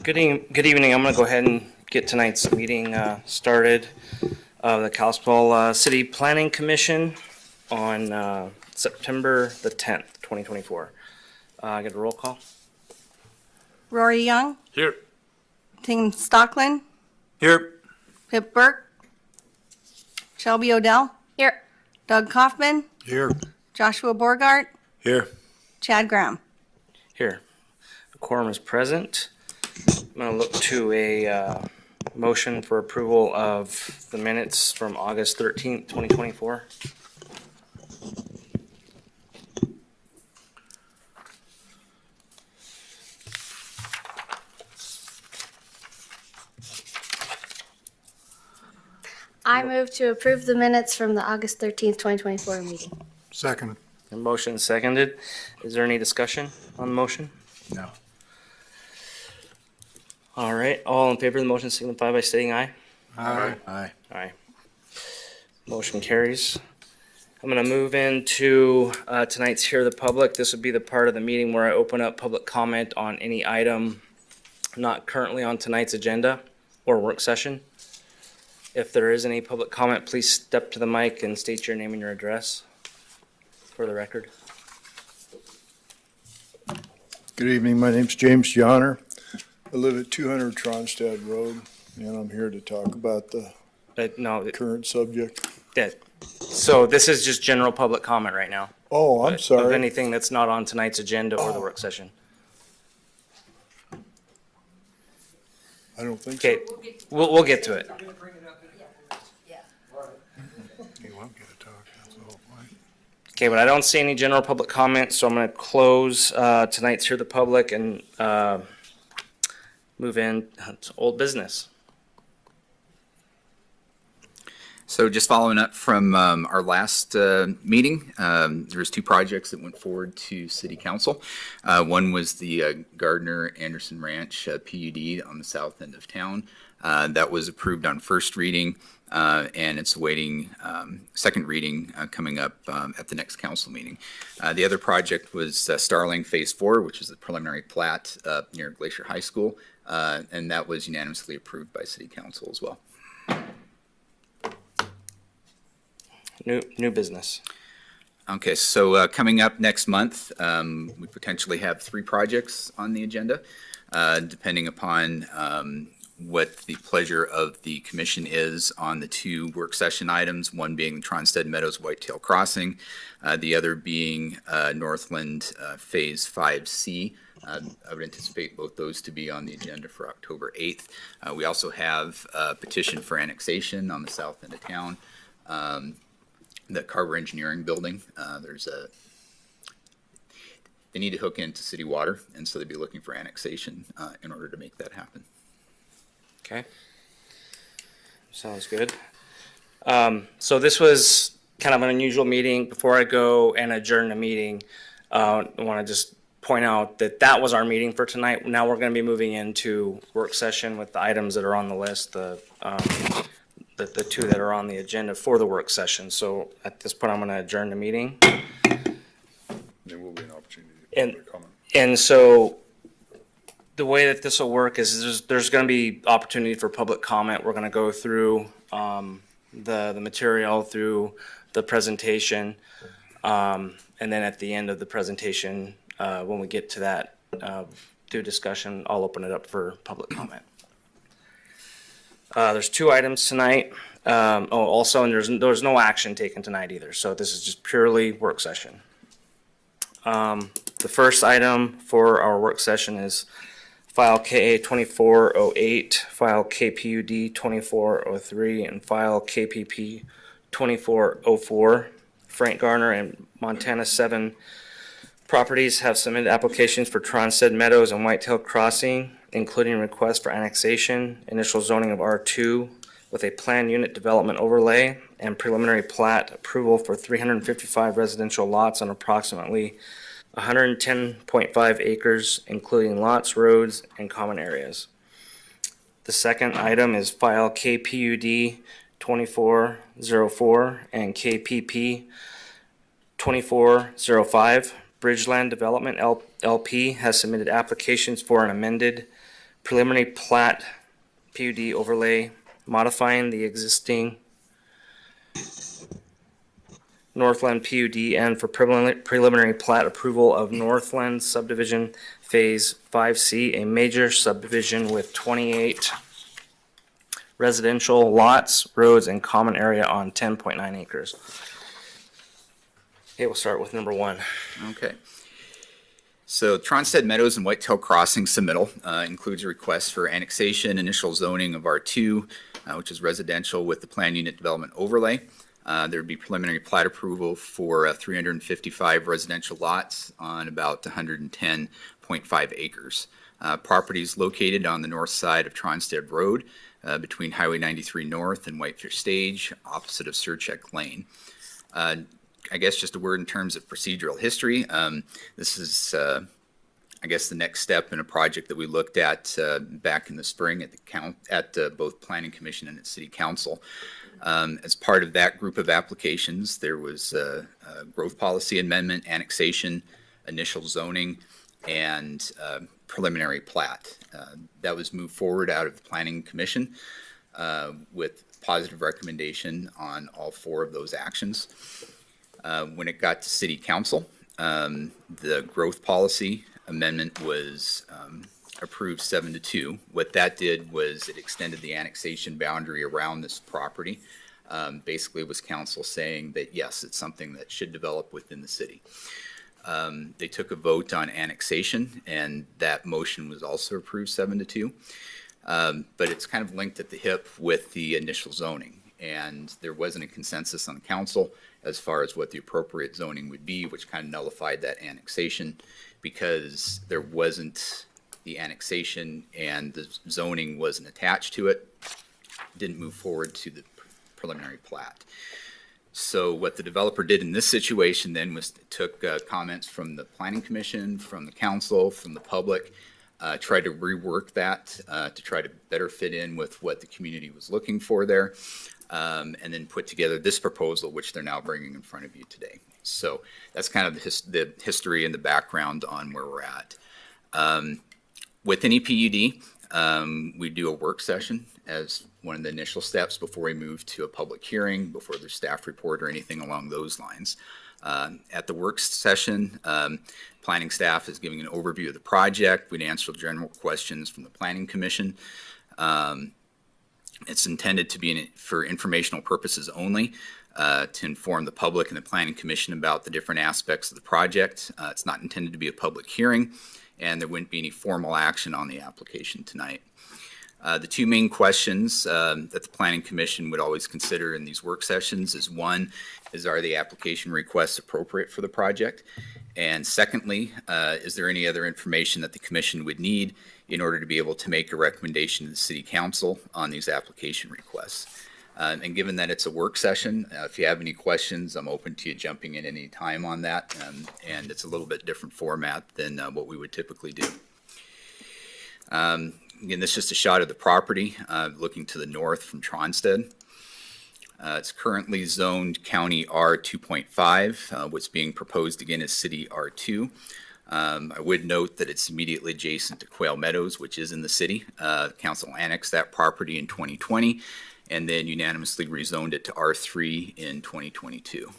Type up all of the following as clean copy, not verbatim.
Good evening. I'm going to go ahead and get tonight's meeting started. The Kalispell City Planning Commission on September the 10th, 2024. Get a roll call. Rory Young, Here. Tim Stockland, Here. Pip Burke, Shelby Odell, Here. Doug Kaufman, Here. Joshua Borgart, Here. Chad Graham. Here. The quorum is present. I'm going to look to a motion for approval of the minutes from August 13th, 2024. I move to approve the minutes from the August 13th, 2024 meeting. Second. The motion is seconded. Is there any discussion on the motion? No. All right. All in favor of the motion signify by stating aye. Aye. Aye. Aye. Motion carries. I'm going to move into tonight's Hear the Public. This would be the part of the meeting where I open up public comment on any item not currently on tonight's agenda or work session. If there is any public comment, please step to the mic and state your name and your address for the record. Good evening, my name's James Johnner. I live at 200 Tronstad Road, and I'm here to talk about the current subject. So this is just general public comment right now. Oh, I'm Of sorry. anything that's not on tonight's agenda or the work session. I don't think so. Okay, we'll get to it. You won't get a talk, that's the whole point. Okay, but I don't see any general public comments, so I'm going to close tonight's Hear the Public and move in to old business. So just following up from our last meeting, there was two projects that went forward to City Council. One was the Gardner-Anderson Ranch PUD on the south end of town. That was approved on first reading, and it's awaiting second reading coming up at the next council meeting. The other project was Starling Phase 4, which is the preliminary plat near Glacier High School, and that was unanimously approved by City Council as well. New business. Okay, so coming up next month, we potentially have three projects on the agenda, depending upon what the pleasure of the commission is on the two work session items, one being the Tronstead Meadows Whitetail Crossing, the other being Northland Phase 5C. I would anticipate both those to be on the agenda for October 8th. We also have a petition for annexation on the south end of town. The Carver Engineering Building, they need to hook into city water, and so they'd be looking for annexation in order to make that happen. Okay. Sounds good. So this was kind of an unusual meeting. Before I go and adjourn the meeting, I want to just point out that that was our meeting for tonight. Now we're going to be moving into work session with the items that are on the list, the two that are on the agenda for the work session. So at this point, I'm going to adjourn the meeting. There will be an opportunity And- for comment. And so the way that this will work is there's going to be opportunity for public comment. We're going to go through the material, through the presentation. And then at the end of the presentation, when we get to that do discussion, I'll open it up for public comment. There's two items tonight. Also, and there's no action taken tonight either. So this is just purely work session. The first item for our work session is file KA 2408, file KPUD 2403, and file KPP 2404. Frank Garner and Montana 7 properties have submitted applications for Tronstead Meadows and Whitetail Crossing, including requests for annexation, initial zoning of R2 with a planned unit development overlay, and preliminary plat approval for 355 residential lots on approximately 110.5 acres, including lots, roads, and common areas. The second item is file KPUD 2404 and KPP 2405. Bridgeland Development LP has submitted applications for an amended preliminary plat PUD overlay, modifying the existing Northland PUD, and for preliminary plat approval of Northland subdivision Phase 5C, a major subdivision with 28 residential lots, roads, and common area on 10.9 acres. Okay, we'll start with number 1. Okay. So Tronstead Meadows and Whitetail Crossing submittal includes a request for annexation, initial zoning of R2, which is residential with the plan unit development overlay. There would be preliminary plat approval for 355 residential lots on about 110.5 acres. Properties located on the north side of Tronstead Road between Highway 93 North and Whitefish Stage, opposite of Surcheck Lane. I guess just a word in terms of procedural history. This is, I guess, the next step in a project that we looked at back in the spring at both Planning Commission and at City Council. As part of that group of applications, there was a growth policy amendment, annexation, initial zoning, and preliminary plat. That was moved forward out of the Planning Commission with positive recommendation on all 4 of those actions. When it got to City Council, the growth policy amendment was approved 7-2. What that did was it extended the annexation boundary around this property. Basically, it was council saying that, yes, it's something that should develop within the city. They took a vote on annexation, and that motion was also approved 7-2. But it's kind of linked at the hip with the initial zoning. And there wasn't a consensus on council as far as what the appropriate zoning would be, which kind of nullified that annexation because there wasn't the annexation and the zoning wasn't attached to it. Didn't move forward to the preliminary plat. So what the developer did in this situation then was took comments from the Planning Commission, from the council, from the public, tried to rework that to try to better fit in with what the community was looking for there, and then put together this proposal, which they're now bringing in front of you today. So that's kind of the history and the background on where we're at. With any PUD, we do a work session as one of the initial steps before we move to a public hearing, before there's staff report or anything along those lines. At the work session, planning staff is giving an overview of the project. We'd answer general questions from the Planning Commission. It's intended to be for informational purposes only, to inform the public and the Planning Commission about the different aspects of the project. It's not intended to be a public hearing, and there wouldn't be any formal action on the application tonight. The 2 main questions that the Planning Commission would always consider in these work sessions is, one, are the application requests appropriate for the project? And secondly, is there any other information that the Commission would need in order to be able to make a recommendation to the City Council on these application requests? And given that it's a work session, if you have any questions, I'm open to you jumping in any time on that. And it's a little bit different format than what we would typically do. Again, this is just a shot of the property looking to the north from Tronstead. It's currently zoned County R 2.5. What's being proposed again is City R2. I would note that it's immediately adjacent to Quail Meadows, which is in the city. Council annexed that property in 2020 and then unanimously rezoned it to R3 in 2022.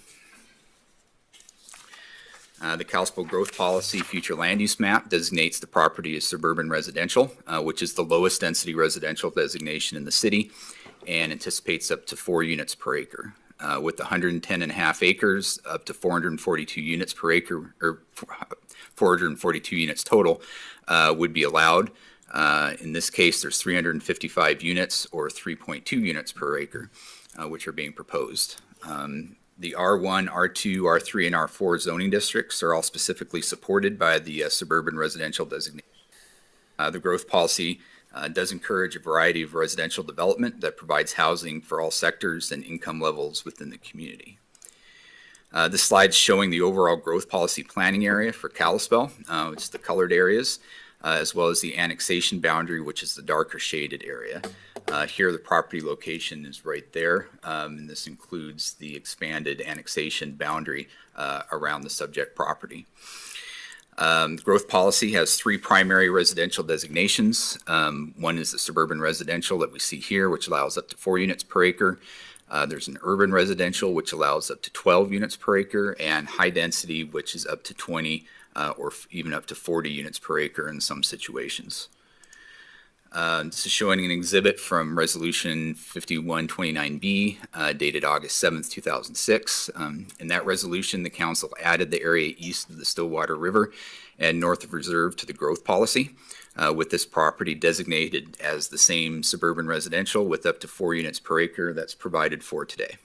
The Kalispell Growth Policy Future Land Use Map designates the property as suburban residential, which is the lowest density residential designation in the city, and anticipates up to 4 units per acre. With 110.5 acres, up to 442 units per acre, or 442 units total, would be allowed. In this case, there's 355 units or 3.2 units per acre, which are being proposed. The R1, R2, R3, and R4 zoning districts are all specifically supported by the suburban residential designation. The growth policy does encourage a variety of residential development that provides housing for all sectors and income levels within the community. This slide's showing the overall growth policy planning area for Kalispell, which is the colored areas, as well as the annexation boundary, which is the darker shaded area. Here, the property location is right there, and this includes the expanded annexation boundary around the subject property. Growth policy has three primary residential designations. One is the suburban residential that we see here, which allows up to 4 units per acre. There's an urban residential, which allows up to 12 units per acre, and high density, which is up to 20 or even up to 40 units per acre in some situations. This is showing an exhibit from Resolution 5129B dated August 7th, 2006. In that resolution, the council added the area east of the Stillwater River and north of Reserve to the growth policy, with this property designated as the same suburban residential with up to 4 units per acre that's provided for today.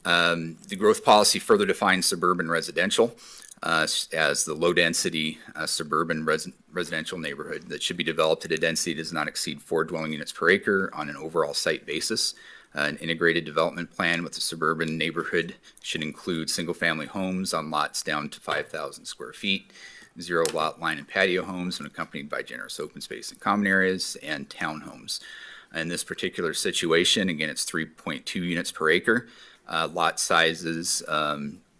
The growth policy further defines suburban residential as the low-density suburban residential neighborhood that should be developed at a density that does not exceed 4 dwelling units per acre on an overall site basis. An integrated development plan with the suburban neighborhood should include single-family homes on lots down to 5,000 square feet, zero lot line and patio homes when accompanied by generous open space and common areas, and townhomes. In this particular situation, again, it's 3.2 units per acre. Lot sizes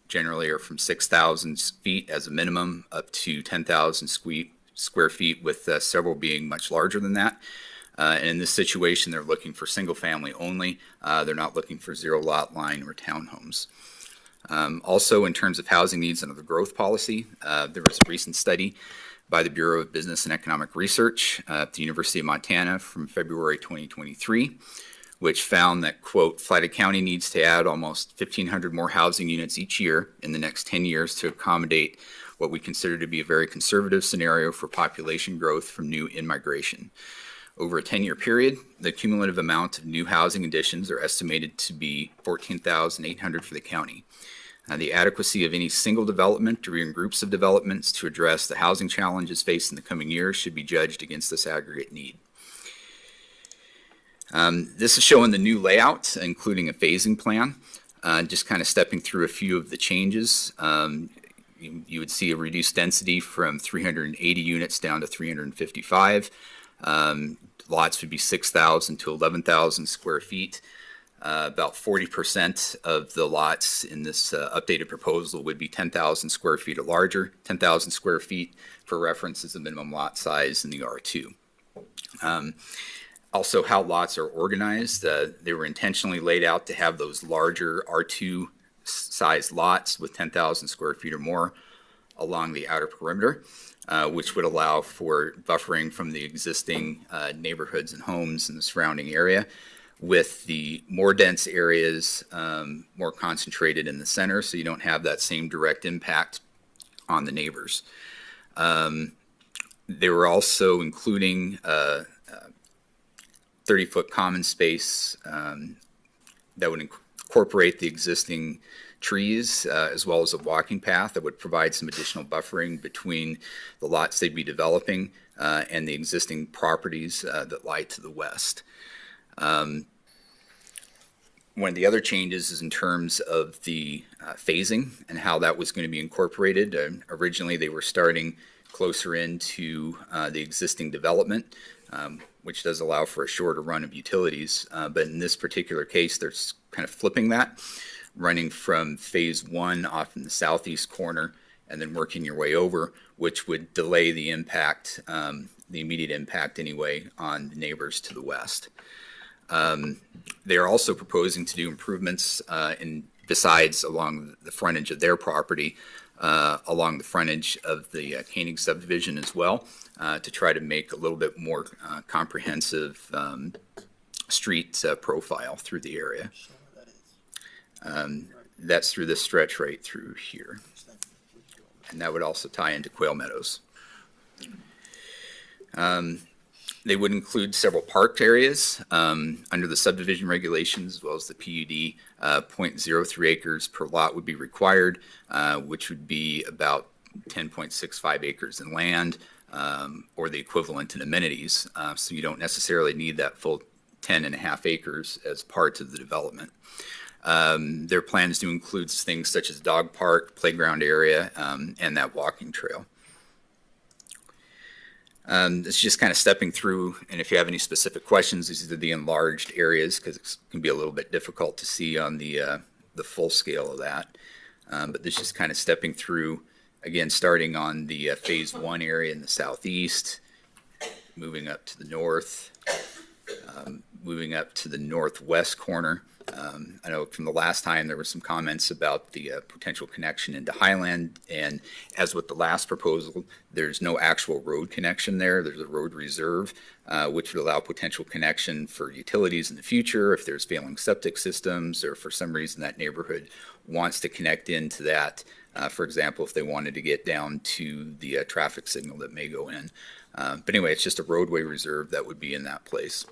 generally are from 6,000 feet as a minimum up to 10,000 square feet, with several being much larger than that. And in this situation, they're looking for single family only. They're not looking for zero lot line or townhomes. Also, in terms of housing needs under the growth policy, there was a recent study by the Bureau of Business and Economic Research at the University of Montana from February 2023, which found that, quote, Flagler County needs to add almost 1,500 more housing units each year in the next 10 years to accommodate what we consider to be a very conservative scenario for population growth from new in-migration. Over a 10-year period, the cumulative amount of new housing additions are estimated to be 14,800 for the county. The adequacy of any single development or even groups of developments to address the housing challenges faced in the coming years should be judged against this aggregate need. This is showing the new layout, including a phasing plan, just kind of stepping through a few of the changes. You would see a reduced density from 380 units down to 355. Lots would be 6,000 to 11,000 square feet. About 40% of the lots in this updated proposal would be 10,000 square feet or larger. 10,000 square feet, for reference, is the minimum lot size in the R2. Also, how lots are organized, they were intentionally laid out to have those larger R2 size lots with 10,000 square feet or more along the outer perimeter, which would allow for buffering from the existing neighborhoods and homes in the surrounding area, with the more dense areas more concentrated in the center, so you don't have that same direct impact on the neighbors. They were also including 30-foot common space that would incorporate the existing trees as well as a walking path that would provide some additional buffering between the lots they'd be developing and the existing properties that lie to the west. One of the other changes is in terms of the phasing and how that was going to be incorporated. Originally, they were starting closer into the existing development, which does allow for a shorter run of utilities. But in this particular case, they're kind of flipping that, running from phase 1 off in the southeast corner and then working your way over, which would delay the impact, the immediate impact anyway, on the neighbors to the west. They are also proposing to do improvements besides along the frontage of their property, along the frontage of the Koenig subdivision as well, to try to make a little bit more comprehensive street profile through the area. That's through this stretch right through here. And that would also tie into Quail Meadows. They would include several parked areas under the subdivision regulations, as well as the PUD. 0.03 acres per lot would be required, which would be about 10.65 acres in land, or the equivalent in amenities. So you don't necessarily need that full 10.5 acres as part of the development. Their plans do include things such as dog park, playground area, and that walking trail. It's just kind of stepping through, and if you have any specific questions, these are the enlarged areas because it can be a little bit difficult to see on the full scale of that. But this is kind of stepping through Again, starting on the Phase 1 area in the southeast, moving up to the north, moving up to the northwest corner. I know from the last time there were some comments about the potential connection into Highland, and as with the last proposal, there's no actual road connection there. There's a road reserve, which would allow potential connection for utilities in the future if there's failing septic systems or for some reason that neighborhood wants to connect into that. For example, if they wanted to get down to the traffic signal that may go in. But anyway, it's just a roadway reserve that would be in that place.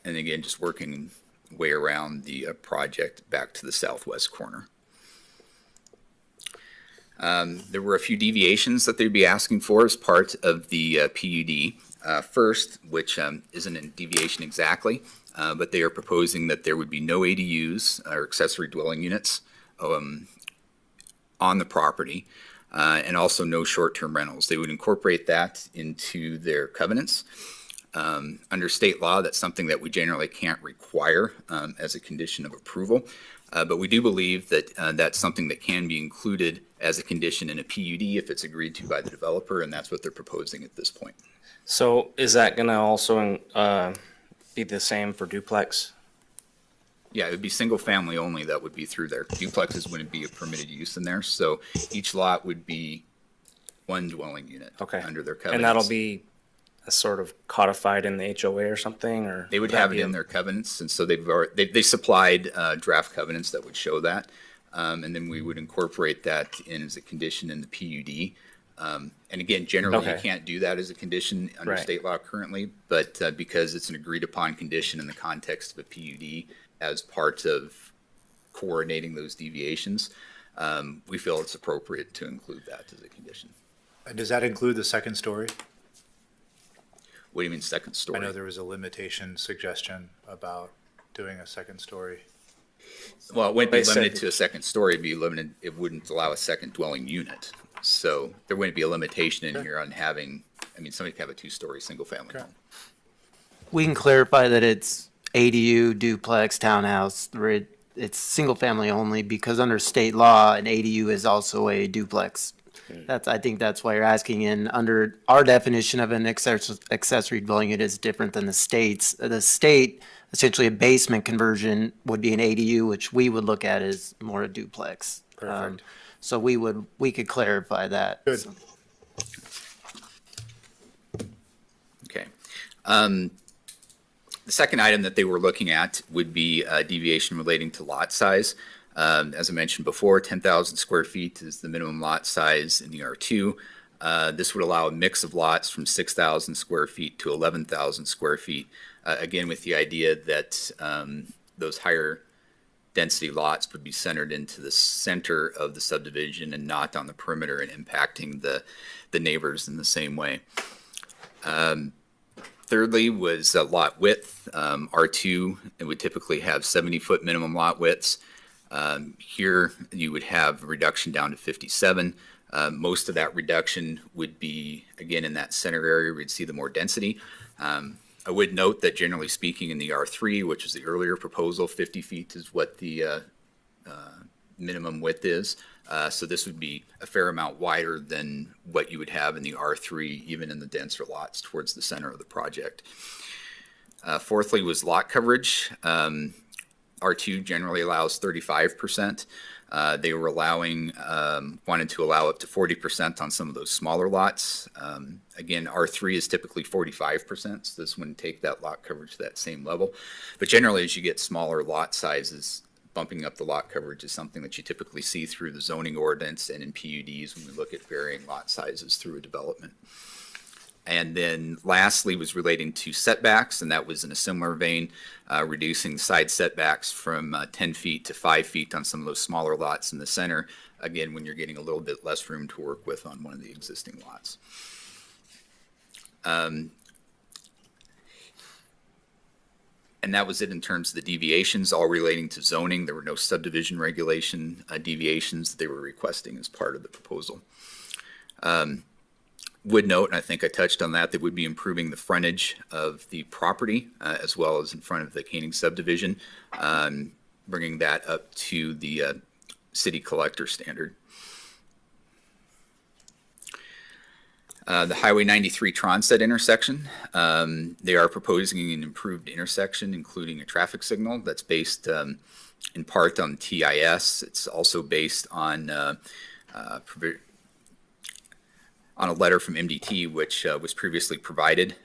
And again, just working way around the project back to the southwest corner. There were a few deviations that they'd be asking for as part of the PUD. First, which isn't a deviation exactly, but they are proposing that there would be no ADUs or accessory dwelling units on the property, and also no short-term rentals. They would incorporate that into their covenants. Under state law, that's something that we generally can't require as a condition of approval. But we do believe that that's something that can be included as a condition in a PUD if it's agreed to by the developer, and that's what they're proposing at this point. So is that going to also be the same for duplex? Yeah, it would be single family only that would be through there. Duplexes wouldn't be a permitted use in there, so each lot would be one dwelling unit Okay. under their covenants. And that'll be sort of codified in the HOA or something, or? They would that have it be in their covenants, and so they supplied draft covenants that would show that. And then we would incorporate that in as a condition in the PUD. And again, generally, you Okay. can't do that as a condition under Right. state law currently, but because it's an agreed upon condition in the context of a PUD as part of coordinating those deviations, we feel it's appropriate to include that as a condition. And does that include the second story? What do you mean second story? I know there was a limitation suggestion about doing a second story. Well, it wouldn't be They said- limited to a second story, it'd be limited, it wouldn't allow a second dwelling unit. So there wouldn't be a limitation in here on having, I mean, somebody could have a two-story, single-family Okay. home. We can clarify that it's ADU, duplex, townhouse, it's single family only because under state law, an ADU is also a duplex. I think that's why you're asking. And under our definition of an accessory dwelling unit is different than the state's. The state, essentially a basement conversion would be an ADU, which we would look at as more a duplex. Perfect. So we could clarify that. Good. So. Okay. The second item that they were looking at would be a deviation relating to lot size. As I mentioned before, 10,000 square feet is the minimum lot size in the R2. This would allow a mix of lots from 6,000 square feet to 11,000 square feet. Again, with the idea that those higher density lots would be centered into the center of the subdivision and not on the perimeter and impacting the neighbors in the same way. Thirdly was lot width. R2, it would typically have 70-foot minimum lot widths. Here, you would have a reduction down to 57. Most of that reduction would be, again, in that center area, we'd see the more density. I would note that generally speaking in the R3, which was the earlier proposal, 50 feet is what the minimum width is. So this would be a fair amount wider than what you would have in the R3, even in the denser lots towards the center of the project. Fourthly was lot coverage. R2 generally allows 35%. They were wanted to allow up to 40% on some of those smaller lots. Again, R3 is typically 45%, so this wouldn't take that lot coverage to that same level. But generally, as you get smaller lot sizes, bumping up the lot coverage is something that you typically see through the zoning ordinance and in PUDs when we look at varying lot sizes through a development. And then lastly was relating to setbacks, and that was in a similar vein, reducing side setbacks from 10 feet to 5 feet on some of those smaller lots in the center, again, when you're getting a little bit less room to work with on one of the existing lots. And that was it in terms of the deviations, all relating to zoning. There were no subdivision regulation deviations that they were requesting as part of the proposal. Would note, and I think I touched on that, would be improving the frontage of the property as well as in front of the Koenig subdivision, bringing that up to the city collector standard. The Highway 93 Tronstead intersection, they are proposing an improved intersection, including a traffic signal that's based in part on TIS. It's also based on a letter from MDT, which was previously provided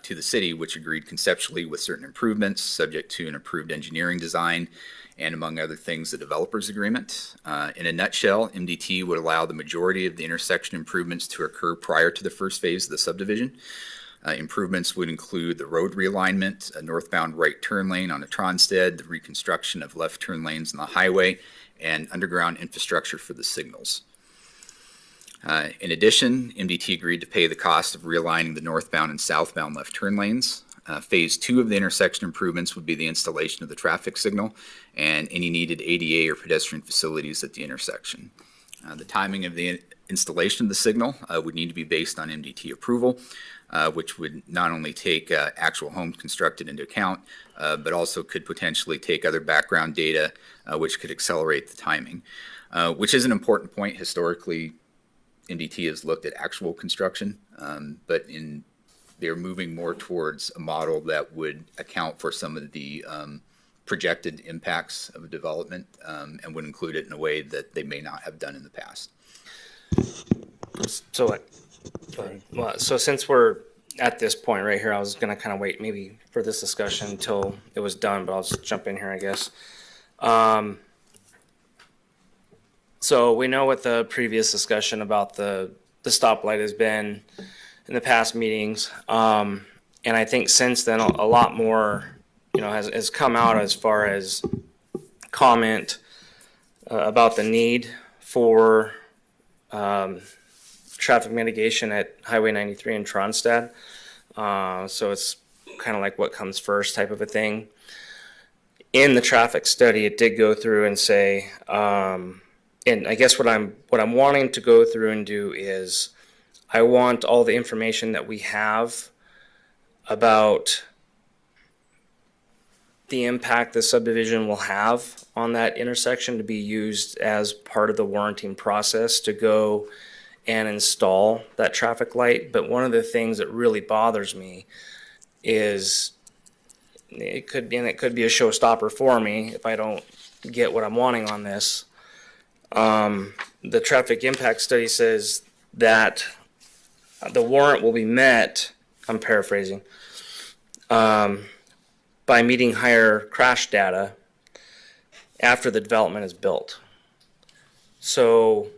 to the city, which agreed conceptually with certain improvements subject to an approved engineering design and, among other things, the developer's agreement. In a nutshell, MDT would allow the majority of the intersection improvements to occur prior to the first phase of the subdivision. Improvements would include the road realignment, a northbound right turn lane on a Tronstead, the reconstruction of left turn lanes on the highway, and underground infrastructure for the signals. In addition, MDT agreed to pay the cost of realigning the northbound and southbound left turn lanes. Phase 2 of the intersection improvements would be the installation of the traffic signal and any needed ADA or pedestrian facilities at the intersection. The timing of the installation of the signal would need to be based on MDT approval, which would not only take actual homes constructed into account, but also could potentially take other background data, which could accelerate the timing, which is an important point. Historically, MDT has looked at actual construction, but they're moving more towards a model that would account for some of the projected impacts of a development and would include it in a way that they may not have done in the past. So since we're at this point right here, I was gonna kind of wait maybe for this discussion until it was done, but I'll just jump in here, I guess. So we know what the previous discussion about the stoplight has been in the past meetings. And I think since then, a lot more, has come out as far as comment about the need for traffic mitigation at Highway 93 in Tronstead. So it's kind of like what comes first type of a thing. In the traffic study, it did go through and say, and I guess what I'm wanting to go through and do is I want all the information that we have about the impact the subdivision will have on that intersection to be used as part of the warranting process to go and install that traffic light. But one of the things that really bothers me is it could be a showstopper for me if I don't get what I'm wanting on this. The traffic impact study says that the warrant will be met, I'm paraphrasing, by meeting higher crash data after the development is built. So,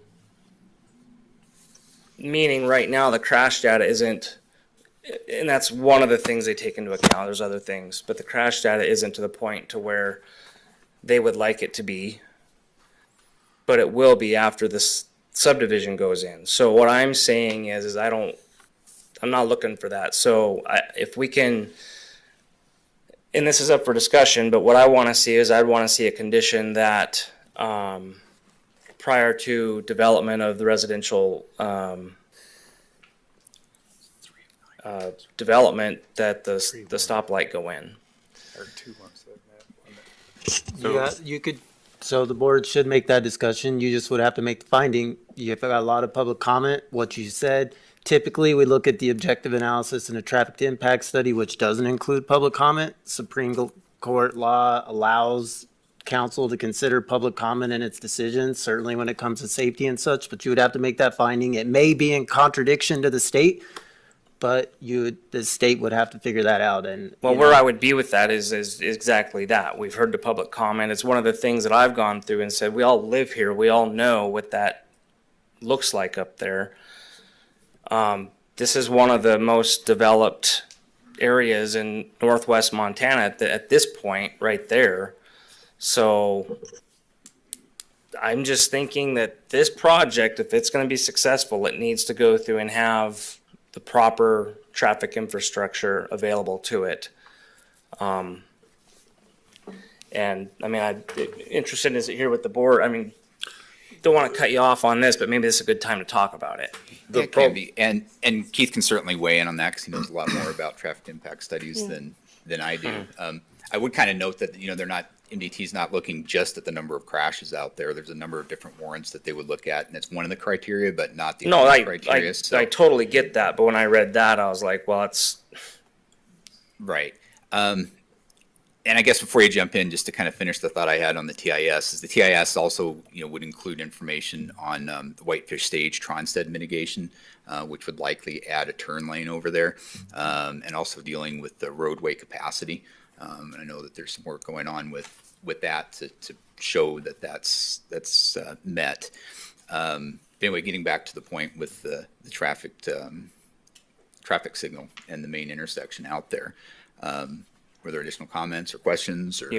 meaning right now the crash data isn't, and that's one of the things they take into account, there's other things, but the crash data isn't to the point to where they would like it to be, but it will be after this subdivision goes in. So what I'm saying is I'm not looking for that. So if we can, and this is up for discussion, but what I want to see is I'd want to see a condition that prior to development of the residential development that the stoplight go in. Or 2 months So the board should make that discussion. You just would have to make the finding. You've got a lot of public comment, what you said. Typically, we look at the objective analysis in a traffic impact study, which doesn't include public comment. Supreme Court law allows council to consider public comment in its decisions, certainly when it comes to safety and such, but you would have to make that finding. It may be in contradiction to the state, but the state would have to figure that out. And well, where I would be with that is exactly that. We've heard the public comment. It's one of the things that I've gone through and said, we all live here. We all know what that looks like up there. This is one of the most developed areas in northwest Montana at this point right there. So I'm just thinking that this project, if it's going to be successful, it needs to go through and have the proper traffic infrastructure available to it. And I mean, I'm interested in here with the board. I mean, don't want to cut you off on this, but maybe this is a good time to talk about it. It can be, and Keith can certainly weigh in on that because he knows a lot more about traffic impact studies than I do. I would kind of note that they're not MDT's not looking just at the number of crashes out there. There's a number of different warrants that they would look at, and it's one of the criteria, but not the No, only criteria. So, I totally get that, but when I read that, I was like, well, it's, right. And I guess before you jump in, just to kind of finish the thought I had on the TIS, is the TIS also, would include information on the Whitefish Stage Tronstead mitigation, which would likely add a turn lane over there, and also dealing with the roadway capacity. And I know that there's some work going on with that to show that that's met. Anyway, getting back to the point with the traffic signal and the main intersection out there. Were there additional comments or questions or?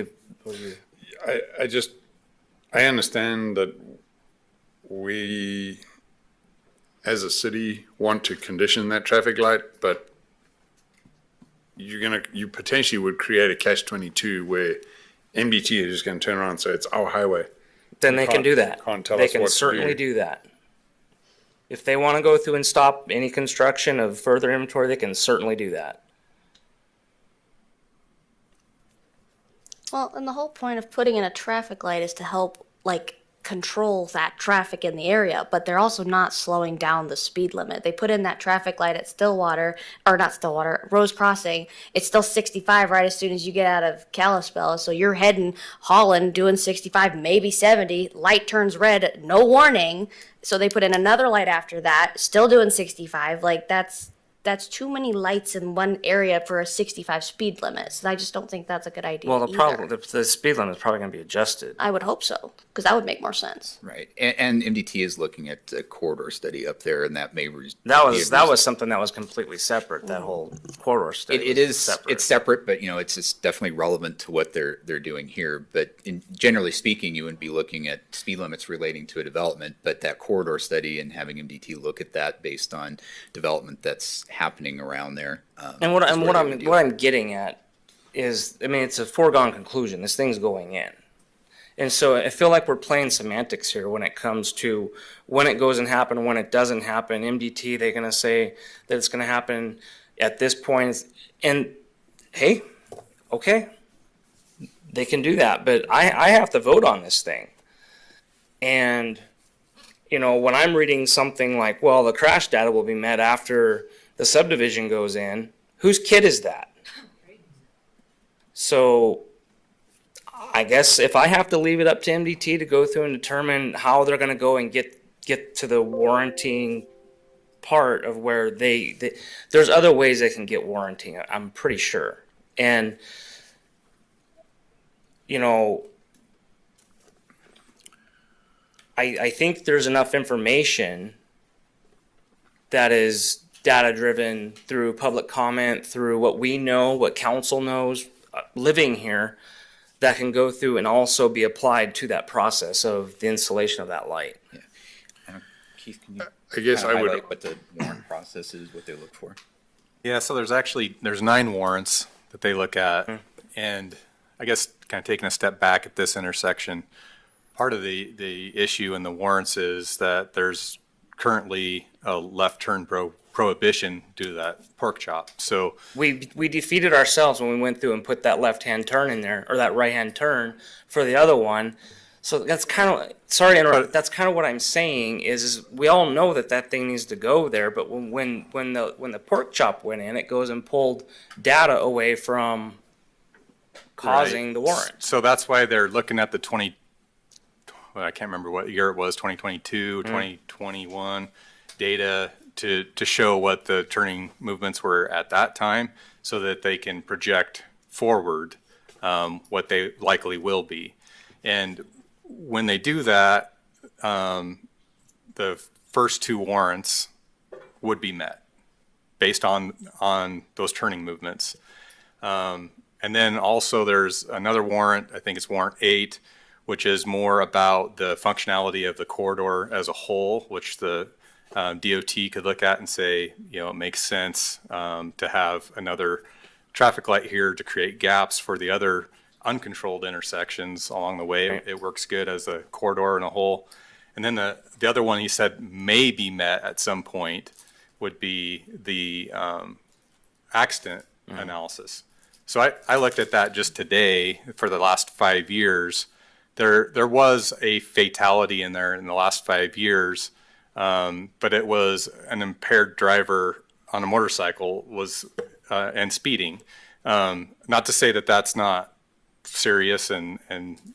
I understand that we, as a city, want to condition that traffic light, but you potentially would create a catch-22 where MDT is just gonna turn around and say, it's our highway. then they can do that. Can't tell They us can what to certainly do. do that. If they want to go through and stop any construction of further inventory, they can certainly do that. Well, and the whole point of putting in a traffic light is to help, like, control that traffic in the area, but they're also not slowing down the speed limit. They put in that traffic light at Stillwater, or not Stillwater, Rose Crossing. It's still 65 right as soon as you get out of Kalispell. So you're heading Holland doing 65, maybe 70. Light turns red, no warning. So they put in another light after that, still doing 65. Like, that's too many lights in one area for a 65 speed limit. So I just don't think that's a good idea. Well, either. the speed limit is probably going to be adjusted. I would hope so, because that would make more sense. Right, and MDT is looking at a corridor study up there, and that may. That was something that was completely separate. That whole corridor study. It was is separate. it's separate, but it's definitely relevant to what they're doing here. But generally speaking, you wouldn't be looking at speed limits relating to a development, but that corridor study and having MDT look at that based on development that's happening around there. And what is where they would do it. I'm getting at is, I mean, it's a foregone conclusion. This thing's going in. And so I feel like we're playing semantics here when it comes to when it goes and happen, when it doesn't happen. MDT, they're going to say that it's going to happen at this point. And hey, okay, they can do that. But I have to vote on this thing. And, when I'm reading something like, well, the crash data will be met after the subdivision goes in, whose kid is that? So I guess if I have to leave it up to MDT to go through and determine how they're going to go and get to the warranting part of where there's other ways they can get warranting, I'm pretty sure. And, I think there's enough information that is data driven through public comment, through what we know, what council knows, living here, that can go through and also be applied to that process of the installation of that light. Keith, can you I guess kind of I would, highlight what the warrant process is, what they look for? Yeah, so there's 9 warrants that they look at, and I guess kind of taking a step back at this intersection, part of the issue in the warrants is that there's currently a left turn prohibition due to that pork chop. So We defeated ourselves when we went through and put that left-hand turn in there, or that right-hand turn for the other one. So that's kind of, sorry to interrupt, but that's kind of what I'm saying is we all know that thing needs to go there, but when the pork chop went in, it goes and pulled data away from causing Right. the warrant. So that's why they're looking at the I can't remember what year it was, 2022, 2021 data to show what the turning movements were at that time so that they can project forward what they likely will be. And when they do that, the first 2 warrants would be met based on those turning movements. And then also there's another warrant, I think it's warrant 8, which is more about the functionality of the corridor as a whole, which the DOT could look at and say, it makes sense to have another traffic light here to create gaps for the other uncontrolled intersections along the way. Right. It works good as a corridor and a whole. And then the other one he said may be met at some point would be the accident analysis. So I looked at that just today for the last 5 years. There was a fatality in there in the last 5 years, but it was an impaired driver on a motorcycle and speeding. Not to say that that's not serious and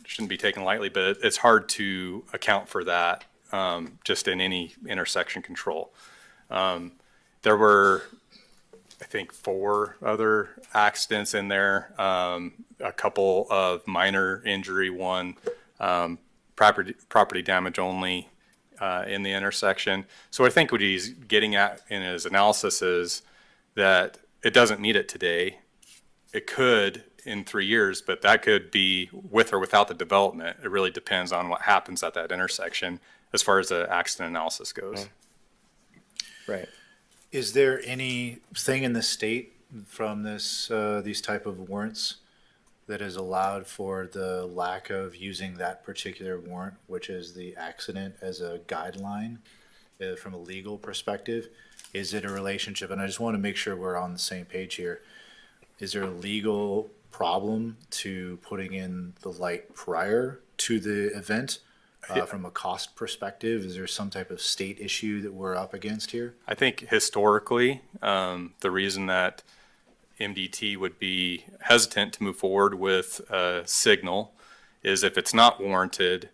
shouldn't be taken lightly, but it's hard to account for that just in any intersection control. There were, I think, 4 other accidents in there, a couple of minor injury, one property damage only in the intersection. So I think what he's getting at in his analysis is that it doesn't meet it today. It could in 3 years, but that could be with or without the development. It really depends on what happens at that intersection as far as the accident analysis goes. Right. Is there anything in the state from these type of warrants that has allowed for the lack of using that particular warrant, which is the accident, as a guideline from a legal perspective? Is it a relationship? And I just want to make sure we're on the same page here. Is there a legal problem to putting in the light prior to the event? From a cost perspective, is there some type of state issue that we're up against here? I think historically, the reason that MDT would be hesitant to move forward with a signal is if it's not warranted,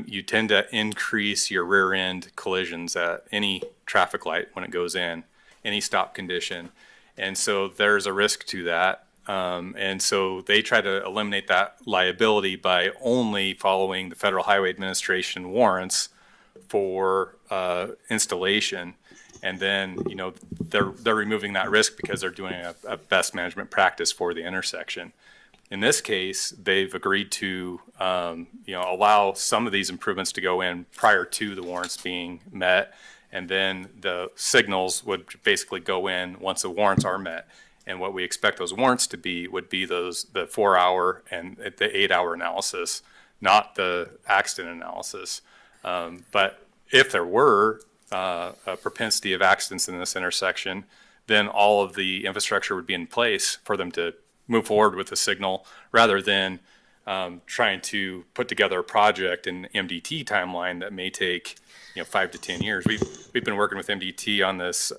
you tend to increase your rear end collisions at any traffic light when it goes in, any stop condition. And so there's a risk to that. And so they try to eliminate that liability by only following the Federal Highway Administration warrants for installation. And then, they're removing that risk because they're doing a best management practice for the intersection. In this case, they've agreed to, allow some of these improvements to go in prior to the warrants being met. And then the signals would basically go in once the warrants are met. And what we expect those warrants to be would be the 4-hour and the 8-hour analysis, not the accident analysis. But if there were a propensity of accidents in this intersection, then all of the infrastructure would be in place for them to move forward with the signal rather than trying to put together a project in MDT timeline that may take 5 to 10 years. We've been working with MDT on this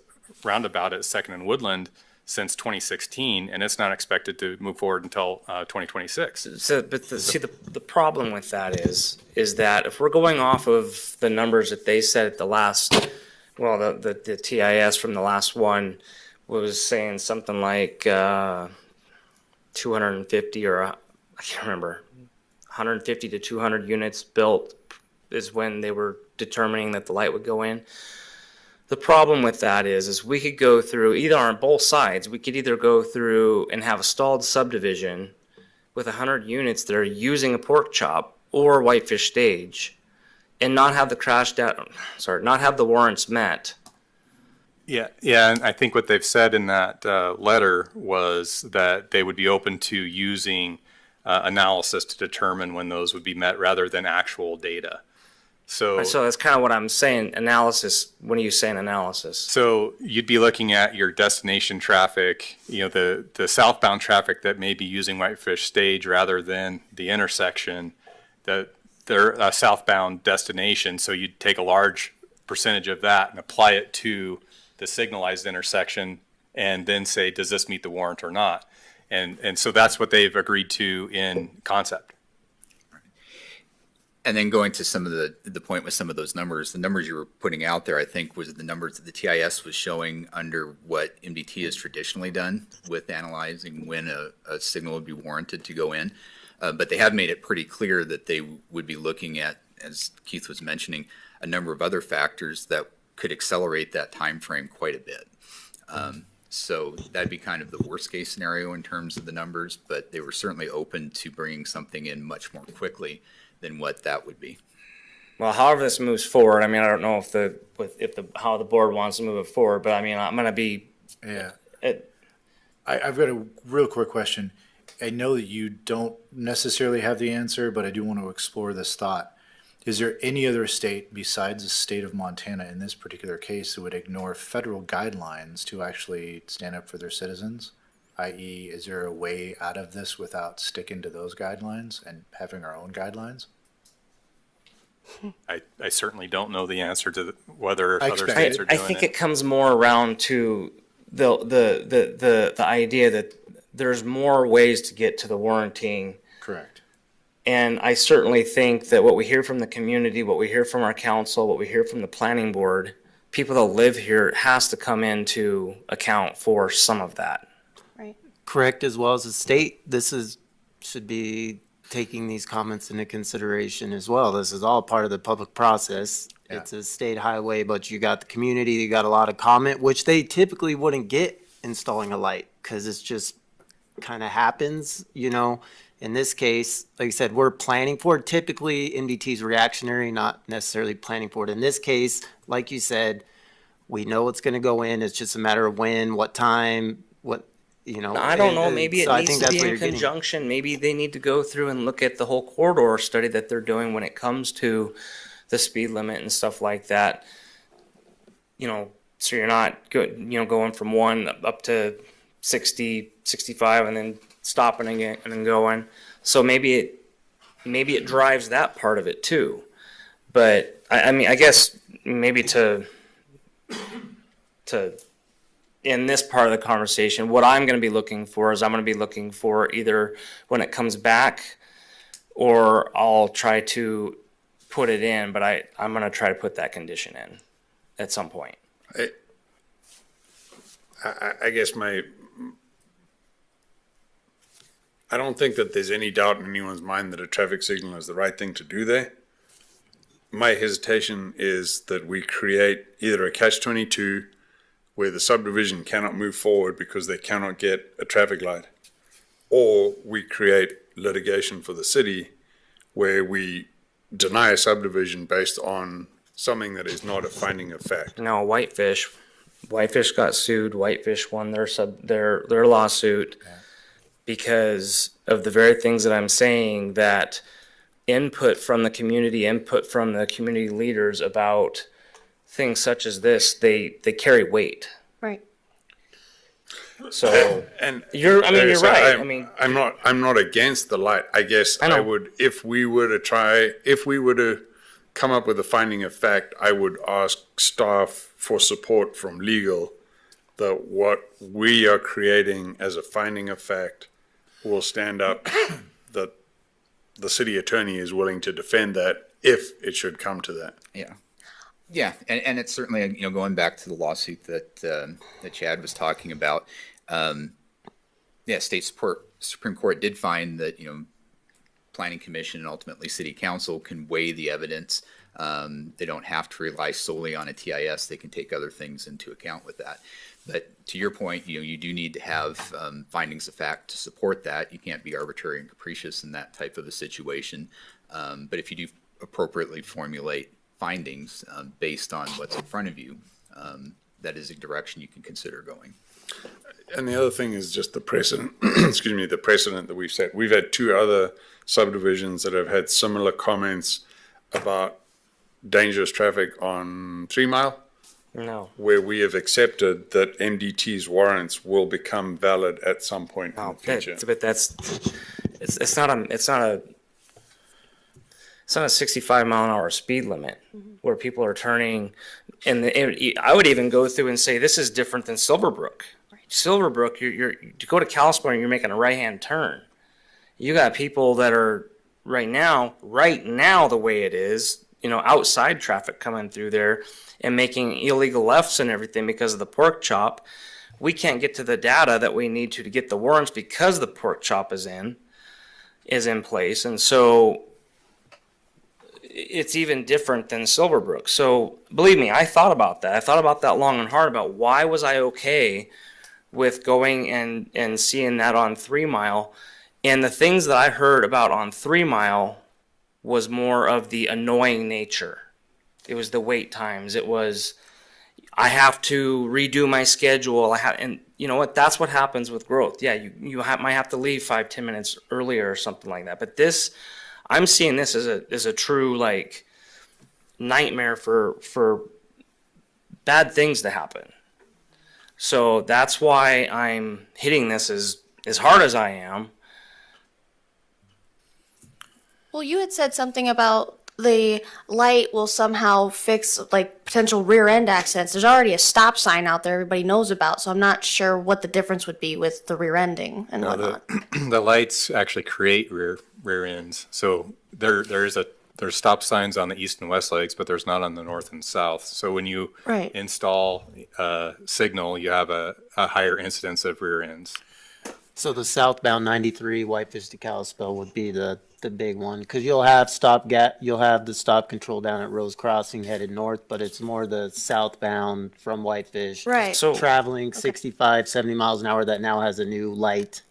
roundabout at 2nd and Woodland since 2016, and it's not expected to move forward until 2026. So, but the problem with that is that if we're going off of the numbers that they said at the last, the TIS from the last one was saying something like 250 or I can't remember, 150 to 200 units built is when they were determining that the light would go in. The problem with that is we could go through either on both sides. We could either go through and have a stalled subdivision with 100 units that are using a pork chop or whitefish stage, and not have not have the warrants met. Yeah, and I think what they've said in that letter was that they would be open to using analysis to determine when those would be met rather than actual data. So that's kind of what I'm saying. Analysis. When are you saying analysis? So you'd be looking at your destination traffic, the southbound traffic that may be using Whitefish Stage rather than the intersection, that they're a southbound destination. So you'd take a large percentage of that and apply it to the signalized intersection and then say, does this meet the warrant or not? And so that's what they've agreed to in concept. And then going to some of the point with some of those numbers, the numbers you were putting out there, I think, was the numbers that the TIS was showing under what MDT has traditionally done with analyzing when a signal would be warranted to go in. But they have made it pretty clear that they would be looking at, as Keith was mentioning, a number of other factors that could accelerate that time frame quite a bit. So that'd be kind of the worst case scenario in terms of the numbers, but they were certainly open to bringing something in much more quickly than what that would be. Well, however this moves forward, I mean, I don't know how the board wants to move it forward, but I mean, I'm going to be. Yeah. I've got a real quick question. I know that you don't necessarily have the answer, but I do want to explore this thought. Is there any other state besides the state of Montana in this particular case that would ignore federal guidelines to actually stand up for their citizens? i.e. is there a way out of this without sticking to those guidelines and having our own guidelines? I certainly don't know the answer to whether I other expect states it. are I doing think it. it comes more around to the idea that there's more ways to get to the warranting. Correct. And I certainly think that what we hear from the community, what we hear from our council, what we hear from the planning board, people that live here has to come into account for some of that. Right. Correct, as well as the state, should be taking these comments into consideration as well. This is all part of the public process. Yeah. It's a state highway, but you got the community, you got a lot of comment, which they typically wouldn't get installing a light, because it's just kind of happens, you know. In this case, like I said, we're planning for it. Typically, MDT is reactionary, not necessarily planning for it. In this case, like you said, we know it's going to go in. It's just a matter of when, what time, what, you know. I don't know, and maybe it so I needs think to that's be what in you're getting. conjunction. Maybe they need to go through and look at the whole corridor study that they're doing when it comes to the speed limit and stuff like that. You know, so you're not going from 1 up to 60, 65 and then stopping again and then going. So maybe it drives that part of it too. But I mean, I guess maybe to in this part of the conversation, what I'm going to be looking for is I'm going to be looking for either when it comes back, or I'll try to put it in, but I'm going to try to put that condition in at some point. I guess I don't think that there's any doubt in anyone's mind that a traffic signal is the right thing to do there. My hesitation is that we create either a catch-22 where the subdivision cannot move forward because they cannot get a traffic light, or we create litigation for the city where we deny a subdivision based on something that is not a finding of fact. No, Whitefish got sued. Whitefish won their lawsuit because of the very things that I'm saying, that input from the community leaders about things such as this, they carry weight. Right. So And you're so right. I'm not against the light. I guess I know. I would, if we were to come up with a finding of fact, I would ask staff for support from legal that what we are creating as a finding of fact will stand up, that the city attorney is willing to defend that if it should come to that. Yeah. Yeah, and it's certainly, going back to the lawsuit that Chad was talking about. State Supreme Court did find that, Planning Commission and ultimately City Council can weigh the evidence. They don't have to rely solely on a TIS. They can take other things into account with that. But to your point, you do need to have findings of fact to support that. You can't be arbitrary and capricious in that type of a situation. But if you do appropriately formulate findings based on what's in front of you, that is a direction you can consider going. And the other thing is just the precedent, the precedent that we've set. We've had 2 other subdivisions that have had similar comments about dangerous traffic on 3 Mile, No. where we have accepted that MDT's warrants will become valid at some point in the future. But it's not a 65-mile-an-hour speed limit where people are turning. And I would even go through and say this is different than Silverbrook. Silverbrook, you go to Kalispell and you're making a right-hand turn. You got people that are right now the way it is, outside traffic coming through there and making illegal lefts and everything because of the pork chop. We can't get to the data that we need to get the warrants because the pork chop is in place. And so it's even different than Silverbrook. So believe me, I thought about that. I thought about that long and hard about why was I okay with going and seeing that on 3 Mile. And the things that I heard about on 3 Mile was more of the annoying nature. It was the wait times. It was, I have to redo my schedule. And you know what? That's what happens with growth. Yeah, you might have to leave 5-10 minutes earlier or something like that. But this, I'm seeing this as a true nightmare for bad things to happen. So that's why I'm hitting this as hard as I am. Well, you had said something about the light will somehow fix like potential rear end accidents. There's already a stop sign out there everybody knows about, so I'm not sure what the difference would be with the rear ending and whatnot. The lights actually create rear ends. So there's stop signs on the east and west legs, but there's not on the north and south. So when you Right. install a signal, you have a higher incidence of rear ends. So the southbound 93 Whitefish to Kalispell would be the big one, because you'll have the stop control down at Rose Crossing headed north, but it's more the southbound from Whitefish. Right. So Traveling 65, 70 miles an hour that now has a new light.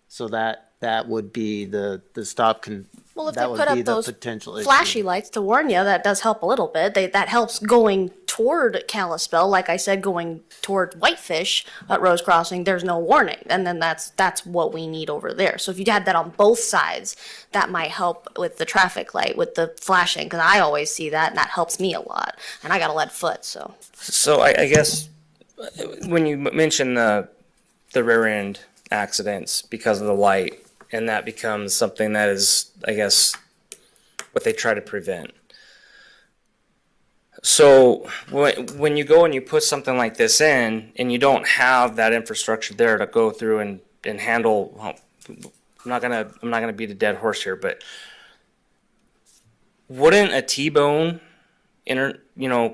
So that would be the stop Well, if that they would put be up the those potential issue. flashy lights to warn you, that does help a little bit. That helps going toward Kalispell. Like I said, going toward Whitefish at Rose Crossing, there's no warning, and then that's what we need over there. So if you had that on both sides, that might help with the traffic light, with the flashing, because I always see that, and that helps me a lot. And I got a lead foot, so. So I guess when you mention the rear end accidents because of the light, and that becomes something that is, I guess, what they try to prevent. So when you go and you put something like this in, and you don't have that infrastructure there to go through and handle, well, I'm not gonna beat a dead horse here, but wouldn't a T-bone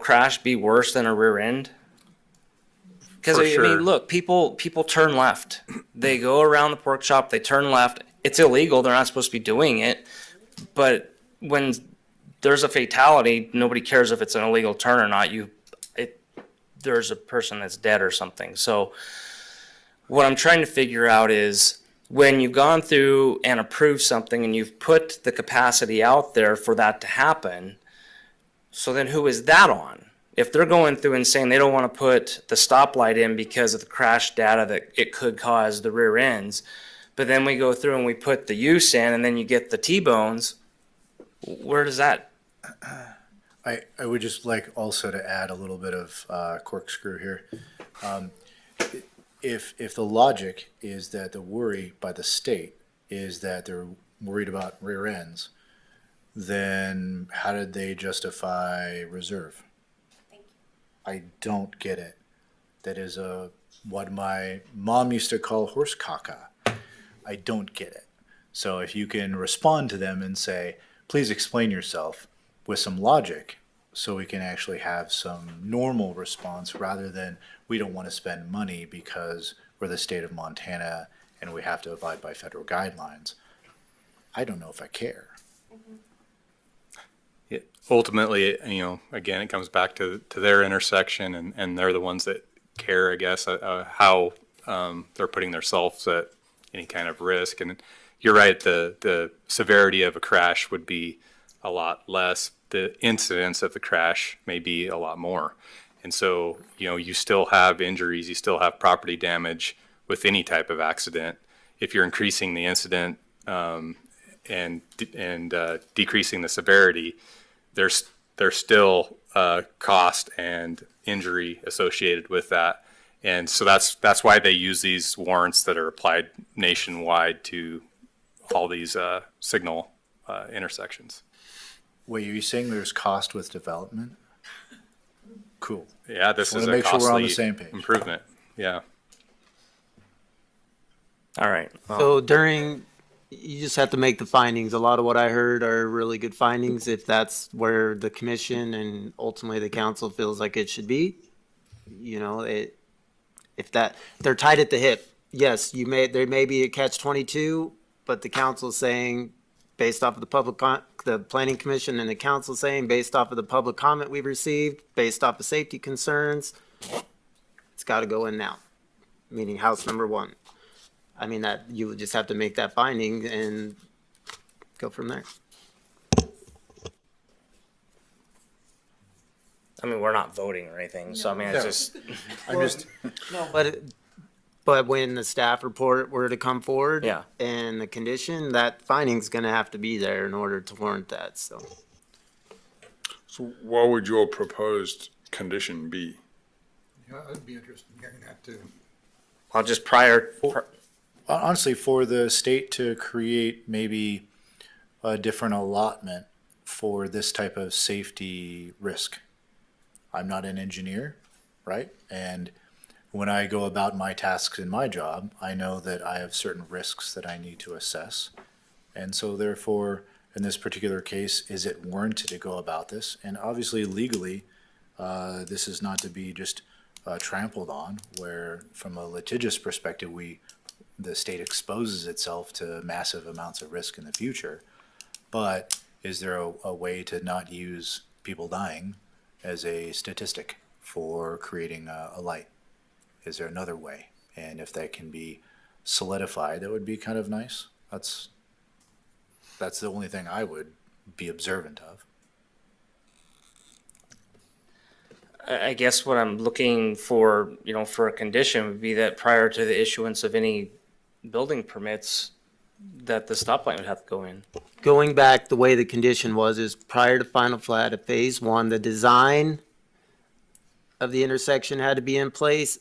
crash be worse than a rear end? Because For I sure. mean, look, people turn left. They go around the pork chop. They turn left. It's illegal. They're not supposed to be doing it. But when there's a fatality, nobody cares if it's an illegal turn or not. There's a person that's dead or something. So what I'm trying to figure out is when you've gone through and approved something and you've put the capacity out there for that to happen, so then who is that on? If they're going through and saying they don't want to put the stoplight in because of the crash data that it could cause the rear ends, but then we go through and we put the use in and then you get the T-bones, where does that? I would just like also to add a little bit of corkscrew here. If the logic is that the worry by the state is that they're worried about rear ends, then how did they justify reserve? I don't get it. That is what my mom used to call horse caca. I don't get it. So if you can respond to them and say, please explain yourself with some logic, so we can actually have some normal response rather than we don't want to spend money because we're the state of Montana and we have to abide by federal guidelines. I don't know if I care. Ultimately, again, it comes back to their intersection, and they're the ones that care, I guess, how they're putting themselves at any kind of risk. And you're right, the severity of a crash would be a lot less. The incidence of the crash may be a lot more. And so, you still have injuries, you still have property damage with any type of accident. If you're increasing the incident and decreasing the severity, there's still cost and injury associated with that. And so that's why they use these warrants that are applied nationwide to all these signal intersections. Wait, are you saying there's cost with development? Cool. Yeah, this Just is wanna a make sure we're on the costly same page. improvement. Yeah. All right. Well, So you just have to make the findings. A lot of what I heard are really good findings. If that's where the commission and ultimately the council feels like it should be, if they're tied at the hip, yes, there may be a catch-22, but the council's saying, based off of the planning commission and the council saying, based off of the public comment we've received, based off of safety concerns, it's got to go in now, meaning house number one. I mean, that you would just have to make that finding and go from there. I mean, we're not voting or anything, so I mean, it's just. I'm just, But when the staff report were to come forward, Yeah. and the condition, that finding's going to have to be there in order to warrant that. So So what would your proposed condition be? Yeah, I'd be interested in hearing that too. I'll just Honestly, for the state to create maybe a different allotment for this type of safety risk. I'm not an engineer, right? And when I go about my tasks in my job, I know that I have certain risks that I need to assess. And so therefore, in this particular case, is it warranted to go about this? And obviously legally, this is not to be just trampled on, where from a litigious perspective, the state exposes itself to massive amounts of risk in the future. But is there a way to not use people dying as a statistic for creating a light? Is there another way? And if that can be solidified, that would be kind of nice. That's the only thing I would be observant of. I guess what I'm looking for, for a condition would be that prior to the issuance of any building permits, that the stoplight would have to go in. Going back, the way the condition was is prior to final plat of phase one, the design of the intersection had to be in place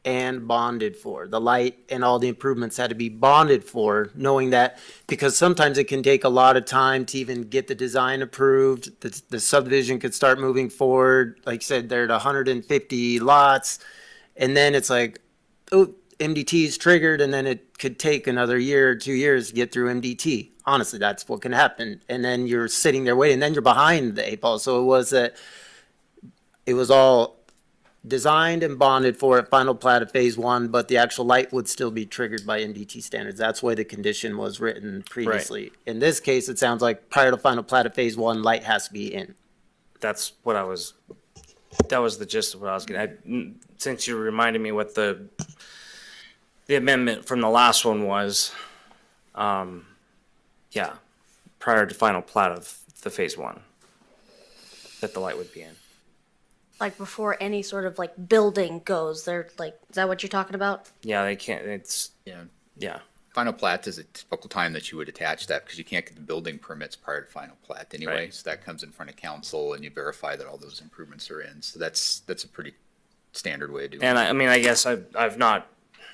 and bonded for. The light and all the improvements had to be bonded for, knowing that, because sometimes it can take a lot of time to even get the design approved. The subdivision could start moving forward. Like I said, there are 150 lots, and then it's like, oh, MDT is triggered, and then it could take another year or 2 years to get through MDT. Honestly, that's what can happen. And then you're sitting there waiting, and then you're behind the 8 ball. So it was all designed and bonded for at final plat of phase one, but the actual light would still be triggered by MDT standards. That's why the condition was written previously. In this case, it sounds like prior to final plat of phase one, light has to be in. That was the gist of what I was getting. Since you reminded me what the amendment from the last one was, prior to final plat of the phase one, that the light would be in. Like before any sort of like building goes, they're like, is that what you're talking about? Yeah, they can't, Yeah. Final plat is a typical time that you would attach that because you can't get the building permits prior to final plat anyway. Right. So that comes in front of council and you verify that all those improvements are in. So that's a pretty standard way of doing it. And I guess I've not,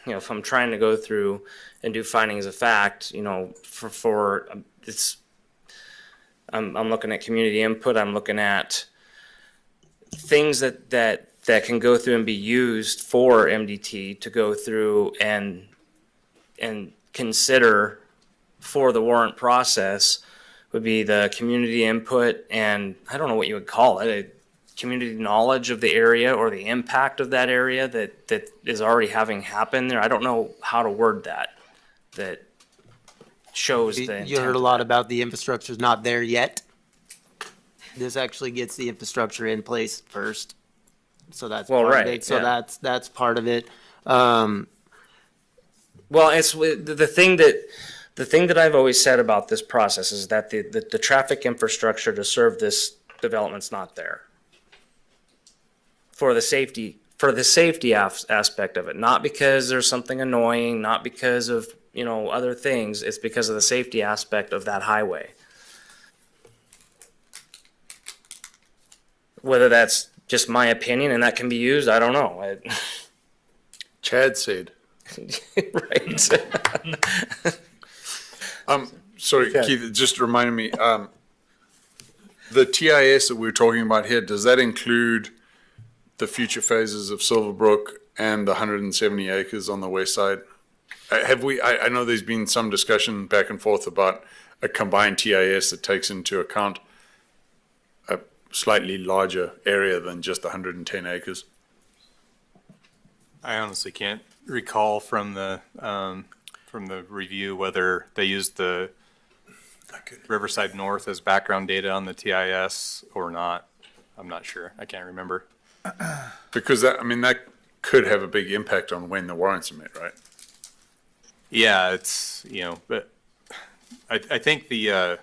if I'm trying to go through and do findings of fact, I'm looking at community input, I'm looking at things that can go through and be used for MDT to go through and consider for the warrant process would be the community input, and I don't know what you would call it, a community knowledge of the area or the impact of that area that is already having happened there. I don't know how to word that shows the intent. You heard a lot about the infrastructure's not there yet. This actually gets the infrastructure in place first. So that's part of it. So yeah. that's part of it. Well, it's the thing that I've always said about this process is that the traffic infrastructure to serve this development's not there. For the safety aspect of it, not because there's something annoying, not because of, other things, it's because of the safety aspect of that highway. Whether that's just my opinion and that can be used, I don't know. Chad said. Right. Sorry, Keith, it just reminded me, the TIS that we're talking about here, does that include the future phases of Silverbrook and the 170 acres on the west side? I know there's been some discussion back and forth about a combined TIS that takes into account a slightly larger area than just 110 acres. I honestly can't recall from the review whether they used the Riverside North as background data on the TIS or not. I'm not sure. I can't remember. Because that could have a big impact on when the warrants are met, right? Yeah, it's, but I think the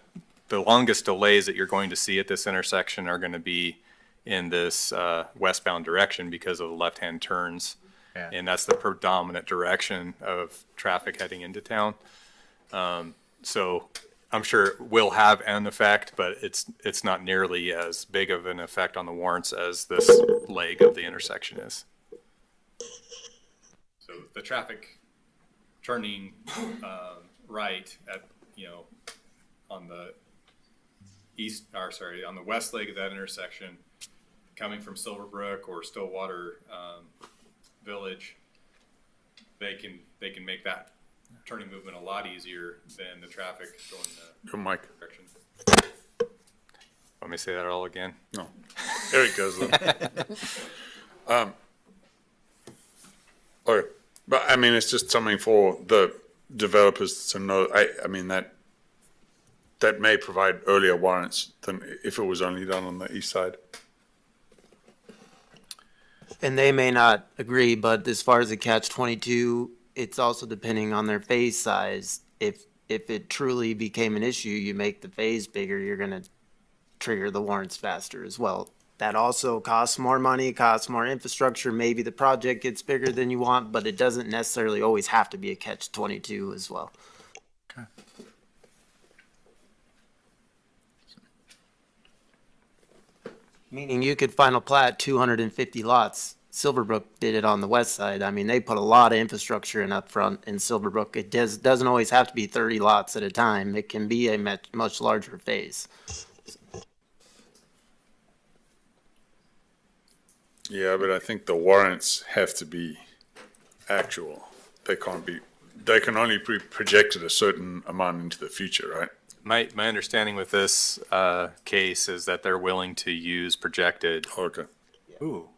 longest delays that you're going to see at this intersection are going to be in this westbound direction because of the left-hand turns. Yeah. And that's the predominant direction of traffic heading into town. So I'm sure it will have an effect, but it's not nearly as big of an effect on the warrants as this leg of the intersection is. the traffic turning right at, on the on the west leg of that intersection, coming from Silverbrook or Stillwater Village, they can make that turning movement a lot easier than the traffic going the Good, Mike. direction. Want me to say that all again? No. There it goes then. Okay. But I mean, it's just something for the developers to know. I mean, that may provide earlier warrants than if it was only done on the east side. And they may not agree, but as far as the catch-22, it's also depending on their phase size. If it truly became an issue, you make the phase bigger, you're gonna trigger the warrants faster as well. That also costs more money, costs more infrastructure. Maybe the project gets bigger than you want, but it doesn't necessarily always have to be a catch-22 as well. Meaning you could final plat 250 lots. Silverbrook did it on the west side. I mean, they put a lot of infrastructure in up front in Silverbrook. It doesn't always have to be 30 lots at a time. It can be a much larger phase. Yeah, but I think the warrants have to be actual. They can only be projected a certain amount into the future, right? My understanding with this case is that they're willing to use projected. Okay. Ooh.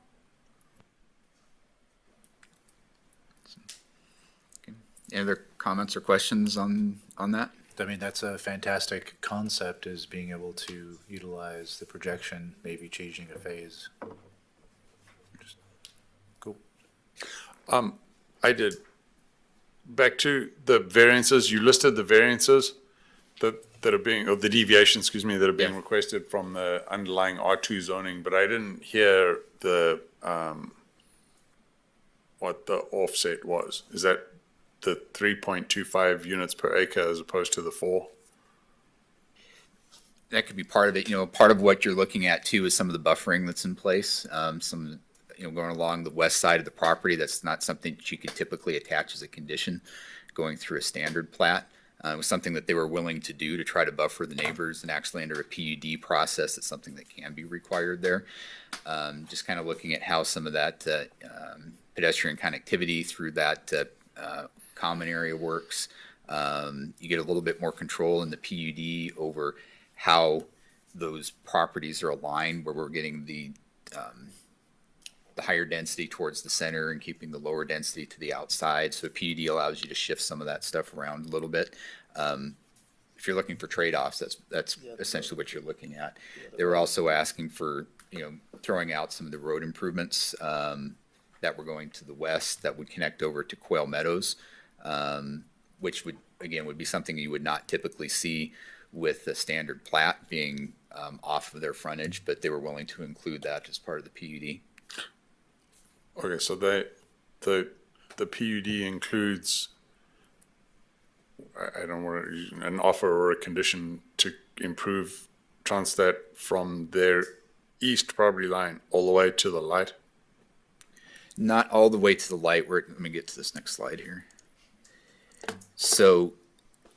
Any other comments or questions on that? I mean, that's a fantastic concept, is being able to utilize the projection, maybe changing a phase. Just- Cool. I did. Back to the variances, you listed the variances that are being, or the deviations, excuse me, that are being Yeah. requested from the underlying R2 zoning, but I didn't hear the, what the offset was. Is that the 3.25 units per acre as opposed to the 4? That could be part of it. Part of what you're looking at too is some of the buffering that's in place. Some, going along the west side of the property, that's not something that you could typically attach as a condition going through a standard plat. It was something that they were willing to do to try to buffer the neighbors, and actually under a PUD process, it's something that can be required there. Just kind of looking at how some of that pedestrian connectivity through that common area works. You get a little bit more control in the PUD over how those properties are aligned, where we're getting the higher density towards the center and keeping the lower density to the outside. So PUD allows you to shift some of that stuff around a little bit. If you're looking for trade-offs, that's essentially what you're looking at. They were also asking for, throwing out some of the road improvements that were going to the west that would connect over to Quail Meadows, which would be something you would not typically see with the standard plat being off of their frontage, but they were willing to include that as part of the PUD. Okay, so the PUD includes, I don't want to use an offer or a condition to improve Transtat from their east property line all the way to the light? Not all the way to the light. Let me get to this next slide here. So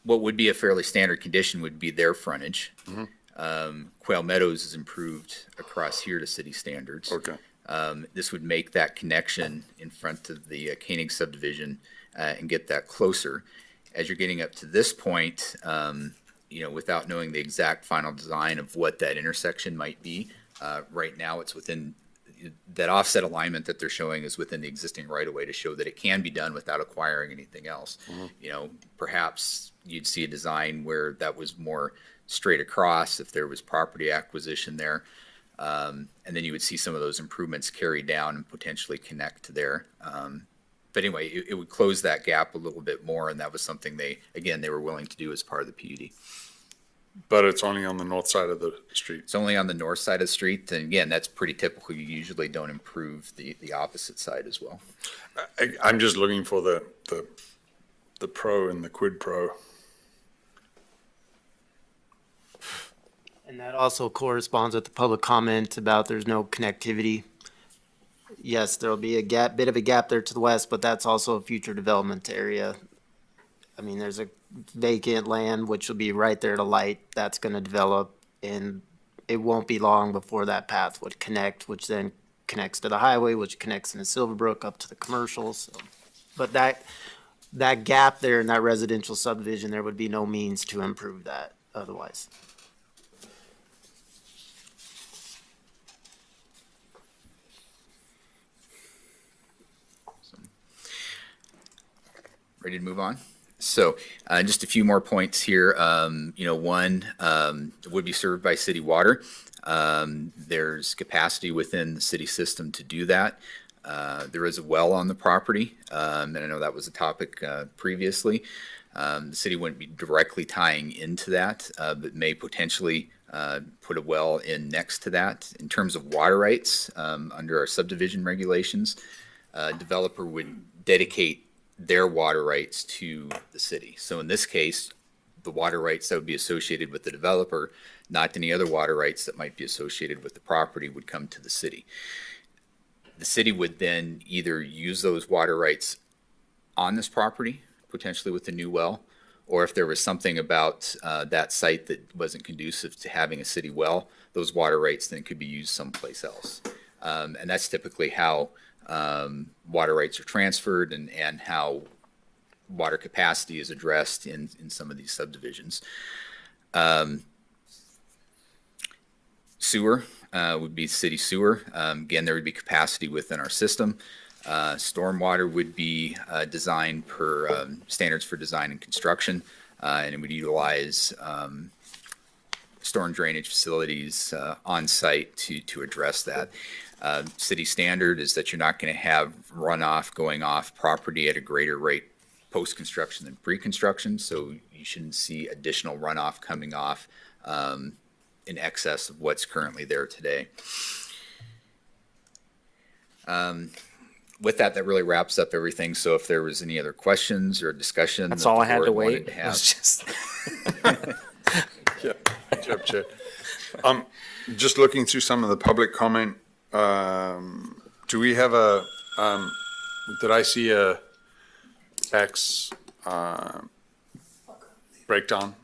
what would be a fairly standard condition would be their frontage. Quail Meadows is improved across here to city standards. Okay. This would make that connection in front of the Koenig subdivision and get that closer. As you're getting up to this point, without knowing the exact final design of what that intersection might be, right now it's within that offset alignment that they're showing is within the existing right-of-way to show that it can be done without acquiring anything else. Perhaps you'd see a design where that was more straight across if there was property acquisition there. And then you would see some of those improvements carry down and potentially connect to there. But anyway, it would close that gap a little bit more, and that was something they were willing to do as part of the PUD. But it's only on the north side of the street. It's only on the north side of the street, and again, that's pretty typical. You usually don't improve the opposite side as well. I'm just looking for the pro and the quid pro. And that also corresponds with the public comment about there's no connectivity. yes, there'll be a bit of a gap there to the west, but that's also a future development area. I mean, there's a vacant land which will be right there to light. That's going to develop, and it won't be long before that path would connect, which then connects to the highway, which connects into Silverbrook up to the commercials. So, but that gap there in that residential subdivision, there would be no means to improve that otherwise. Ready to move on? So just a few more points here. One, it would be served by city water. There's capacity within the city system to do that. There is a well on the property, and I know that was a topic previously. The city wouldn't be directly tying into that, but may potentially put a well in next to that. In terms of water rights, under our subdivision regulations, developer would dedicate their water rights to the city. So in this case, the water rights that would be associated with the developer, not any other water rights that might be associated with the property, would come to the city. The city would then either use those water rights on this property, potentially with a new well, or if there was something about that site that wasn't conducive to having a city well, those water rights then could be used someplace else. And that's typically how water rights are transferred and how water capacity is addressed in some of these subdivisions. Sewer would be city sewer. Again, there would be capacity within our system. Stormwater would be designed per standards for design and construction, and it would utilize storm drainage facilities on site to address that. City standard is that you're not going to have runoff going off property at a greater rate post-construction than pre-construction, so you shouldn't see additional runoff coming off in excess of what's currently there today. With that really wraps up everything. So if there was any other questions or discussion, That's that all the I had board to wanted wait. to It have. was just, Yeah, good job, Chair. Just looking through some of the public comment, do we have did I see a tax breakdown?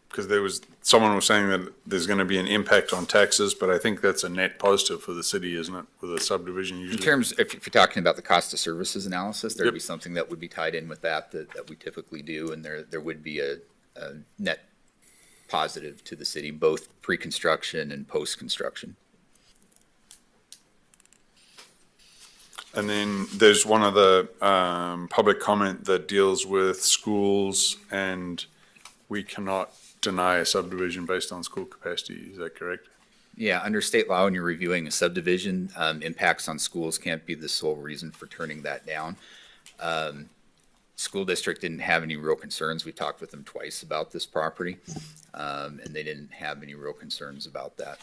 Because someone was saying that there's going to be an impact on taxes, but I think that's a net positive for the city, isn't it, with a subdivision In usually? terms, if you're talking about the cost of services analysis, there'd Yep. be something that would be tied in with that we typically do, and there would be a net positive to the city, both pre-construction and post-construction. And then there's one other public comment that deals with schools, and we cannot deny a subdivision based on school capacity. Is that correct? Yeah, under state law, when you're reviewing a subdivision, impacts on schools can't be the sole reason for turning that down. School district didn't have any real concerns. We talked with them twice about this property, and they didn't have any real concerns about that.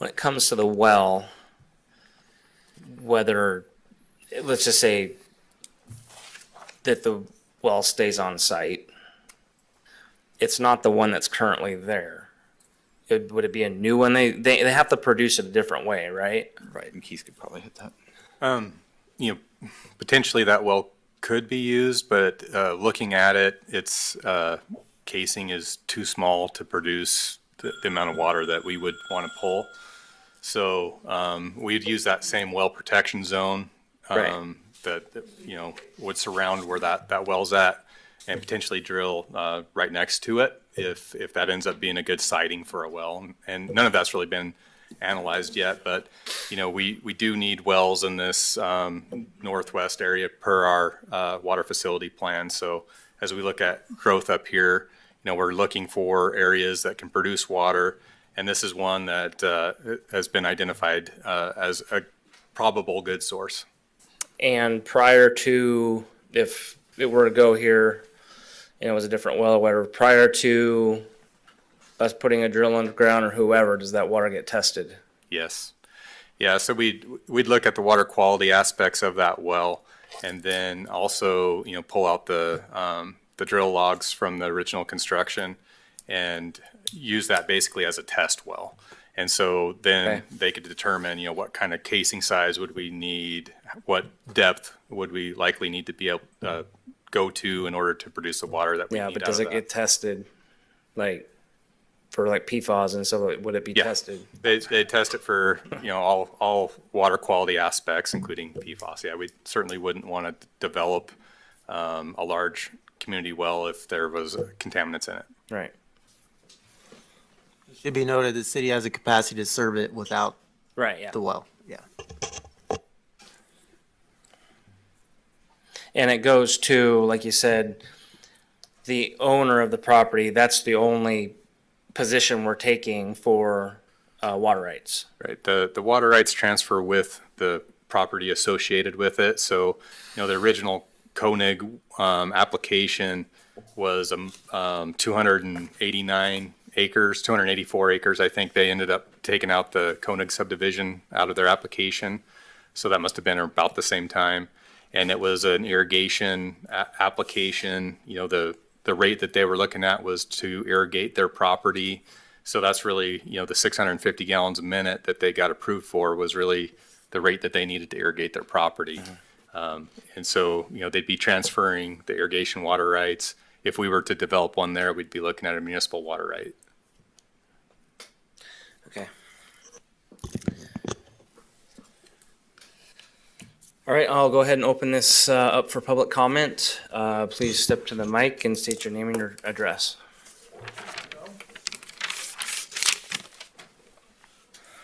when it comes to the well, whether, let's just say that the well stays on site, it's not the one that's currently there. Would it be a new one? They have to produce it a different way, right? Right, and Keith could probably hit that. Potentially that well could be used, but looking at it, its casing is too small to produce the amount of water that we would want to pull. So we'd use that same well protection zone Right. that would surround where that well's at, and potentially drill right next to it if that ends up being a good siting for a well. And none of that's really been analyzed yet, but we do need wells in this northwest area per our water facility plan. So as we look at growth up here, we're looking for areas that can produce water, and this is one that has been identified as a probable good source. And prior to, if it were to go here, and it was a different well or whatever, prior to us putting a drill underground or whoever, does that water get tested? Yes. Yeah, so we'd look at the water quality aspects of that well, and then also, pull out the drill logs from the original construction and use that basically as a test well. And so then Okay. they could determine, what kind of casing size would we need, what depth would we likely need to be able to go to in order to produce the water that we Yeah, need but out does of it that. get tested, like, for like PFAS and stuff? Would it be Yeah. tested? They test it for, all water quality aspects, including PFAS. Yeah, we certainly wouldn't want to develop a large community well if there was contaminants in it. Right. Should be noted, the city has a capacity to serve it without Right, yeah. the well, yeah. And it goes to, like you said, the owner of the property, that's the only position we're taking for water rights. Right. The water rights transfer with the property associated with it. So, the original Koenig application was 289 acres, 284 acres. I think they ended up taking out the Koenig subdivision out of their application. So that must have been about the same time. And it was an irrigation application. The rate that they were looking at was to irrigate their property. So that's really, the 650 gallons a minute that they got approved for was really the rate that they needed to irrigate their property. And so, they'd be transferring the irrigation water rights. If we were to develop one there, we'd be looking at a municipal water right. Okay. All right, I'll go ahead and open this up for public comment. Please step to the mic and state your name and your address.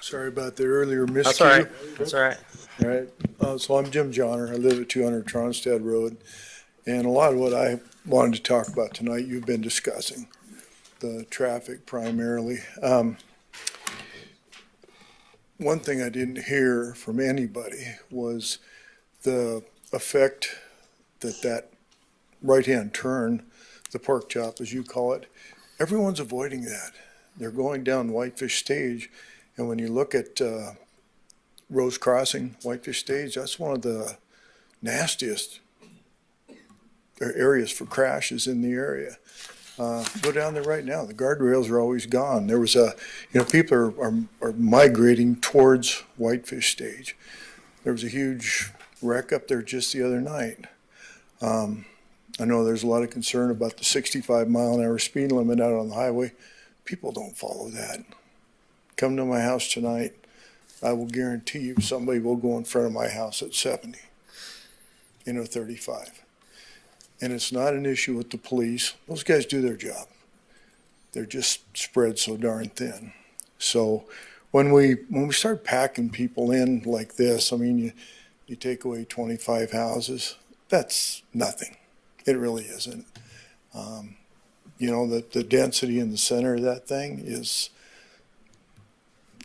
Sorry about the earlier miscue. That's all right. That's all right. All right, so I'm Jim Johnner. I live at 200 Tronstad Road. And a lot of what I wanted to talk about tonight, you've been discussing, the traffic primarily. One thing I didn't hear from anybody was the effect that right-hand turn, the pork chop, as you call it, everyone's avoiding that. They're going down Whitefish Stage, and when you look at Rose Crossing, Whitefish Stage, that's one of the nastiest areas for crashes in the area. Go down there right now. The guardrails are always gone. There was people are migrating towards Whitefish Stage. There was a huge wreck up there just the other night. I know there's a lot of concern about the 65-mile-an-hour speed limit out on the highway. People don't follow that. Come to my house tonight. I will guarantee you somebody will go in front of my house at 70 in a 35. And it's not an issue with the police. Those guys do their job. They're just spread so darn thin. So when we start packing people in like this, I mean, you take away 25 houses, that's nothing. It really isn't. The density in the center of that thing is,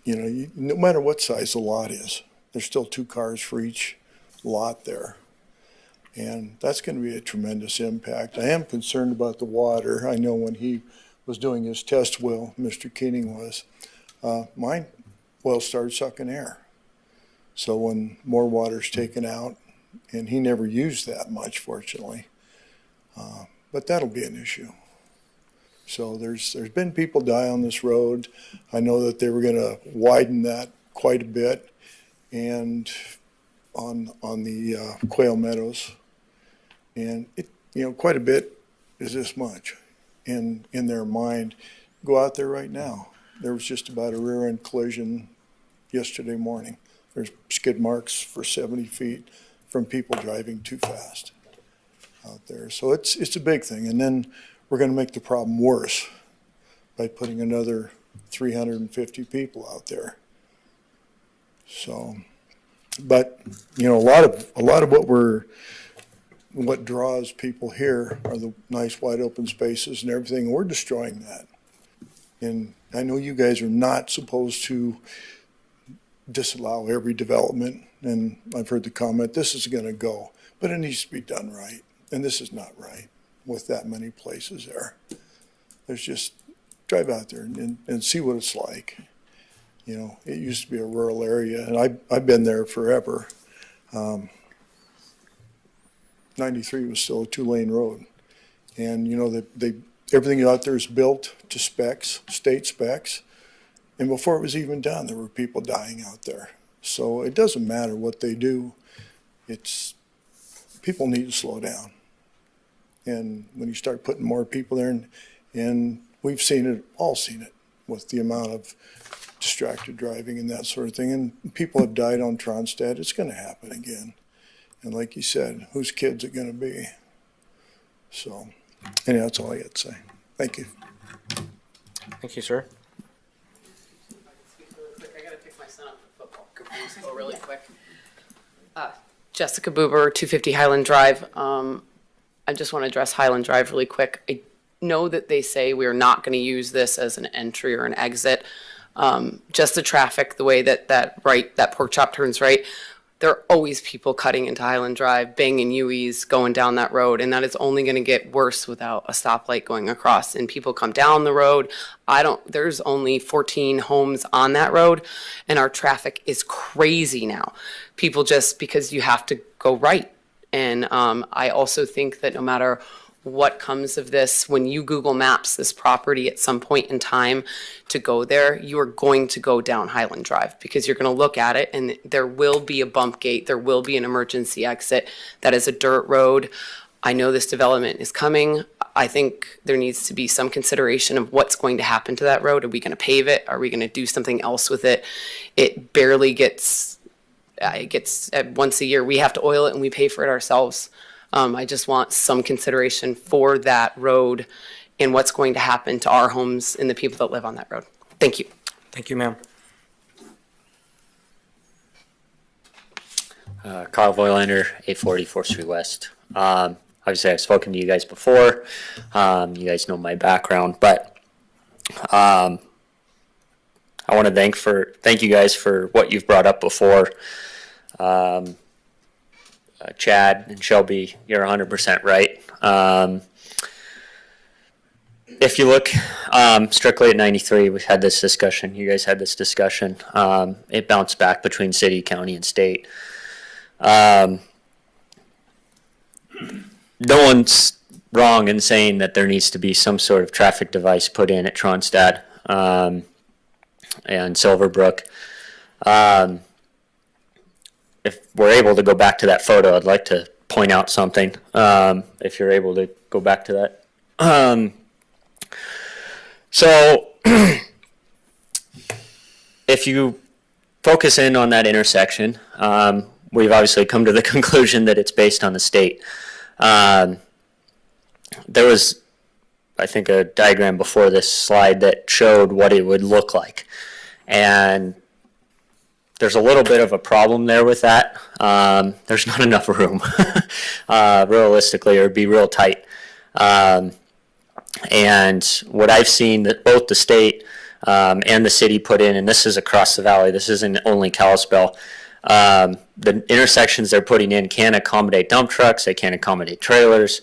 no matter what size the lot is, there's still 2 cars for each lot there. And that's going to be a tremendous impact. I am concerned about the water. I know when he was doing his test well, Mr. Keening was, mine well started sucking air. So when more water's taken out, and he never used that much, fortunately, but that'll be an issue. So there's been people die on this road. I know that they were going to widen that quite a bit, and on the Quail Meadows, and it quite a bit is this much in their mind. Go out there right now. There was just about a rear end collision yesterday morning. There's skid marks for 70 feet from people driving too fast out there. So it's a big thing. And then we're going to make the problem worse by putting another 350 people out there. So, but a lot of what draws people here are the nice wide open spaces and everything. We're destroying that. And I know you guys are not supposed to disallow every development, and I've heard the comment, this is going to go, but it needs to be done right. And this is not right with that many places there. There's just, drive out there and see what it's like. It used to be a rural area, and I've been there forever. 93 was still a 2-lane road. And, everything out there is built to specs, state specs. And before it was even done, there were people dying out there. So it doesn't matter what they do. People need to slow down. And when you start putting more people there, and we've all seen it with the amount of distracted driving and that sort of thing. And people have died on Tronstad. It's going to happen again. And like you said, whose kid's it going to be? So, anyhow, that's all I got to say. Thank you. Thank you, sir. I gotta pick my son up for football. Go really quick. Jessica Boober, 250 Highland Drive. I just want to address Highland Drive really quick. I know that they say we are not going to use this as an entry or an exit. Just the traffic, the way that pork chop turns right. There are always people cutting into Highland Drive, banging U's, going down that road, and that is only going to get worse without a stoplight going across. And people come down the road. There's only 14 homes on that road, and our traffic is crazy now. People just, because you have to go right. And I also think that no matter what comes of this, when you Google Maps this property at some point in time to go there, you are going to go down Highland Drive because you're going to look at it and there will be a bump gate, there will be an emergency exit. That is a dirt road. I know this development is coming. I think there needs to be some consideration of what's going to happen to that road. Are we going to pave it? Are we going to do something else with it? It barely gets once a year. We have to oil it and we pay for it ourselves. I just want some consideration for that road and what's going to happen to our homes and the people that live on that road. Thank you. Thank you, ma'am. Carl Voiglander, 840 4th Street West. Obviously, I've spoken to you guys before. You guys know my background, but I want to thank you guys for what you've brought up before. Chad and Shelby, you're 100% right. If you look strictly at 93, we've had this discussion. You guys had this discussion. It bounced back between city, county, and state. No one's wrong in saying that there needs to be some sort of traffic device put in at Tronstad and Silverbrook. If we're able to go back to that photo, I'd like to point out something, if you're able to go back to that. So if you focus in on that intersection, we've obviously come to the conclusion that it's based on the state. There was, I think, a diagram before this slide that showed what it would look like. And there's a little bit of a problem there with that. There's not enough room, realistically, or it'd be real tight. And what I've seen that both the state and the city put in, and this is across the valley, this isn't only Kalispell, the intersections they're putting in can't accommodate dump trucks, they can't accommodate trailers.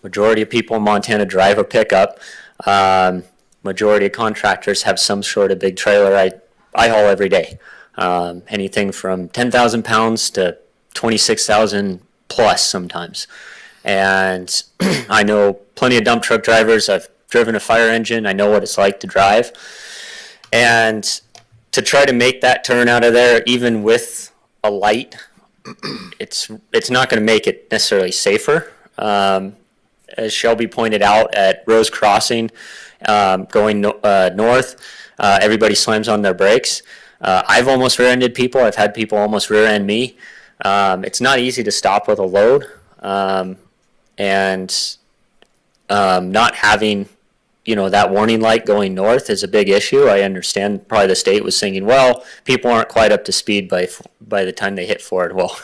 Majority of people in Montana drive a pickup. Majority of contractors have some sort of big trailer. I haul every day, anything from 10,000 pounds to 26,000 plus sometimes. And I know plenty of dump truck drivers. I've driven a fire engine. I know what it's like to drive. And to try to make that turn out of there, even with a light, it's not going to make it necessarily safer. As Shelby pointed out at Rose Crossing, going north, everybody slams on their brakes. I've almost rear-ended people. I've had people almost rear-end me. It's not easy to stop with a load. And not having, that warning light going north is a big issue. I understand probably the state was thinking, well, people aren't quite up to speed by the time they hit Ford. Well,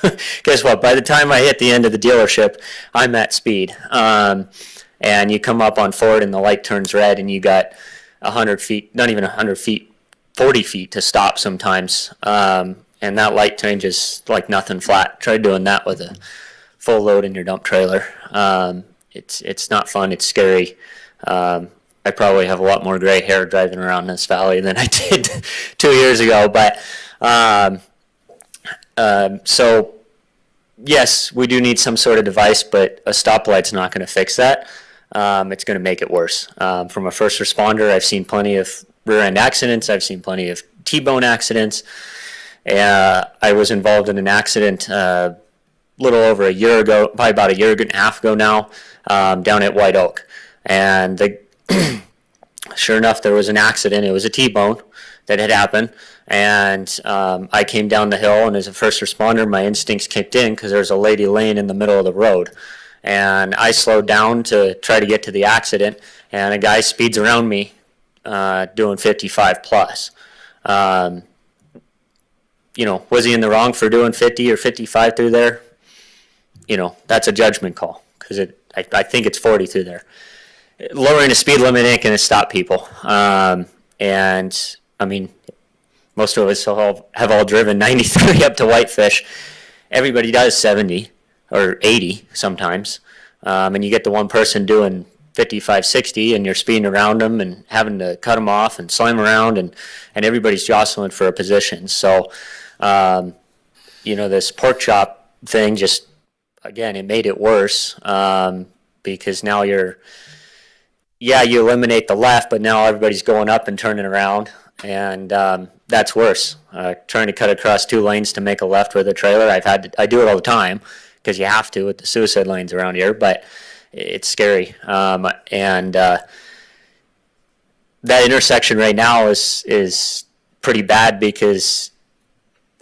guess what? By the time I hit the end of the dealership, I'm at speed. And you come up on Ford and the light turns red and you got 100 feet, not even 100 feet, 40 feet to stop sometimes. And that light changes like nothing flat. Try doing that with a full load in your dump trailer. It's not fun. It's scary. I probably have a lot more gray hair driving around this valley than I did 2 years ago. But so yes, we do need some sort of device, but a stoplight's not going to fix that. it's going to make it worse. From a first responder, I've seen plenty of rear end accidents. I've seen plenty of T-bone accidents. I was involved in an accident a little over a year ago, probably about a year and a half ago now, down at White Oak. And sure enough, there was an accident. It was a T-bone that had happened. And I came down the hill, and as a first responder, my instincts kicked in because there was a lady laying in the middle of the road. And I slowed down to try to get to the accident, and a guy speeds around me doing 55 plus. Was he in the wrong for doing 50 or 55 through there? That's a judgment call because I think it's 40 through there. Lowering the speed limit ain't going to stop people. And I mean, most of us have all driven 93 up to Whitefish. Everybody does 70 or 80 sometimes. And you get the one person doing 55, 60, and you're speeding around them and having to cut them off and slam around, and everybody's jostling for a position. So, this pork chop thing just, again, it made it worse because now you eliminate the left, but now everybody's going up and turning around, and that's worse. Trying to cut across 2 lanes to make a left with a trailer, I do it all the time because you have to with the suicide lanes around here, but it's scary. That intersection right now is pretty bad because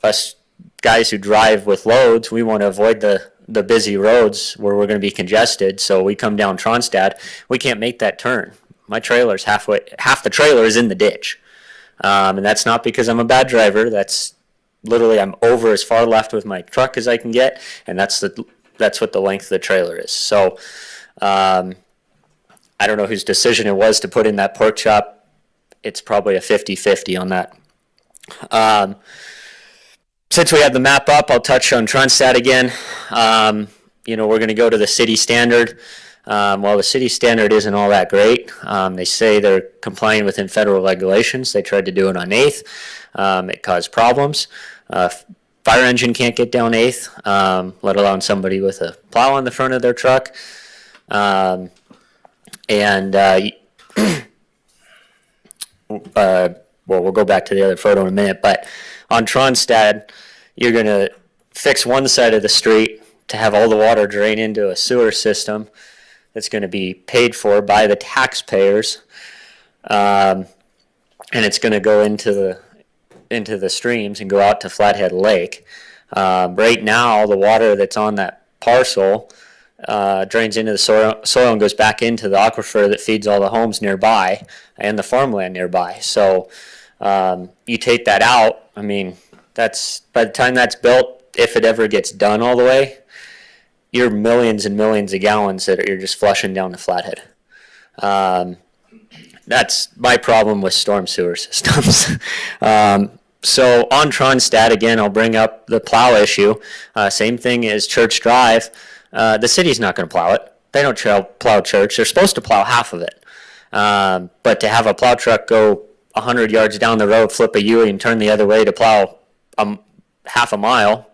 us guys who drive with loads, we want to avoid the busy roads where we're going to be congested. So we come down Tronstad, we can't make that turn. My trailer's half the trailer is in the ditch. And that's not because I'm a bad driver. That's literally I'm over as far left with my truck as I can get, and that's what the length of the trailer is. So I don't know whose decision it was to put in that pork chop. It's probably a 50-50 on that. Since we have the map up, I'll touch on Tronstad again. We're going to go to the city standard. Well, the city standard isn't all that great. They say they're complying within federal regulations. They tried to do it on 8th. It caused problems. Fire engine can't get down 8th, let alone somebody with a plow on the front of their truck. We'll go back to the other photo in a minute, but on Tronstad, you're going to fix one side of the street to have all the water drain into a sewer system that's going to be paid for by the taxpayers, and it's going to go into the streams and go out to Flathead Lake. Right now, the water that's on that parcel drains into the soil and goes back into the aquifer that feeds all the homes nearby and the farmland nearby. So you take that out, I mean, that's by the time that's built, if it ever gets done all the way, you're millions and millions of gallons that you're just flushing down the Flathead. That's my problem with storm sewer systems. So on Tronstad, again, I'll bring up the plow issue. Same thing as Church Drive. The city's not going to plow it. They don't plow Church. They're supposed to plow half of it. But to have a plow truck go 100 yards down the road, flip a U and turn the other way to plow half a mile,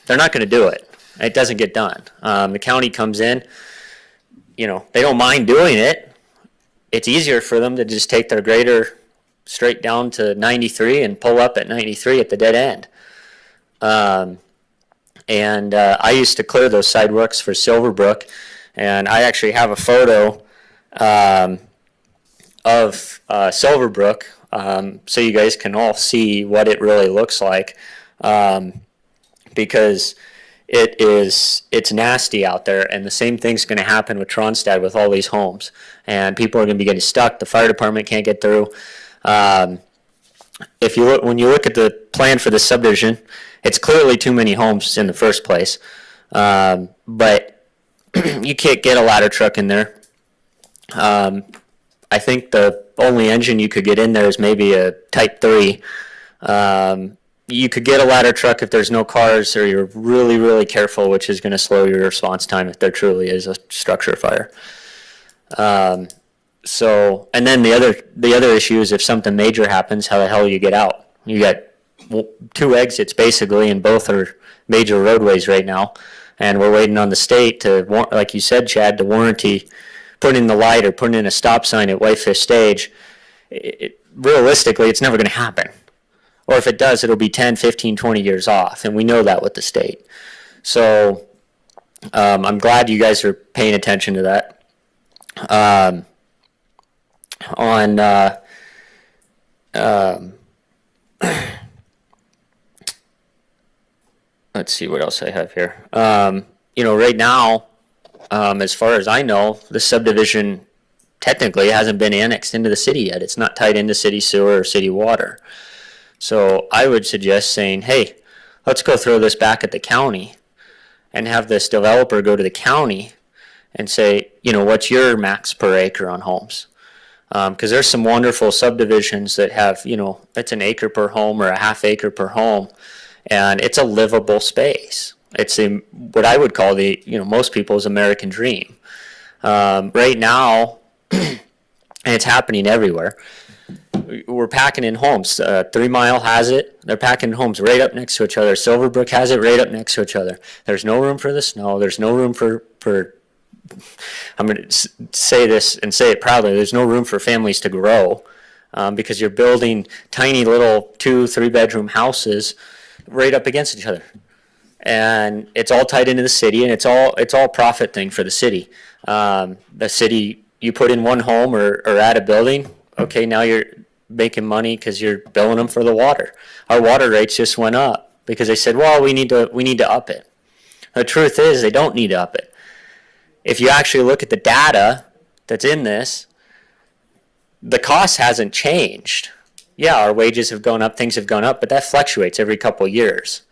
they're not going to do it. It doesn't get done. The county comes in, they don't mind doing it. It's easier for them to just take their grader straight down to 93 and pull up at 93 at the dead end. I used to clear those sidewalks for Silverbrook, and I actually have a photo of Silverbrook, so you guys can all see what it really looks like, because it's nasty out there, and the same thing's going to happen with Tronstad with all these homes, and people are going to be getting stuck. The fire department can't get through. When you look at the plan for the subdivision, it's clearly too many homes in the first place, but you can't get a ladder truck in there. I think the only engine you could get in there is maybe a Type 3. You could get a ladder truck if there's no cars, or you're really, really careful, which is going to slow your response time if there truly is a structure fire. And then the other issue is if something major happens, how the hell do you get out? You got 2 exits basically, and both are major roadways right now, And we're waiting on the state to, like you said, Chad, to warranty putting in the light or putting in a stop sign at Whitefish Stage. Realistically, it's never going to happen. Or if it does, it'll be 10, 15, 20 years off. And we know that with the state. So I'm glad you guys are paying attention to that. Let's see what else I have here. Right now, as far as I know, the subdivision technically hasn't been annexed into the city yet. It's not tied into city sewer or city water. So I would suggest saying, hey, let's go throw this back at the county and have this developer go to the county and say, what's your max per acre on homes? Because there's some wonderful subdivisions that have, it's an acre per home or a half acre per home, and it's a livable space. It's what I would call most people's American dream. Right now, and it's happening everywhere, we're packing in homes. 3 Mile has it. They're packing homes right up next to each other. Silverbrook has it right up next to each other. There's no room for the snow. There's no room for I'm going to say this and say it proudly, there's no room for families to grow because you're building tiny little 2-3 bedroom houses right up against each other. And it's all tied into the city, and it's all profit thing for the city. The city, you put in one home or add a building, okay, now you're making money because you're billing them for the water. Our water rates just went up because they said, well, we need to up it. The truth is they don't need to up it. If you actually look at the data that's in this, the cost hasn't changed. Yeah, our wages have gone up, things have gone up, but that fluctuates every couple of years.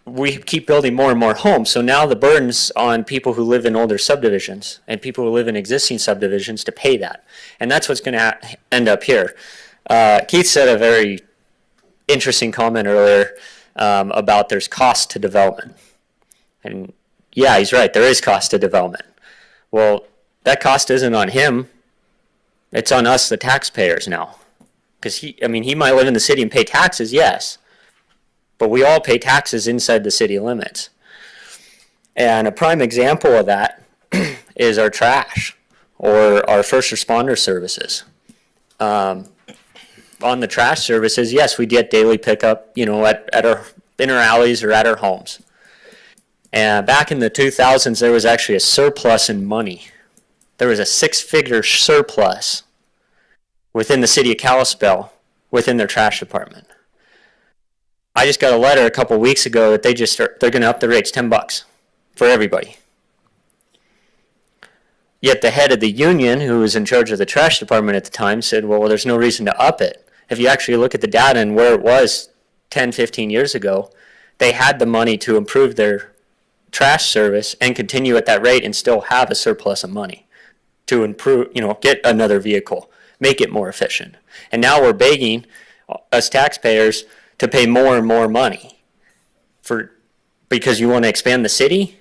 We keep building more and more homes, so now the burden's on people who live in older subdivisions and people who live in existing subdivisions to pay that. And that's what's going to end up here. Keith said a very interesting comment earlier about there's cost to development. And yeah, he's right, there is cost to development. Well, that cost isn't on him. It's on us, the taxpayers now. Because he might live in the city and pay taxes, yes. But we all pay taxes inside the city limits. And a prime example of that is our trash or our first responder services. On the trash services, yes, we get daily pickup, in our alleys or at our homes. And back in the 2000s, there was actually a surplus in money. There was a 6-figure surplus within the city of Kalispell within their trash department. I just got a letter a couple weeks ago that they're going to up the rates $10 for everybody. Yet the head of the union, who was in charge of the trash department at the time, said, well, there's no reason to up it. If you actually look at the data and where it was 10, 15 years ago, they had the money to improve their trash service and continue at that rate and still have a surplus of money to improve, get another vehicle, make it more efficient. And now we're begging us taxpayers to pay more and more money because you want to expand the city.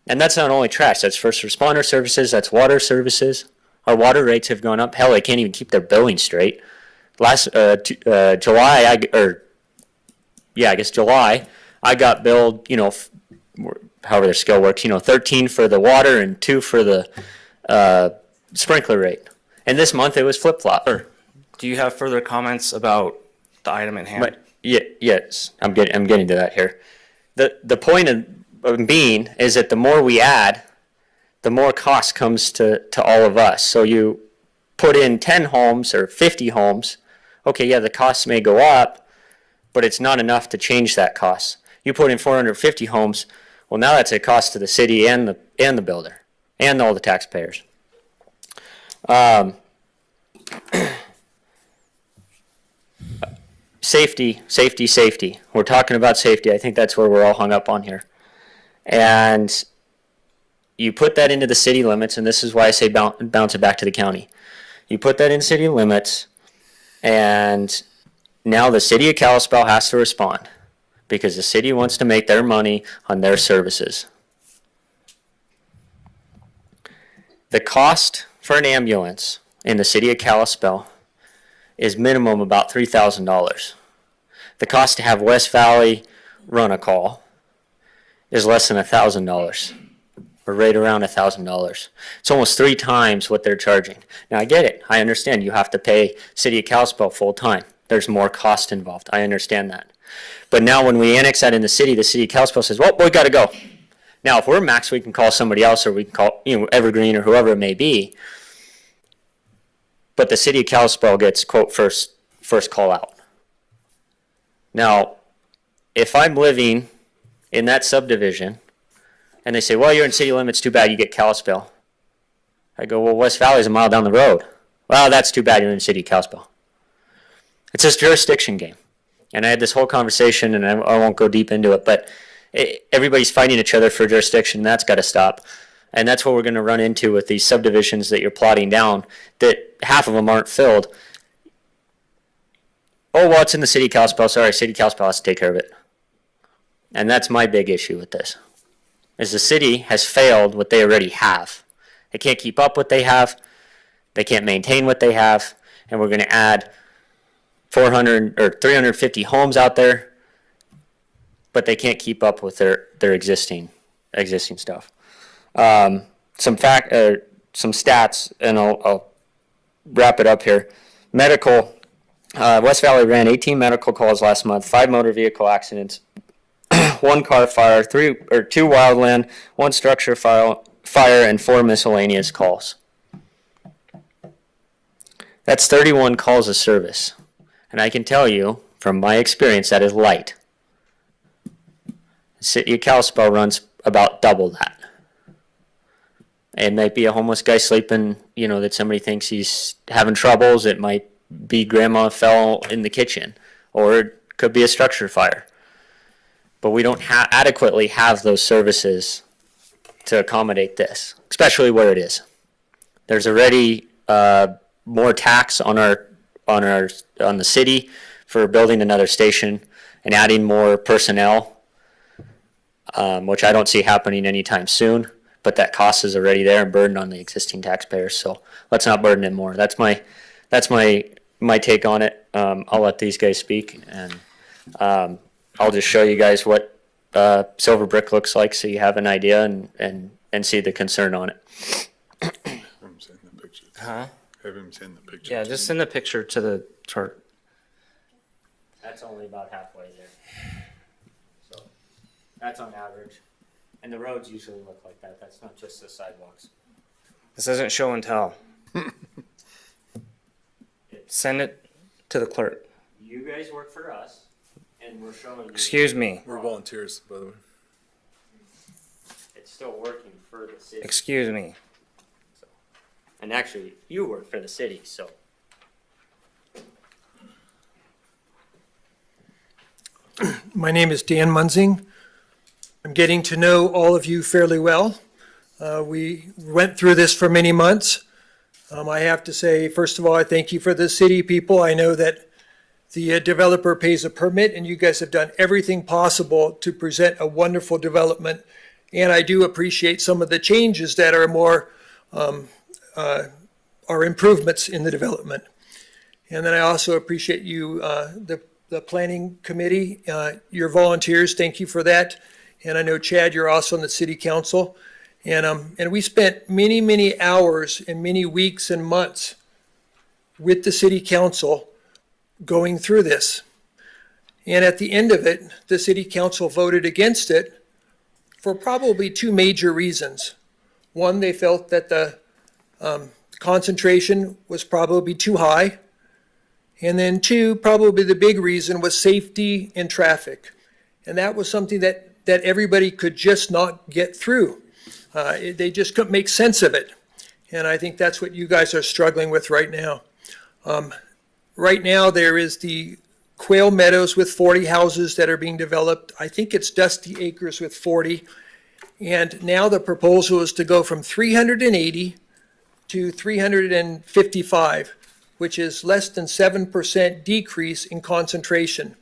And that's not only trash, that's first responder services, that's water services. Our water rates have gone up. Hell, they can't even keep their billing straight. Last July, July, I got billed, however their scale works, 13 for the water and 2 for the sprinkler rate. And this month it was flip-flop. Do you have further comments about the item at hand? But yes, I'm getting to that here. The point of being is that the more we add, the more cost comes to all of us. So you put in 10 homes or 50 homes, okay, yeah, the costs may go up, but it's not enough to change that cost. You put in 450 homes, well, now that's a cost to the city and the builder and all the taxpayers. Safety. We're talking about safety. I think that's where we're all hung up on here. And you put that into the city limits, and this is why I say bounce it back to the county. You put that in city limits, and now the city of Kalispell has to respond because the city wants to make their money on their services. The cost for an ambulance in the city of Kalispell is minimum about $3,000. The cost to have West Valley run a call is less than $1,000. Or right around $1,000. It's almost 3 times what they're charging. Now I get it. I understand you have to pay City of Kalispell full time. There's more cost involved. I understand that. But now when we annex that in the city of Kalispell says, well, we got to go. Now if we're Max, we can call somebody else, or we can call Evergreen or whoever it may be. But the City of Kalispell gets quote first call out. Now, if I'm living in that subdivision, and they say, well, you're in city limits, too bad you get Kalispell. I go, well, West Valley's a mile down the road. Well, that's too bad you're in the city of Kalispell. It's this jurisdiction game. And I had this whole conversation, and I won't go deep into it, but everybody's fighting each other for jurisdiction, and that's got to stop. And that's what we're going to run into with these subdivisions that you're plotting down, that half of them aren't filled. Oh, well, it's in the city of Kalispell. Sorry, city of Kalispell has to take care of it. And that's my big issue with this, is the city has failed what they already have. They can't keep up what they have. They can't maintain what they have. And we're going to add 400 or 350 homes out there, but they can't keep up with their existing stuff. Some stats, and I'll wrap it up here. Medical, West Valley ran 18 medical calls last month, 5 motor vehicle accidents, 1 car fire, 2 wildland, 1 structure fire, and 4 miscellaneous calls. That's 31 calls of service. And I can tell you, from my experience, that is light. The city of Kalispell runs about double that. It might be a homeless guy sleeping, that somebody thinks he's having troubles. It might be grandma fell in the kitchen, or it could be a structure fire. But we don't adequately have those services to accommodate this, especially where it is. There's already more tax on the city for building another station and adding more personnel, which I don't see happening anytime soon. But that cost is already there and burdened on the existing taxpayers. So let's not burden it more. That's my take on it. I'll let these guys speak, and I'll just show you guys what Silver Brick looks like, so you have an idea and see the concern on it. Have him send the picture. Huh? Have him send the picture. Yeah, just send the picture to the chart. That's only about halfway there. So that's on average. And the roads usually look like that. That's not just the sidewalks. This isn't show and tell. Send it to the clerk. You guys work for us, and we're showing you. Excuse me. We're volunteers, by the way. It's still working for the city. Excuse me. And actually, you work for the city, so. My name is Dan Munzing. I'm getting to know all of you fairly well. We went through this for many months. I have to say, first of all, I thank you for the city people. I know that the developer pays a permit, and you guys have done everything possible to present a wonderful development. And I do appreciate some of the changes that are more are improvements in the development. And then I also appreciate you, the planning committee, your volunteers. Thank you for that. And I know, Chad, you're also on the city council. And we spent many, many hours and many weeks and months with the city council going through this. And at the end of it, the city council voted against it for probably 2 major reasons. One, they felt that the concentration was probably too high. And then 2, probably the big reason was safety and traffic. And that was something that everybody could just not get through. They just couldn't make sense of it. And I think that's what you guys are struggling with right now. Right now, there is the Quail Meadows with 40 houses that are being developed. I think it's Dusty Acres with 40. And now the proposal is to go from 380 to 355, which is less than 7% decrease in concentration.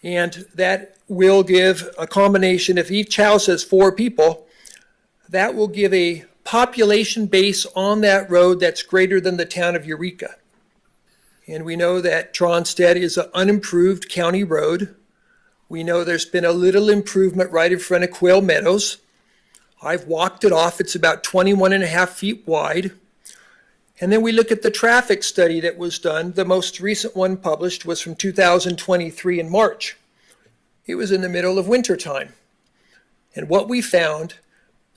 And that will give a combination, if each house has 4 people, that will give a population base on that road that's greater than the town of Eureka. And we know that Tronstead is an unimproved county road. We know there's been a little improvement right in front of Quail Meadows. I've walked it off. It's about 21 and a half feet wide. And then we look at the traffic study that was done. The most recent one published was from 2023 in March. It was in the middle of winter time. And what we found,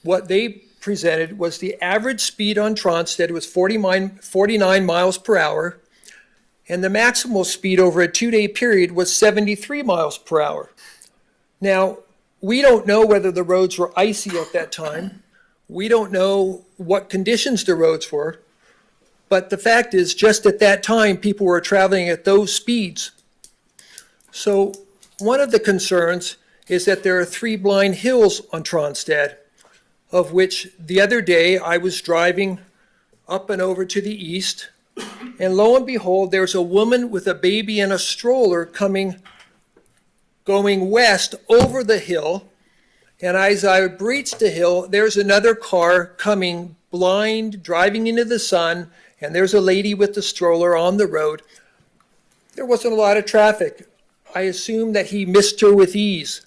what they presented, was the average speed on Tronstead was 49 miles per hour, and the maximal speed over a 2-day period was 73 miles per hour. Now, we don't know whether the roads were icy at that time. We don't know what conditions the roads were. But the fact is, just at that time, people were traveling at those speeds. So one of the concerns is that there are 3 blind hills on Tronstead, of which the other day I was driving up and over to the east, and lo and behold, there's a woman with a baby in a stroller going west over the hill. And as I breached the hill, there's another car coming blind, driving into the sun, and there's a lady with the stroller on the road. There wasn't a lot of traffic. I assume that he missed her with ease.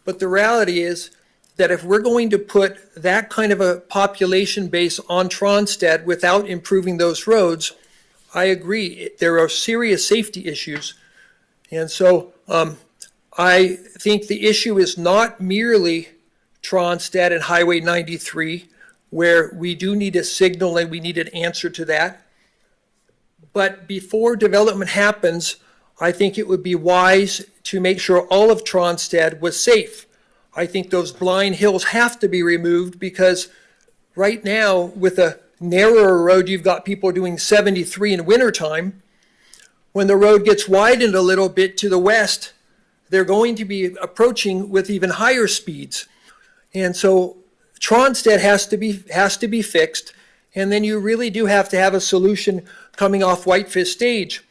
But the reality is that if we're going to put that kind of a population base on Tronstead without improving those roads, I agree, there are serious safety issues. And so I think the issue is not merely Tronstead and Highway 93, where we do need a signal and we need an answer to that. But before development happens, I think it would be wise to make sure all of Tronstead was safe. I think those blind hills have to be removed because right now, with a narrower road, you've got people doing 73 in wintertime. When the road gets widened a little bit to the west, they're going to be approaching with even higher speeds. And so Tronstead has to be fixed, and then you really do have to have a solution coming off Whitefish Stage.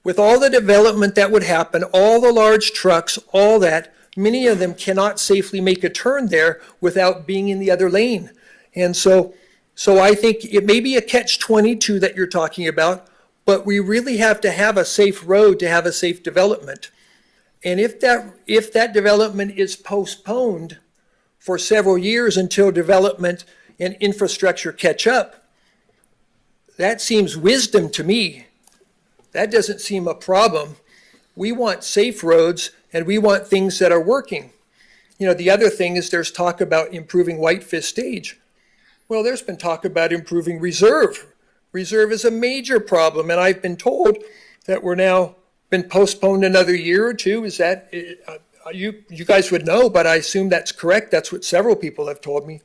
With all the development that would happen, all the large trucks, all that, many of them cannot safely make a turn there without being in the other lane. And so I think it may be a catch-22 that you're talking about, but we really have to have a safe road to have a safe development. And if that development is postponed for several years until development and infrastructure catch up, that seems wisdom to me. That doesn't seem a problem. We want safe roads and we want things that are working. You know, the other thing is there's talk about improving Whitefish Stage. Well, there's been talk about improving Reserve. Reserve is a major problem, and I've been told that we're now been postponed another year or two. Is that, you guys would know, but I assume that's correct. That's what several people have told me.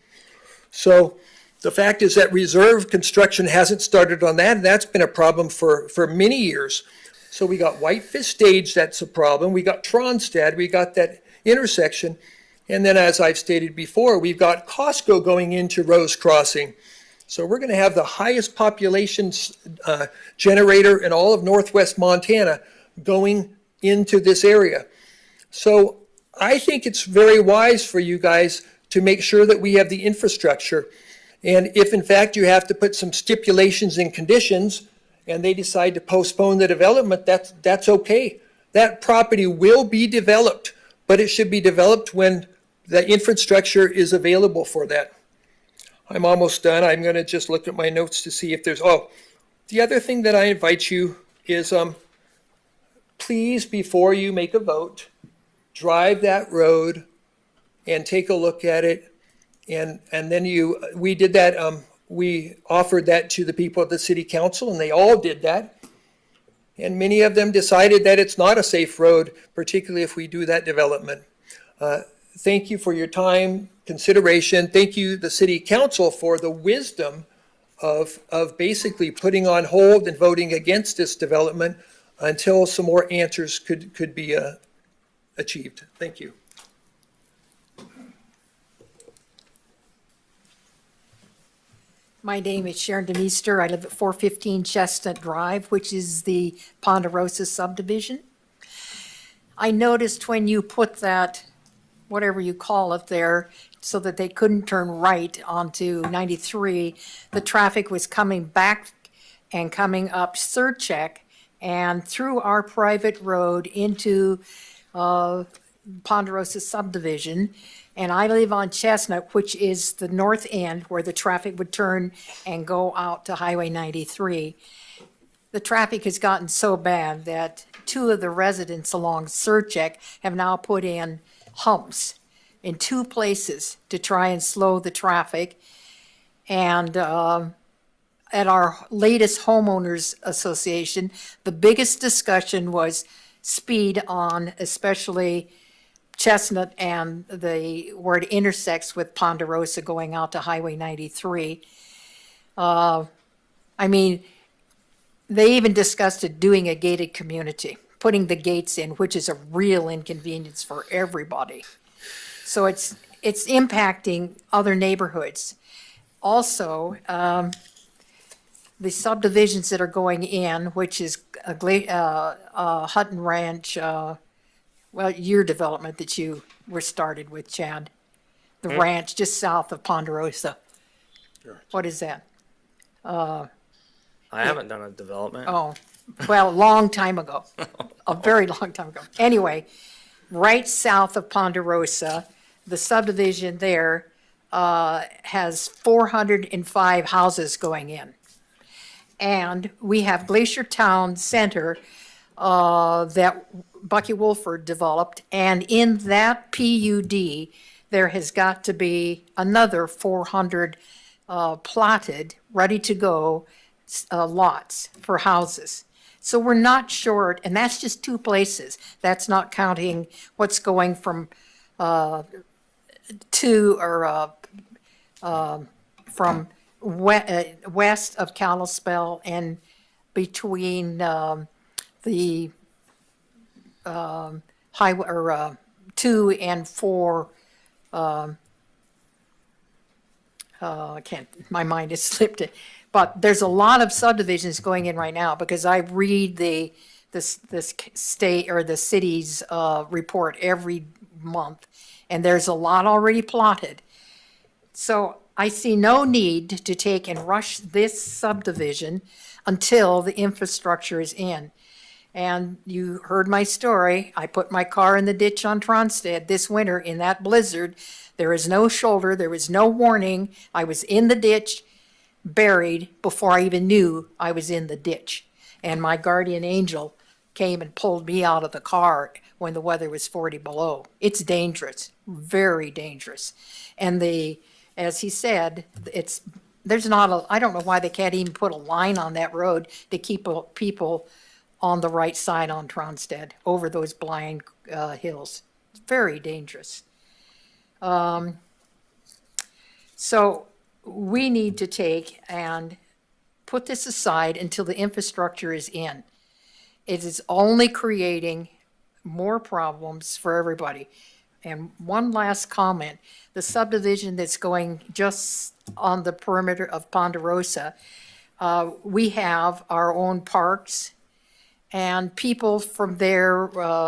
So the fact is that Reserve construction hasn't started on that, and that's been a problem for many years. So we got Whitefish Stage, that's a problem. We got Tronstead, we got that intersection. And then, as I've stated before, we've got Costco going into Rose Crossing. So we're going to have the highest population generator in all of northwest Montana going into this area. So I think it's very wise for you guys to make sure that we have the infrastructure. And if in fact you have to put some stipulations and conditions and they decide to postpone the development, that's okay. That property will be developed, but it should be developed when the infrastructure is available for that. I'm almost done. I'm going to just look at my notes to see if there's, the other thing that I invite you is please, before you make a vote, drive that road and take a look at it. And then we did that, we offered that to the people at the city council and they all did that. And many of them decided that it's not a safe road, particularly if we do that development. Thank you for your time, consideration. Thank you, the city council, for the wisdom of basically putting on hold and voting against this development until some more answers could be achieved. Thank you. My name is Sharon DeMeester. I live at 415 Chestnut Drive, which is the Ponderosa subdivision. I noticed when you put that, whatever you call it there, so that they couldn't turn right onto 93, the traffic was coming back and coming up Surcheck and through our private road into Ponderosa subdivision, and I live on Chestnut, which is the north end where the traffic would turn and go out to Highway 93. The traffic has gotten so bad that two of the residents along Surcheck have now put in humps in two places to try and slow the traffic. And at our latest homeowners association, the biggest discussion was speed on especially Chestnut and where it intersects with Ponderosa going out to Highway 93. I mean, they even discussed it doing a gated community, putting the gates in, which is a real inconvenience for everybody. So it's impacting other neighborhoods. Also, the subdivisions that are going in, which is Hutton Ranch, your development that you were started with, Chad. The ranch just south of Ponderosa. What is that? I haven't done a development. Oh, well, a long time ago, a very long time ago. Anyway, right south of Ponderosa, the subdivision there has 405 houses going in. And we have Glacier Town Center that Bucky Wolford developed. And in that PUD, there has got to be another 400 plotted, ready to go lots for houses. So we're not short, and that's just two places. That's not counting what's going from west of Kalispell and between the highway or 2 and 4. I can't. My mind has slipped it. But there's a lot of subdivisions going in right now because I read this state or the city's report every month, and there's a lot already plotted. So I see no need to take and rush this subdivision until the infrastructure is in. And you heard my story. I put my car in the ditch on Tronstead this winter in that blizzard. There is no shoulder. There was no warning. I was in the ditch, buried before I even knew I was in the ditch. And my guardian angel came and pulled me out of the car when the weather was 40 below. It's dangerous, very dangerous. And as he said, I don't know why they can't even put a line on that road to keep people on the right side on Tronstead over those blind hills. It's very dangerous. So we need to take and put this aside until the infrastructure is in. It is only creating more problems for everybody. And one last comment, the subdivision that's going just on the perimeter of Ponderosa, we have our own parks, and people from there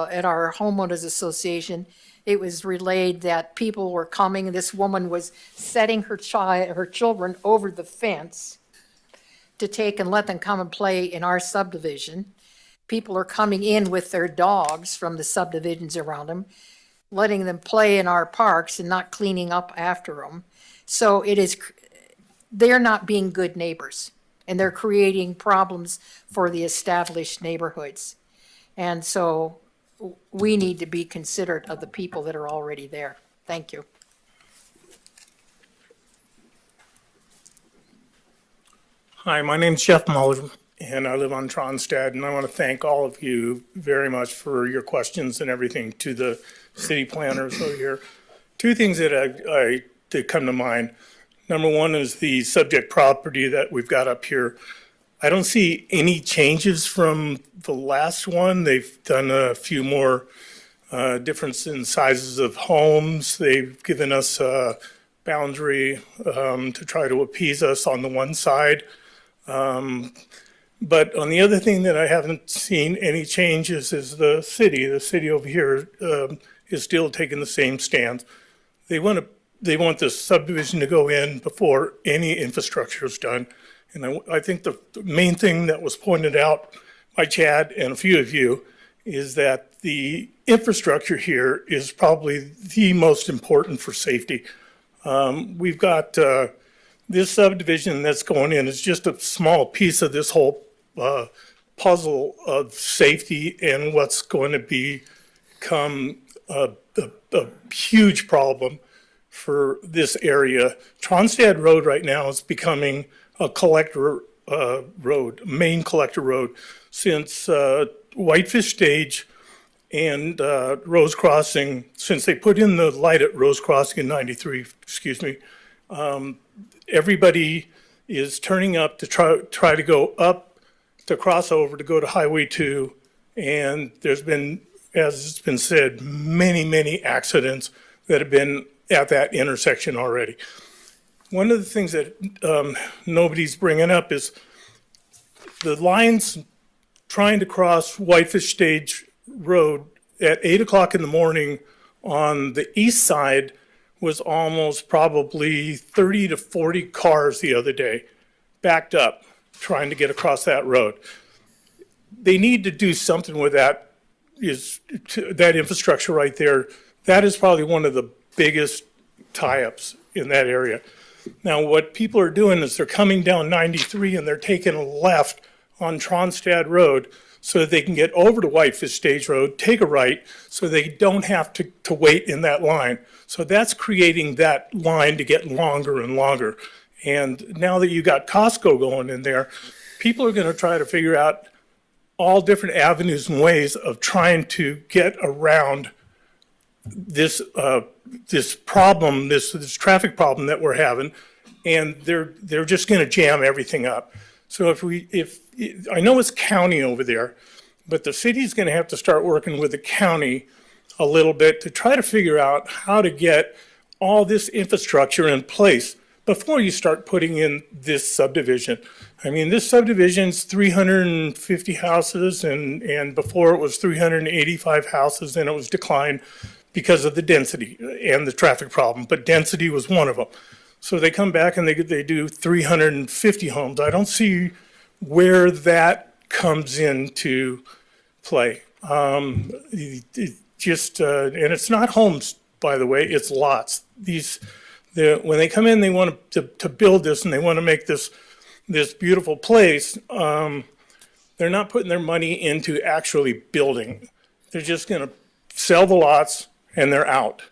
at our homeowners association, it was relayed that people were coming, and this woman was setting her children over the fence to take and let them come and play in our subdivision. People are coming in with their dogs from the subdivisions around them, letting them play in our parks and not cleaning up after them. So they're not being good neighbors, and they're creating problems for the established neighborhoods. And so we need to be considerate of the people that are already there. Thank you. Hi, my name's Jeff Muller, and I live on Tronstead, and I want to thank all of you very much for your questions and everything to the city planners over here. Two things that come to mind. Number one is the subject property that we've got up here. I don't see any changes from the last one. They've done a few more difference in sizes of homes. They've given us a boundary to try to appease us on the one side. But on the other thing that I haven't seen any changes is the city. The city over here is still taking the same stance. They want this subdivision to go in before any infrastructure is done. And I think the main thing that was pointed out by Chad and a few of you is that the infrastructure here is probably the most important for safety. We've got this subdivision that's going in is just a small piece of this whole puzzle of safety and what's going to become a huge problem for this area. Tronstad Road right now is becoming a collector road, main collector road, since Whitefish Stage and Rose Crossing, since they put in the light at Rose Crossing in 93, excuse me, everybody is turning up to try to go up to cross over to go to Highway 2. And there's been, as it's been said, many accidents that have been at that intersection already. One of the things that nobody's bringing up is the lines trying to cross Whitefish Stage Road at 8 o'clock in the morning on the east side was almost probably 30 to 40 cars the other day backed up trying to get across that road. They need to do something with that, that infrastructure right there. That is probably one of the biggest tie-ups in that area. Now, what people are doing is they're coming down 93 and they're taking a left on Tronstad Road so that they can get over to Whitefish Stage Road, take a right, so they don't have to wait in that line. So that's creating that line to get longer and longer. And now that you got Costco going in there, people are going to try to figure out all different avenues and ways of trying to get around this problem, this traffic problem that we're having, and they're just going to jam everything up. So if I know it's county over there, but the city's going to have to start working with the county a little bit to try to figure out how to get all this infrastructure in place before you start putting in this subdivision. I mean, this subdivision's 350 houses, and before it was 385 houses, and it was declined because of the density and the traffic problem, but density was one of them. So they come back and they do 350 homes. I don't see where that comes into play. It just, and it's not homes, by the way, it's lots. When they come in, they want to build this and they want to make this beautiful place. They're not putting their money into actually building. They're just going to sell the lots and they're out.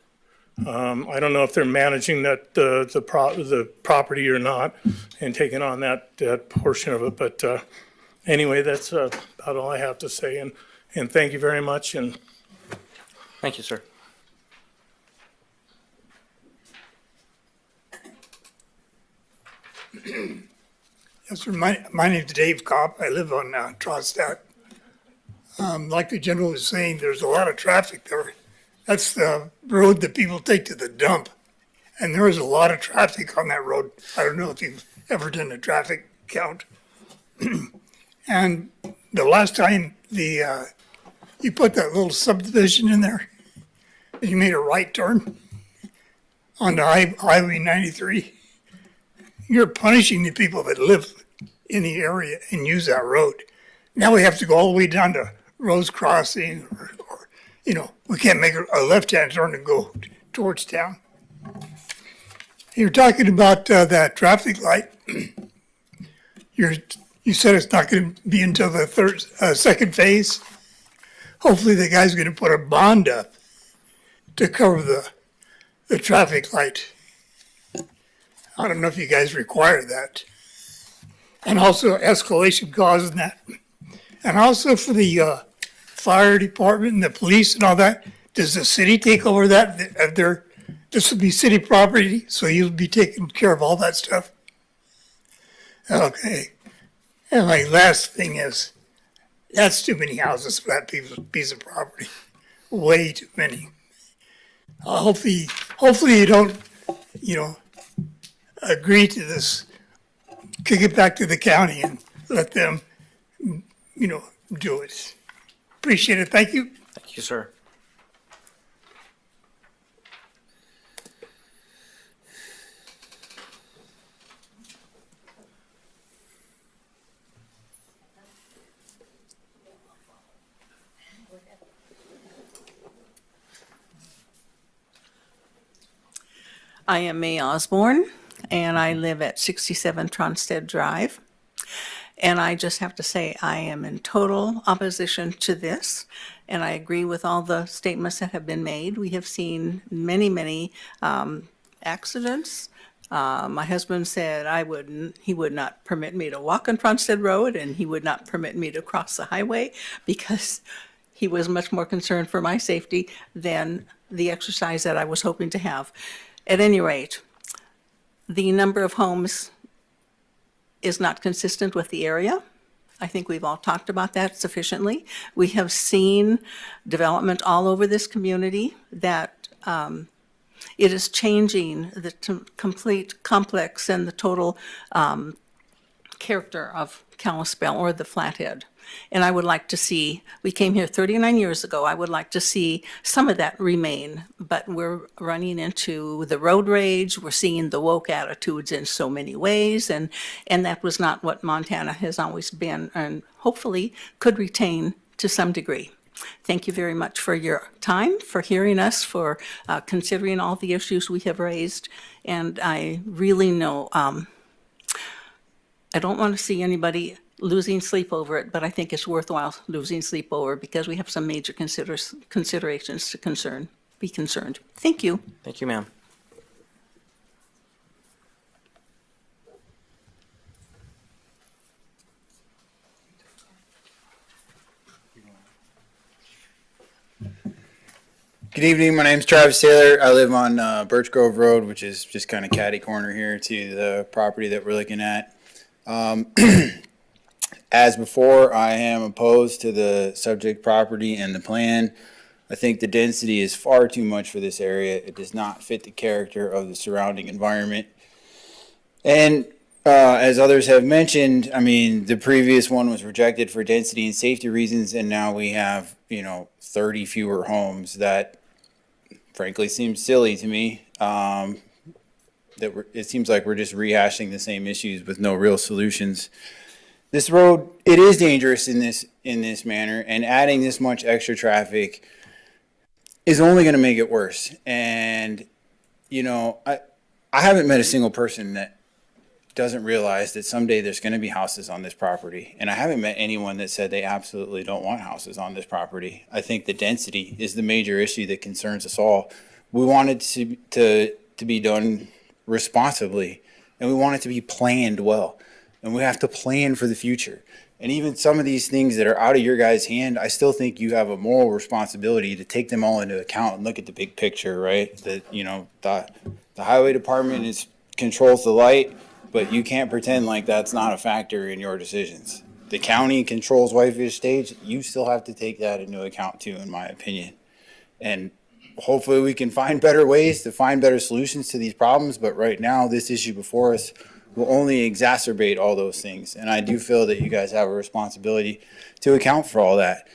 I don't know if they're managing the property or not and taking on that portion of it. But anyway, that's about all I have to say. And thank you very much. And Thank you, sir. Yes, sir. My name's Dave Kopp. I live on Trostad. Like the general was saying, there's a lot of traffic there. That's the road that people take to the dump. And there is a lot of traffic on that road. I don't know if you've ever done a traffic count. And the last time you put that little subdivision in there, and you made a right turn onto Highway 93, you're punishing the people that live in the area and use that road. Now we have to go all the way down to Rose Crossing or we can't make a left-hand turn and go towards town. You're talking about that traffic light. You said it's not going to be until the second phase. Hopefully the guy's going to put a bond up to cover the traffic light. I don't know if you guys require that. And also escalation causing that. And also for the fire department and the police and all that, does the city take over that? This would be city property, so you'll be taking care of all that stuff? Okay. And my last thing is, that's too many houses for that piece of property. Way too many. Hopefully you don't, agree to this. Kick it back to the county and let them, do it. Appreciate it. Thank you. Thank you, sir. I am May Osborne, and I live at 67 Tronstead Drive. And I just have to say, I am in total opposition to this, and I agree with all the statements that have been made. We have seen many, many accidents. My husband said he would not permit me to walk on Tronstead Road, and he would not permit me to cross the highway because he was much more concerned for my safety than the exercise that I was hoping to have. At any rate, the number of homes is not consistent with the area. I think we've all talked about that sufficiently. We have seen development all over this community that it is changing the complete complex and the total character of Kalispell or the Flathead. And I would like to see, we came here 39 years ago, I would like to see some of that remain, but we're running into the road rage, we're seeing the woke attitudes in so many ways, and that was not what Montana has always been, and hopefully could retain to some degree. Thank you very much for your time, for hearing us, for considering all the issues we have raised, and I really know, I don't want to see anybody losing sleep over it, but I think it's worthwhile losing sleep over because we have some major considerations to be concerned. Thank you. Thank you, ma'am. Good evening. My name's Travis Taylor. I live on Birch Grove Road, which is just kind of catty corner here to the property that we're looking at. As before, I am opposed to the subject property and the plan. I think the density is far too much for this area. It does not fit the character of the surrounding environment. And as others have mentioned, I mean, the previous one was rejected for density and safety reasons, and now we have, 30 fewer homes. That frankly seems silly to me. It seems like we're just rehashing the same issues with no real solutions. This road, it is dangerous in this manner, and adding this much extra traffic is only going to make it worse. And I haven't met a single person that doesn't realize that someday there's going to be houses on this property, and I haven't met anyone that said they absolutely don't want houses on this property. I think the density is the major issue that concerns us all. We want it to be done responsibly, and we want it to be planned well. And we have to plan for the future. And even some of these things that are out of your guys' hand, I still think you have a moral responsibility to take them all into account and look at the big picture, right? That, the highway department controls the light, but you can't pretend like that's not a factor in your decisions. The county controls Whitefish Stage. You still have to take that into account too, in my opinion. And hopefully we can find better ways to find better solutions to these problems. But right now, this issue before us will only exacerbate all those things. And I do feel that you guys have a responsibility to account for all that.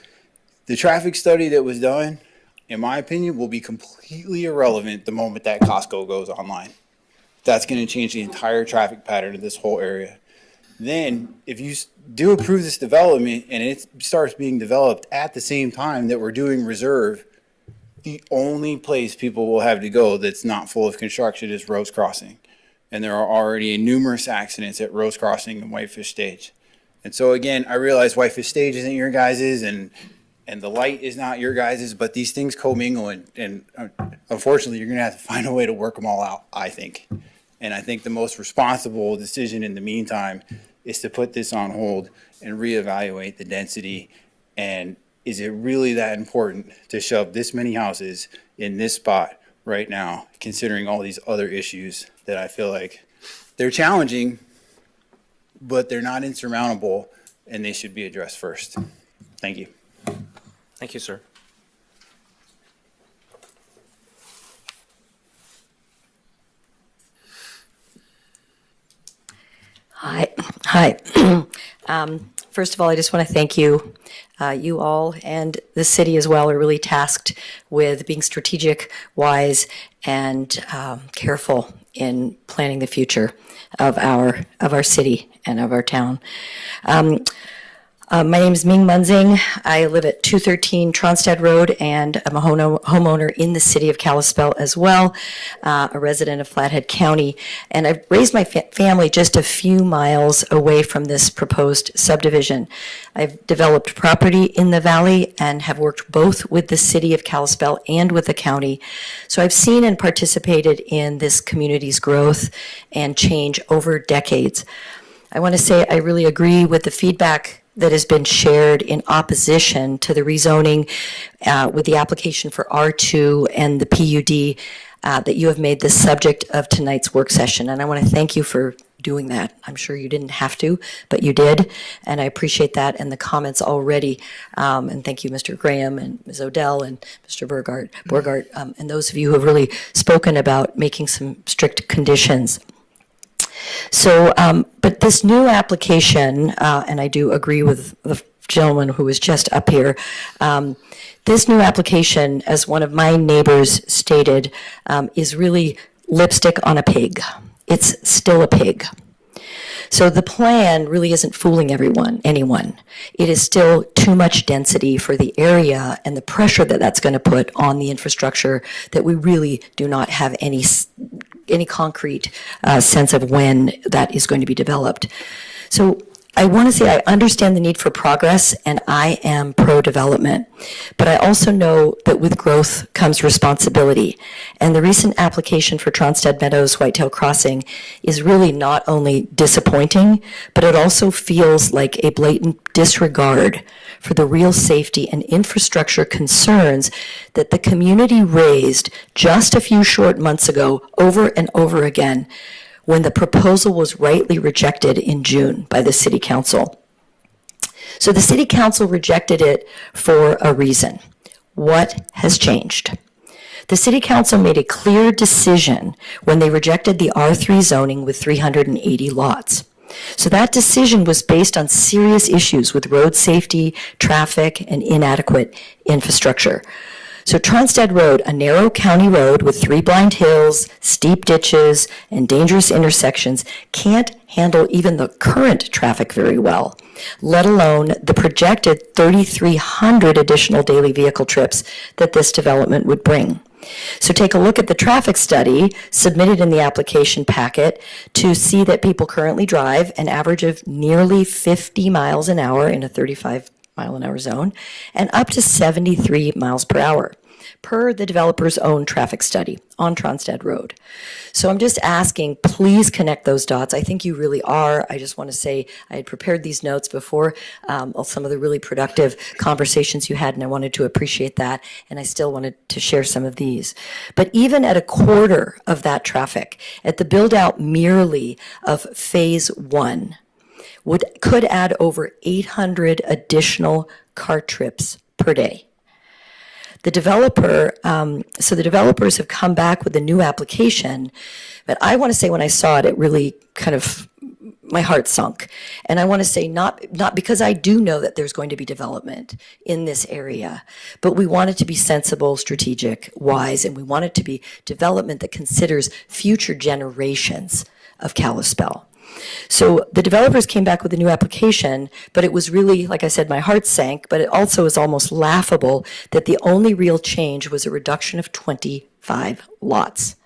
The traffic study that was done, in my opinion, will be completely irrelevant the moment that Costco goes online. That's going to change the entire traffic pattern of this whole area. Then, if you do approve this development and it starts being developed at the same time that we're doing reserve, the only place people will have to go that's not full of construction is Rose Crossing. And there are already numerous accidents at Rose Crossing and Whitefish Stage. And so again, I realize Whitefish Stage isn't your guys's and the light is not your guys's, but these things commingle and unfortunately you're gonna have to find a way to work them all out, I think. And I think the most responsible decision in the meantime is to put this on hold and reevaluate the density. And is it really that important to shove this many houses in this spot right now, considering all these other issues that I feel like they're challenging, but they're not insurmountable, and they should be addressed first. Thank you. Thank you, sir. Hi. First of all, I just want to thank you. You all and the city as well are really tasked with being strategic, wise, and careful in planning the future of our city and of our town. My name is Ming Munzing. I live at 213 Tronstad Road, and I'm a homeowner in the city of Kalispell as well, a resident of Flathead County. And I've raised my family just a few miles away from this proposed subdivision. I've developed property in the valley and have worked both with the city of Kalispell and with the county. So I've seen and participated in this community's growth and change over decades. I want to say I really agree with the feedback that has been shared in opposition to the rezoning with the application for R2 and the PUD that you have made the subject of tonight's work session. And I want to thank you for doing that. I'm sure you didn't have to, but you did. And I appreciate that and the comments already. And thank you, Mr. Graham and Ms. Odell and Mr. Borgart, and those of you who have really spoken about making some strict conditions. So, but this new application, and I do agree with the gentleman who was just up here, this new application, as one of my neighbors stated, is really lipstick on a pig. It's still a pig. So the plan really isn't fooling anyone. It is still too much density for the area and the pressure that that's going to put on the infrastructure that we really do not have any concrete sense of when that is going to be developed. So I want to say I understand the need for progress, and I am pro-development. But I also know that with growth comes responsibility. And the recent application for Tronstad Meadows Whitetail Crossing is really not only disappointing, but it also feels like a blatant disregard for the real safety and infrastructure concerns that the community raised just a few short months ago over and over again, when the proposal was rightly rejected in June by the City Council. So the City Council rejected it for a reason. What has changed? The City Council made a clear decision when they rejected the R3 zoning with 380 lots. So that decision was based on serious issues with road safety, traffic, and inadequate infrastructure. So Tronstad Road, a narrow county road with 3 blind hills, steep ditches, and dangerous intersections, can't handle even the current traffic very well, let alone the projected 3,300 additional daily vehicle trips that this development would bring. So take a look at the traffic study submitted in the application packet to see that people currently drive an average of nearly 50 miles an hour in a 35-mile-an-hour zone, and up to 73 miles per hour, per the developer's own traffic study on Tronstad Road. So I'm just asking, please connect those dots. I think you really are. I just want to say I had prepared these notes before some of the really productive conversations you had, and I wanted to appreciate that, and I still wanted to share some of these. But even at a quarter of that traffic, at the build-out merely of Phase 1, could add over 800 additional car trips per day. The developers have come back with a new application, but I want to say when I saw it, it really kind of, my heart sunk. And I want to say not because I do know that there's going to be development in this area, but we want it to be sensible, strategic, wise, and we want it to be development that considers future generations of Kalispell. So the developers came back with a new application, but it was really, like I said, my heart sank, but it also is almost laughable that the only real change was a reduction of 25 lots.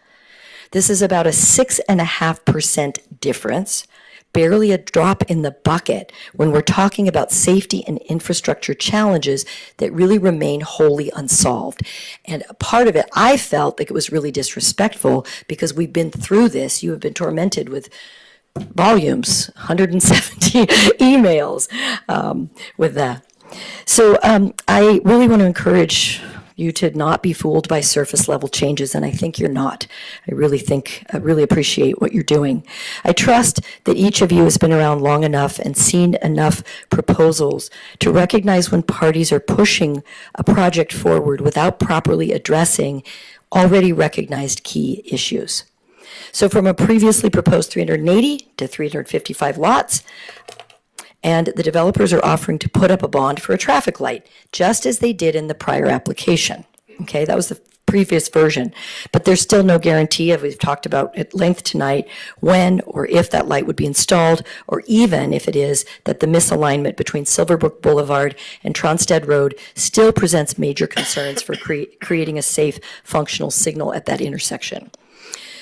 This is about a 6.5% difference, barely a drop in the bucket when we're talking about safety and infrastructure challenges that really remain wholly unsolved. And part of it, I felt like it was really disrespectful because we've been through this. You have been tormented with volumes, 170 emails with that. So I really want to encourage you to not be fooled by surface level changes, and I think you're not. I really appreciate what you're doing. I trust that each of you has been around long enough and seen enough proposals to recognize when parties are pushing a project forward without properly addressing already recognized key issues. So from a previously proposed 380 to 355 lots, and the developers are offering to put up a bond for a traffic light, just as they did in the prior application. Okay, that was the previous version. But there's still no guarantee, as we've talked about at length tonight, when or if that light would be installed, or even if it is that the misalignment between Silverbrook Boulevard and Tronstead Road still presents major concerns for creating a safe, functional signal at that intersection.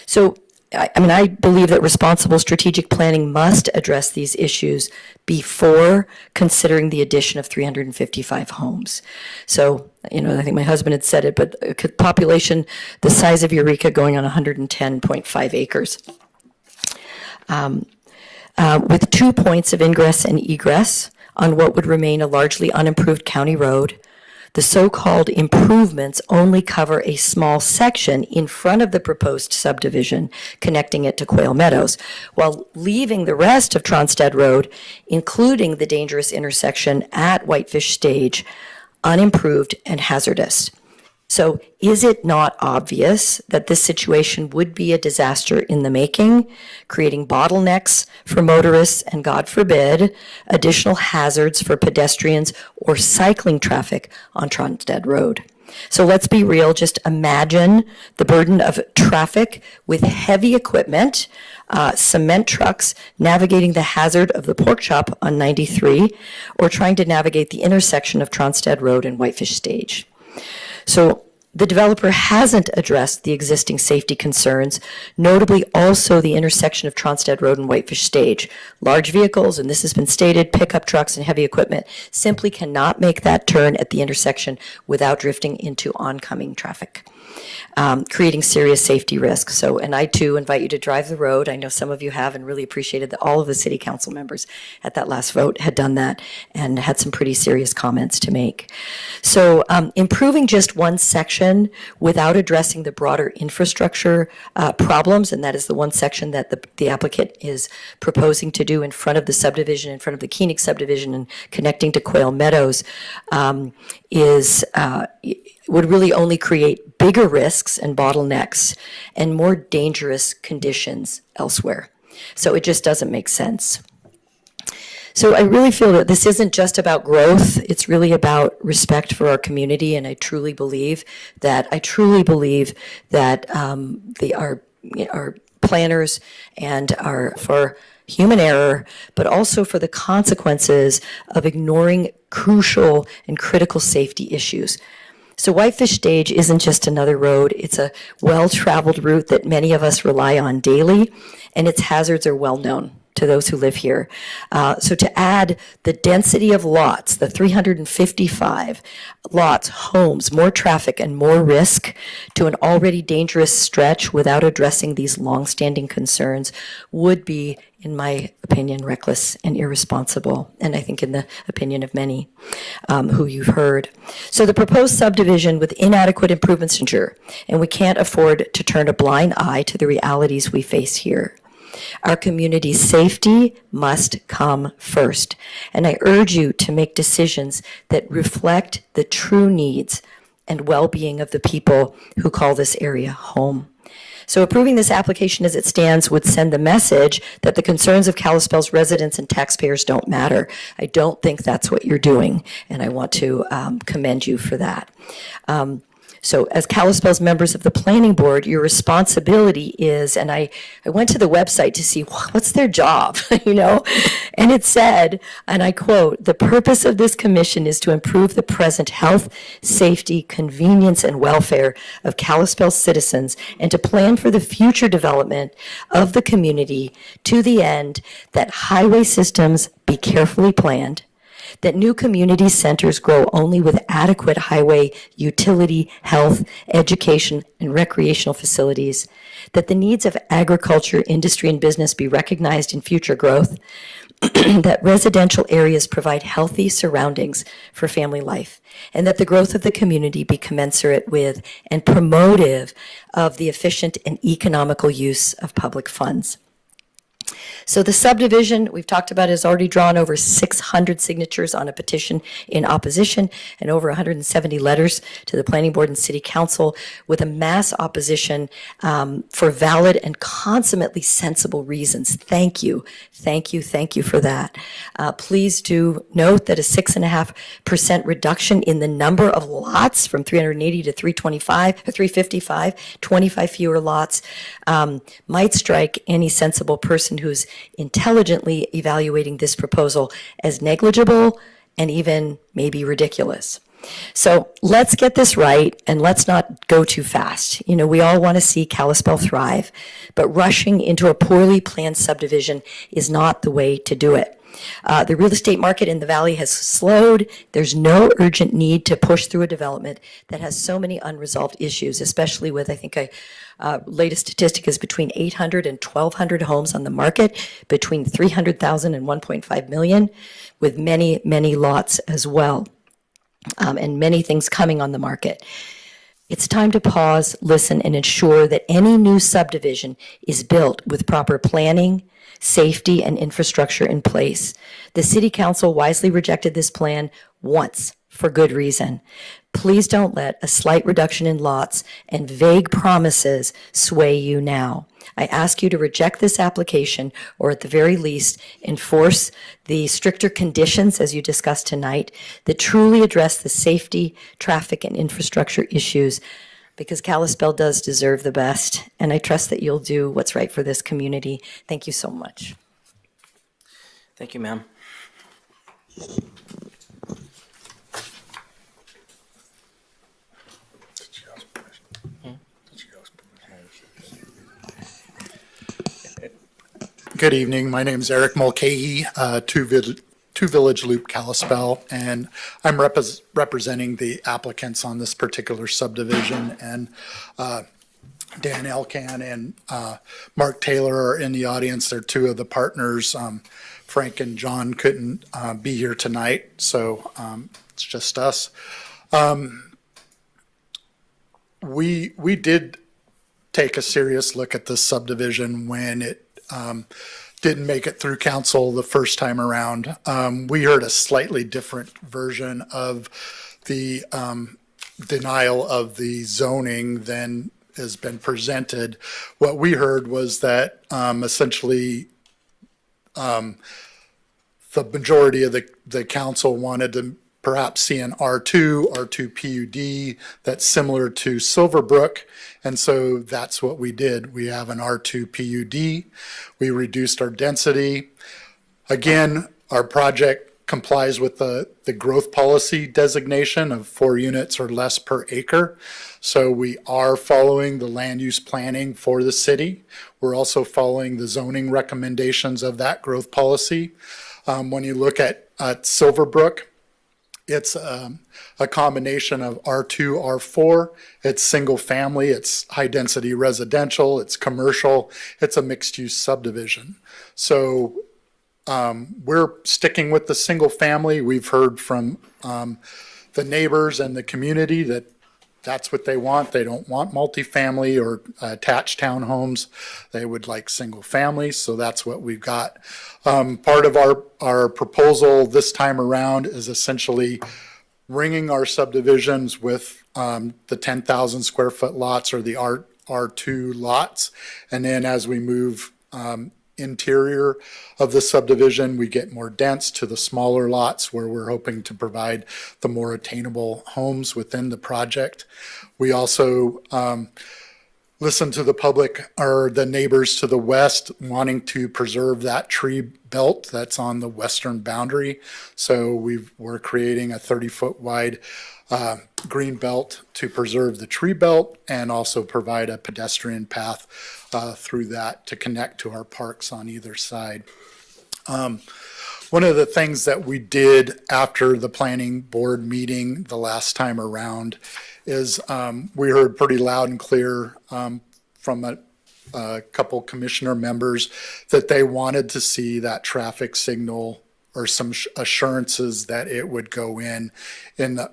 So, I believe that responsible strategic planning must address these issues before considering the addition of 355 homes. So, I think my husband had said it, but a population the size of Eureka going on 110.5 acres. With 2 points of ingress and egress on what would remain a largely unimproved county road, the so-called improvements only cover a small section in front of the proposed subdivision connecting it to Quail Meadows, while leaving the rest of Tronstead Road, including the dangerous intersection at Whitefish Stage, unimproved and hazardous. So is it not obvious that this situation would be a disaster in the making, creating bottlenecks for motorists and, God forbid, additional hazards for pedestrians or cycling traffic on Tronstead Road? So let's be real, just imagine the burden of traffic with heavy equipment, cement trucks navigating the hazard of the pork chop on 93, or trying to navigate the intersection of Tronstead Road and Whitefish Stage. So the developer hasn't addressed the existing safety concerns, notably also the intersection of Tronstead Road and Whitefish Stage. Large vehicles, and this has been stated, pickup trucks and heavy equipment simply cannot make that turn at the intersection without drifting into oncoming traffic, creating serious safety risks. So, and I too invite you to drive the road. I know some of you have, and really appreciated that all of the city council members at that last vote had done that and had some pretty serious comments to make. So improving just one section without addressing the broader infrastructure problems, and that is the one section that the applicant is proposing to do in front of the subdivision, in front of the Koenig subdivision and connecting to Quail Meadows, would really only create bigger risks and bottlenecks and more dangerous conditions elsewhere. So it just doesn't make sense. So I really feel that this isn't just about growth, it's really about respect for our community, and I truly believe that our planners and are for human error, but also for the consequences of ignoring crucial and critical safety issues. So Whitefish Stage isn't just another road, it's a well-traveled route that many of us rely on daily, and its hazards are well known to those who live here. So to add the density of lots, the 355 lots, homes, more traffic and more risk to an already dangerous stretch without addressing these longstanding concerns would be, in my opinion, reckless and irresponsible, and I think in the opinion of many who you've heard. So the proposed subdivision with inadequate improvements ensure, and we can't afford to turn a blind eye to the realities we face here. Our community's safety must come first, and I urge you to make decisions that reflect the true needs and well-being of the people who call this area home. So approving this application as it stands would send the message that the concerns of Kalispell's residents and taxpayers don't matter. I don't think that's what you're doing, and I want to commend you for that. So as Kalispell's members of the planning board, your responsibility is, and I went to the website to see what's their job, and it said, and I quote, "The purpose of this commission is to improve the present health, safety, convenience, and welfare of Kalispell citizens and to plan for the future development of the community to the end that highway systems be carefully planned, that new community centers grow only with adequate highway utility, health, education, and recreational facilities, that the needs of agriculture, industry, and business be recognized in future growth, that residential areas provide healthy surroundings for family life, and that the growth of the community be commensurate with and promotive of the efficient and economical use of public funds." So the subdivision we've talked about has already drawn over 600 signatures on a petition in opposition and over 170 letters to the planning board and city council with a mass opposition for valid and consummately sensible reasons. Thank you. Thank you. Thank you for that. Please do note that a 6.5% reduction in the number of lots from 380 to 325 or 355, 25 fewer lots, might strike any sensible person who's intelligently evaluating this proposal as negligible and even maybe ridiculous. So let's get this right and let's not go too fast. You know, we all want to see Kalispell thrive, but rushing into a poorly planned subdivision is not the way to do it. The real estate market in the valley has slowed. There's no urgent need to push through a development that has so many unresolved issues, especially with, I think, latest statistic is between 800 and 1,200 homes on the market, between 300,000 and 1.5 million, with many, many lots as well, and many things coming on the market. It's time to pause, listen, and ensure that any new subdivision is built with proper planning, safety, and infrastructure in place. The City Council wisely rejected this plan once for good reason. Please don't let a slight reduction in lots and vague promises sway you now. I ask you to reject this application, or at the very least, enforce the stricter conditions, as you discussed tonight, that truly address the safety, traffic, and infrastructure issues, because Kalispell does deserve the best, and I trust that you'll do what's right for this community. Thank you so much. Thank you, ma'am. Good evening. My name is Eric Mulcahy, Two Village Loop Kalispell, and I'm representing the applicants on this particular subdivision. And Dan Elkan and Mark Taylor are in the audience. They're two of the partners. Frank and John couldn't be here tonight, so it's just us. We did take a serious look at this subdivision when it didn't make it through council the first time around. We heard a slightly different version of the denial of the zoning than has been presented. What we heard was that essentially the majority of the council wanted to perhaps see an R2 PUD that's similar to Silverbrook. And so that's what we did. We have an R2 PUD. We reduced our density. Again, our project complies with the growth policy designation of 4 units or less per acre. So we are following the land use planning for the city. We're also following the zoning recommendations of that growth policy. When you look at Silverbrook, it's a combination of R2, R4. It's single family, it's high density residential, it's commercial, it's a mixed use subdivision. So we're sticking with the single family. We've heard from the neighbors and the community that that's what they want. They don't want multifamily or attached townhomes. They would like single families, so that's what we've got. Part of our proposal this time around is essentially ringing our subdivisions with the 10,000 square foot lots or the R2 lots. And then as we move interior of the subdivision, we get more dense to the smaller lots where we're hoping to provide the more attainable homes within the project. We also listen to the public or the neighbors to the west wanting to preserve that tree belt that's on the western boundary. So we're creating a 30-foot wide green belt to preserve the tree belt and also provide a pedestrian path through that to connect to our parks on either side. One of the things that we did after the planning board meeting the last time around is we heard pretty loud and clear from a couple commissioner members that they wanted to see that traffic signal or some assurances that it would go in the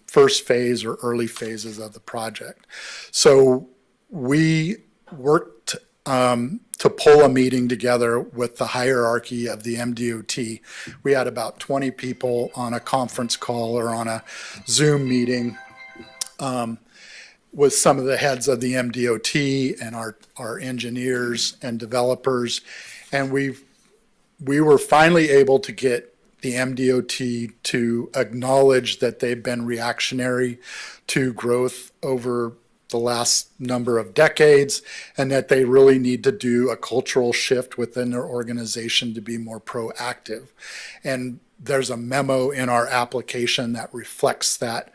first phase or early phases of the project. So we worked to pull a meeting together with the hierarchy of the MDOT. We had about 20 people on a conference call or on a Zoom meeting with some of the heads of the MDOT and our engineers and developers. And we were finally able to get the MDOT to acknowledge that they've been reactionary to growth over the last number of decades, and that they really need to do a cultural shift within their organization to be more proactive. And there's a memo in our application that reflects that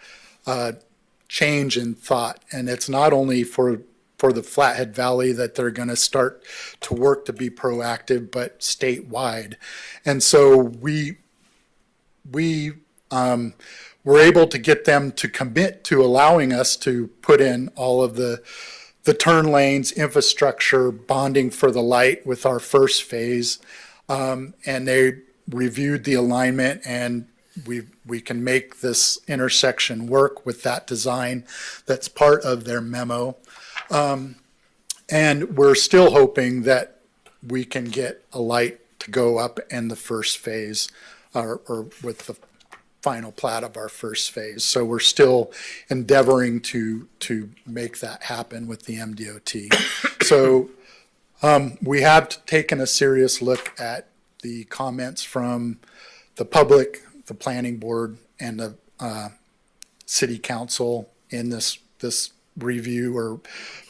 change in thought. And it's not only for the Flathead Valley that they're going to start to work to be proactive, but statewide. And so we were able to get them to commit to allowing us to put in all of the turn lanes, infrastructure, bonding for the light with our first phase. And they reviewed the alignment, and we can make this intersection work with that design that's part of their memo. And we're still hoping that we can get a light to go up in the first phase or with the final plat of our first phase. So we're still endeavoring to make that happen with the MDOT. So we have taken a serious look at the comments from the public, the planning board, and the city council in this review or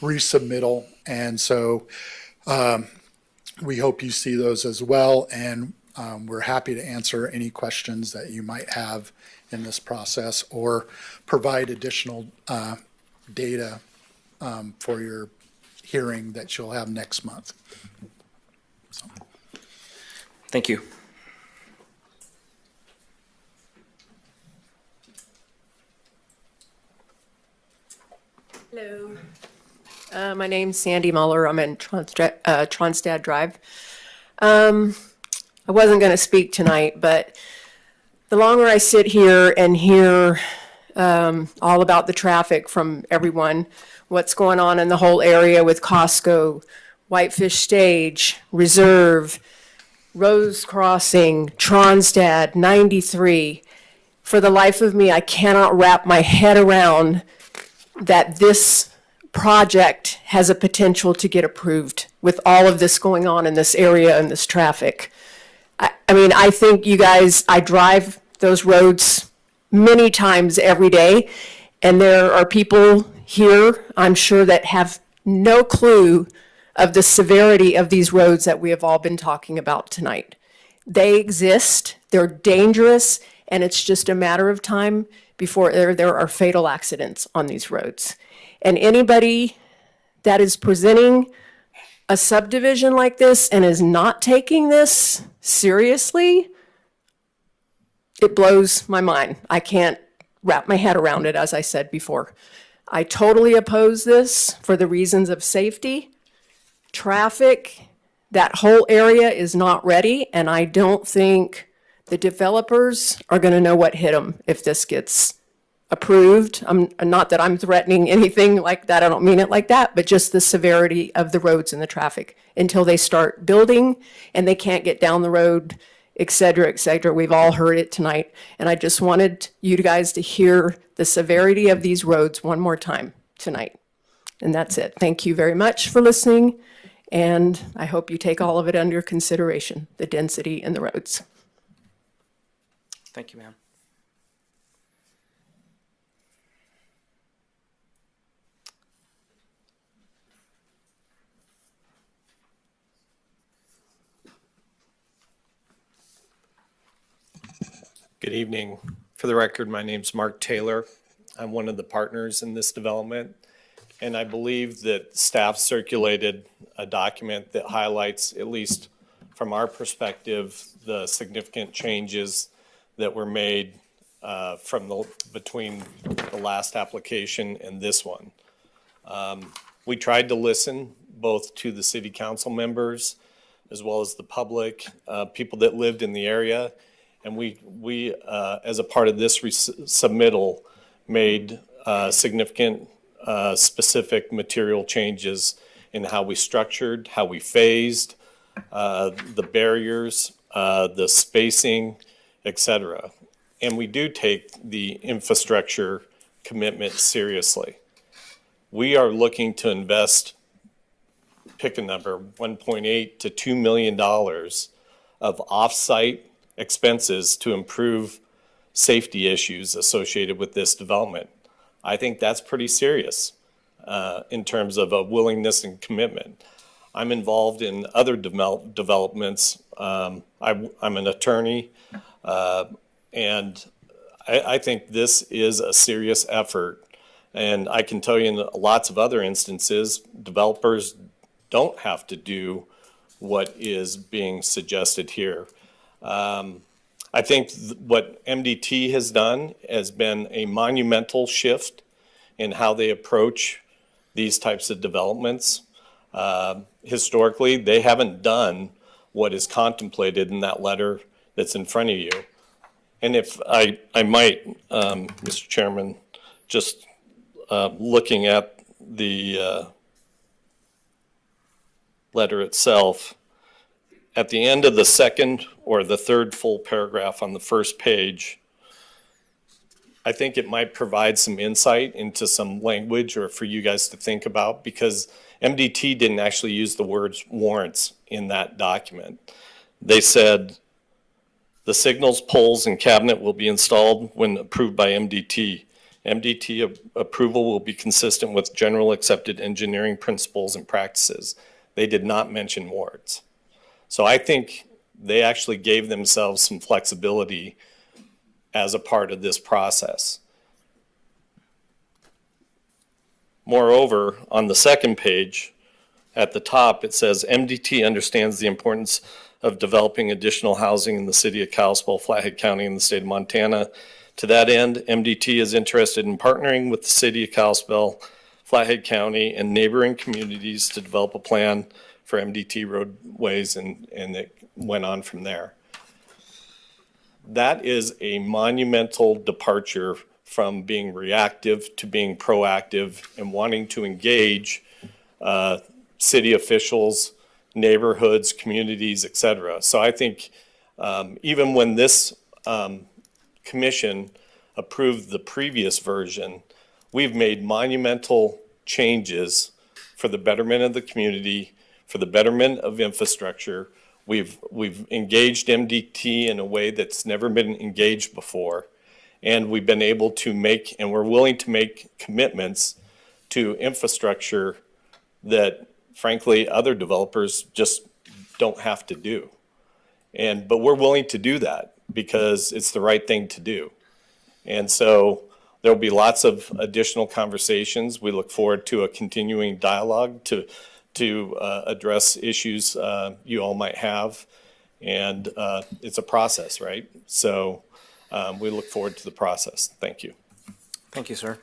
resubmittal. And so we hope you see those as well. And we're happy to answer any questions that you might have in this process or provide additional data for your hearing that you'll have next month. So. Thank you. Hello. My name's Sandy Muller. I'm in Tronstad Drive. I wasn't going to speak tonight, but the longer I sit here and hear all about the traffic from everyone, what's going on in the whole area with Costco, Whitefish Stage, Reserve, Rose Crossing, Tronstad, 93, for the life of me, I cannot wrap my head around that this project has a potential to get approved with all of this going on in this area and this traffic. I mean, I think you guys, I drive those roads many times every day, and there are people here, I'm sure, that have no clue of the severity of these roads that we have all been talking about tonight. They exist, they're dangerous, and it's just a matter of time before there are fatal accidents on these roads. And anybody that is presenting a subdivision like this and is not taking this seriously, it blows my mind. I can't wrap my head around it, as I said before. I totally oppose this for the reasons of safety, traffic. That whole area is not ready, and I don't think the developers are going to know what hit them if this gets approved. Not that I'm threatening anything like that, I don't mean it like that, but just the severity of the roads and the traffic until they start building and they can't get down the road, et cetera, et cetera. We've all heard it tonight, and I just wanted you guys to hear the severity of these roads one more time tonight. And that's it. Thank you very much for listening, and I hope you take all of it under consideration, the density in the roads. Thank you, ma'am. Good evening. For the record, my name's Mark Taylor. I'm one of the partners in this development, and I believe that staff circulated a document that highlights, at least from our perspective, the significant changes that were made between the last application and this one. We tried to listen both to the city council members as well as the public, people that lived in the area. And we as a part of this submittal, made significant specific material changes in how we structured, how we phased, the barriers, the spacing, et cetera. And we do take the infrastructure commitment seriously. We are looking to invest, pick a number, $1.8 to $2 million of off-site expenses to improve safety issues associated with this development. I think that's pretty serious in terms of a willingness and commitment. I'm involved in other developments. I'm an attorney, and I think this is a serious effort. And I can tell you in lots of other instances, developers don't have to do what is being suggested here. I think what MDT has done has been a monumental shift in how they approach these types of developments. Historically, they haven't done what is contemplated in that letter that's in front of you. And if I might, Mr. Chairman, just looking at the letter itself, at the end of the second or the third full paragraph on the first page, I think it might provide some insight into some language or for you guys to think about, because MDT didn't actually use the words warrants in that document. They said the signals, poles, and cabinet will be installed when approved by MDT. MDT approval will be consistent with general accepted engineering principles and practices. They did not mention warrants. So I think they actually gave themselves some flexibility as a part of this process. Moreover, on the second page, at the top, it says MDT understands the importance of developing additional housing in the city of Kalispell, Flathead County, and the state of Montana. To that end, MDT is interested in partnering with the city of Kalispell, Flathead County, and neighboring communities to develop a plan for MDT roadways, and it went on from there. That is a monumental departure from being reactive to being proactive and wanting to engage city officials, neighborhoods, communities, et cetera. So I think even when this commission approved the previous version, we've made monumental changes for the betterment of the community, for the betterment of infrastructure. We've engaged MDT in a way that's never been engaged before, and we've been able to make, and we're willing to make commitments to infrastructure that frankly other developers just don't have to do. But we're willing to do that because it's the right thing to do. And so there'll be lots of additional conversations. We look forward to a continuing dialogue to address issues you all might have. And it's a process, right? So we look forward to the process. Thank you. Thank you, sir.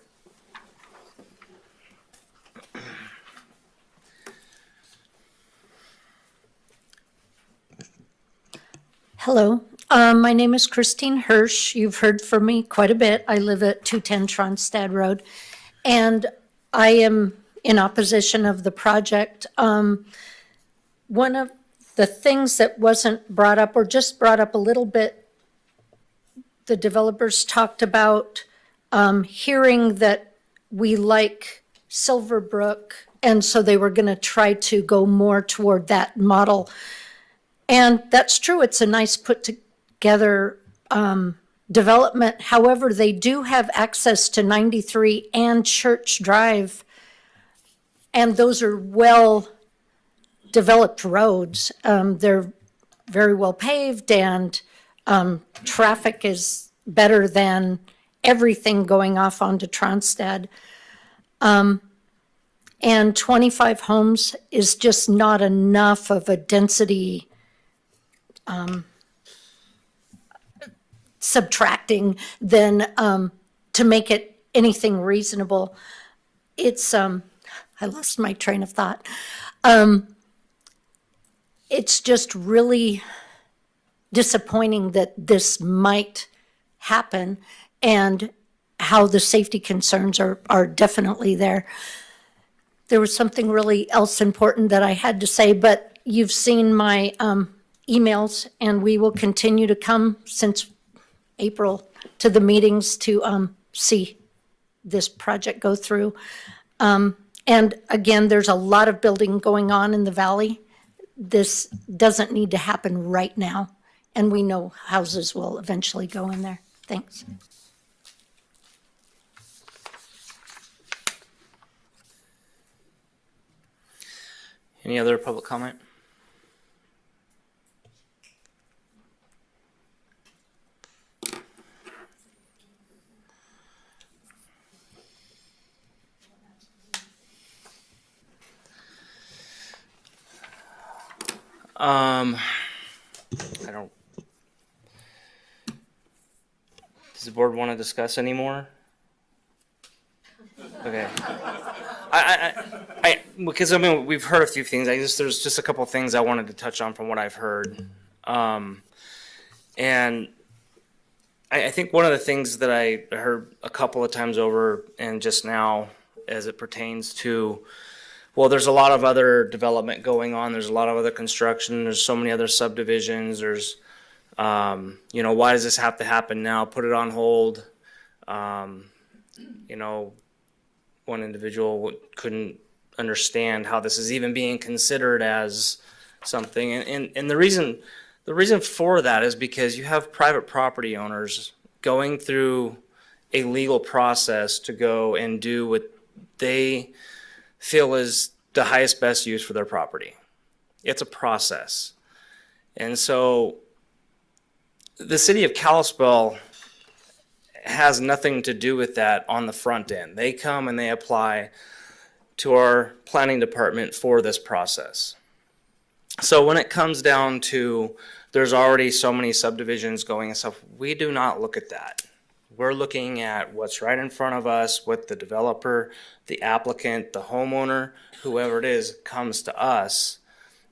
Hello, my name is Christine Hirsch. You've heard from me quite a bit. I live at 210 Tronstad Road, and I am in opposition of the project. One of the things that wasn't brought up, or just brought up a little bit, the developers talked about hearing that we like Silverbrook, and so they were going to try to go more toward that model. And that's true. It's a nice put together development. However, they do have access to 93 and Church Drive, and those are well-developed roads. They're very well paved, and traffic is better than everything going off onto Tronstad. And 25 homes is just not enough of a density subtracting than to make it anything reasonable. It's I lost my train of thought. It's just really disappointing that this might happen, and how the safety concerns are definitely there. there was something really else important that I had to say, but you've seen my emails, and we will continue to come since April to the meetings to see this project go through. And again, there's a lot of building going on in the valley. This doesn't need to happen right now, and we know houses will eventually go in there. Thanks. Any other public comment? I don't. Does the board want to discuss any more? Okay. Because I mean, we've heard a few things. There's just a couple of things I wanted to touch on from what I've heard. And I think one of the things that I heard a couple of times over and just now as it pertains to, well, there's a lot of other development going on. There's a lot of other construction. There's so many other subdivisions. There's, why does this have to happen now? Put it on hold. One individual couldn't understand how this is even being considered as something. And the reason for that is because you have private property owners going through a legal process to go and do what they feel is the highest best use for their property. It's a process. And so the city of Kalispell has nothing to do with that on the front end. They come and they apply to our planning department for this process. So when it comes down to there's already so many subdivisions going and stuff, we do not look at that. We're looking at what's right in front of us, what the developer, the applicant, the homeowner, whoever it is, comes to us.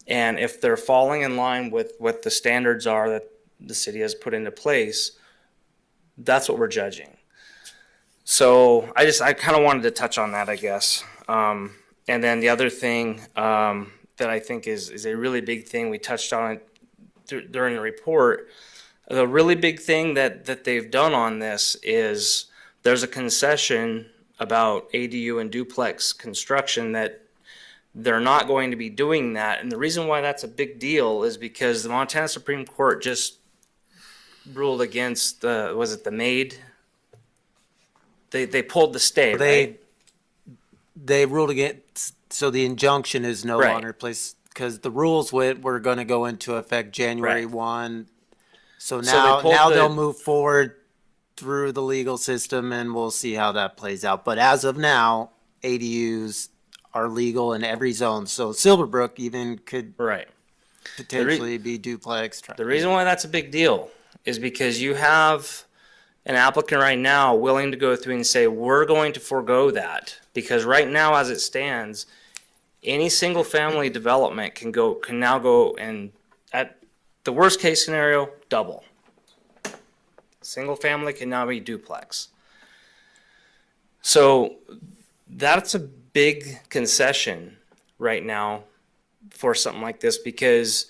And if they're falling in line with what the standards are that the city has put into place, that's what we're judging. So I kind of wanted to touch on that, I guess. And then the other thing that I think is a really big thing, we touched on it during the report. The really big thing that they've done on this is there's a concession about ADU and duplex construction that they're not going to be doing that. And the reason why that's a big deal is because the Montana Supreme Court just ruled against was it the maid? They pulled the stay, right? They ruled against, so the injunction is no Right. longer placed, because the rules were going to go into effect January Right. 1. So So now, they pulled now the- they'll move forward through the legal system, and we'll see how that plays out. But as of now, ADUs are legal in every zone. So Silverbrook even could Right. potentially be duplex. The reason why that's a big deal is because you have an applicant right now willing to go through and say, we're going to forego that. Because right now, as it stands, any single family development can now go and at the worst case scenario, double. Single family can now be duplex. So that's a big concession right now for something like this, because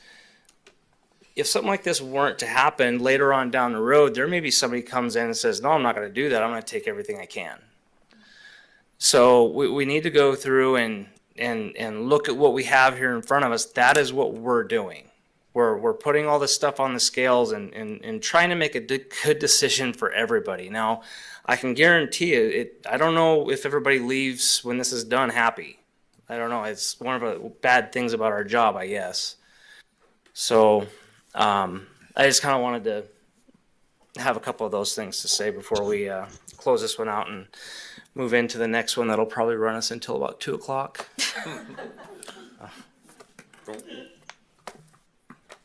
if something like this weren't to happen later on down the road, there may be somebody comes in and says, no, I'm not going to do that. I'm going to take everything I can. So we need to go through and look at what we have here in front of us. That is what we're doing. We're putting all this stuff on the scales and trying to make a good decision for everybody. Now, I can guarantee you, I don't know if everybody leaves when this is done happy. I don't know. It's one of the bad things about our job, I guess. So I just kind of wanted to have a couple of those things to say before we close this one out and move into the next one that'll probably run us until about 2 o'clock.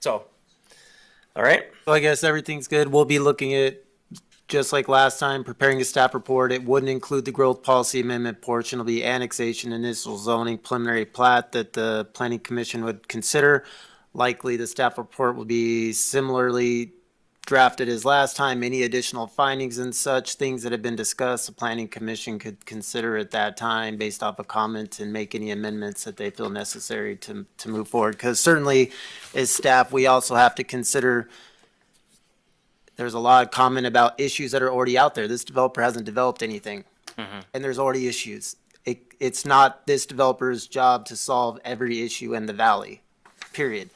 So, all right. So I guess everything's good. We'll be looking at, just like last time, preparing a staff report. It wouldn't include the growth policy amendment portion of the annexation initial zoning preliminary plat that the planning commission would consider. Likely the staff report will be similarly drafted as last time. Any additional findings and such, things that have been discussed, the planning commission could consider at that time based off of comments and make any amendments that they feel necessary to move forward. Because certainly as staff, we also have to consider there's a lot of comment about issues that are already out there. This developer hasn't developed anything, and there's already issues. It's not this developer's job to solve every issue in the valley, period.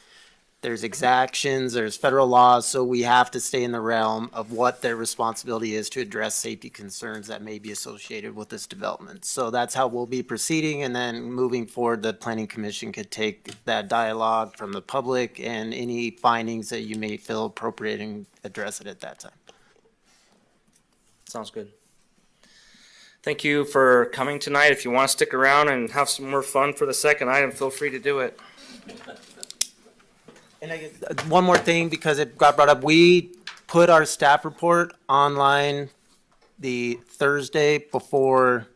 There's exactions, there's federal laws, so we have to stay in the realm of what their responsibility is to address safety concerns that may be associated with this development. So that's how we'll be proceeding, and then moving forward, the planning commission could take that dialogue from the public and any findings that you may feel appropriate and address it at that time. Sounds good. Thank you for coming tonight. If you want to stick around and have some more fun for the second item, feel free to do it. And I guess one more thing, because it got brought up, we put our staff report online the Thursday before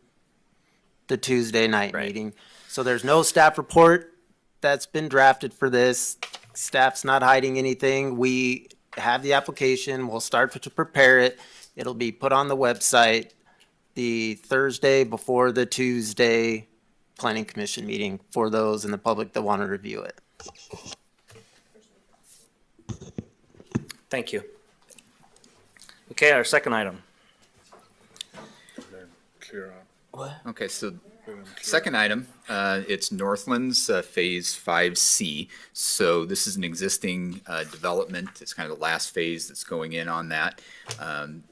the Tuesday night meeting. So there's no staff report that's been drafted for this. Staff's not hiding anything. We have the application. We'll start to prepare it. It'll be put on the website the Thursday before the Tuesday planning commission meeting for those in the public that want to review it. Thank you. Okay, our second item. Okay, so second item, it's Northlands Phase 5C. So this is an existing development. It's kind of the last phase that's going in on that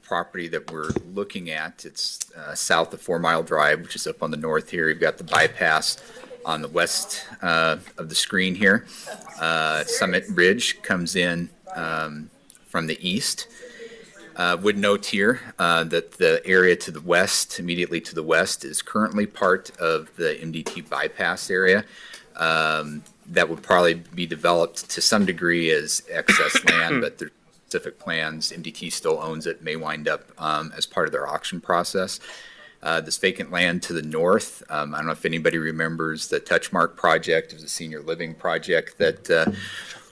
property that we're looking at. It's south of 4 Mile Drive, which is up on the north here. You've got the bypass on the west of the screen here. Summit Ridge comes in from the east. Would note here that the area to the west, immediately to the west, is currently part of the MDT bypass area. That would probably be developed to some degree as excess land, but there's specific plans. MDT still owns it, may wind up as part of their auction process. This vacant land to the north, I don't know if anybody remembers the Touchmark project. It was a senior living project that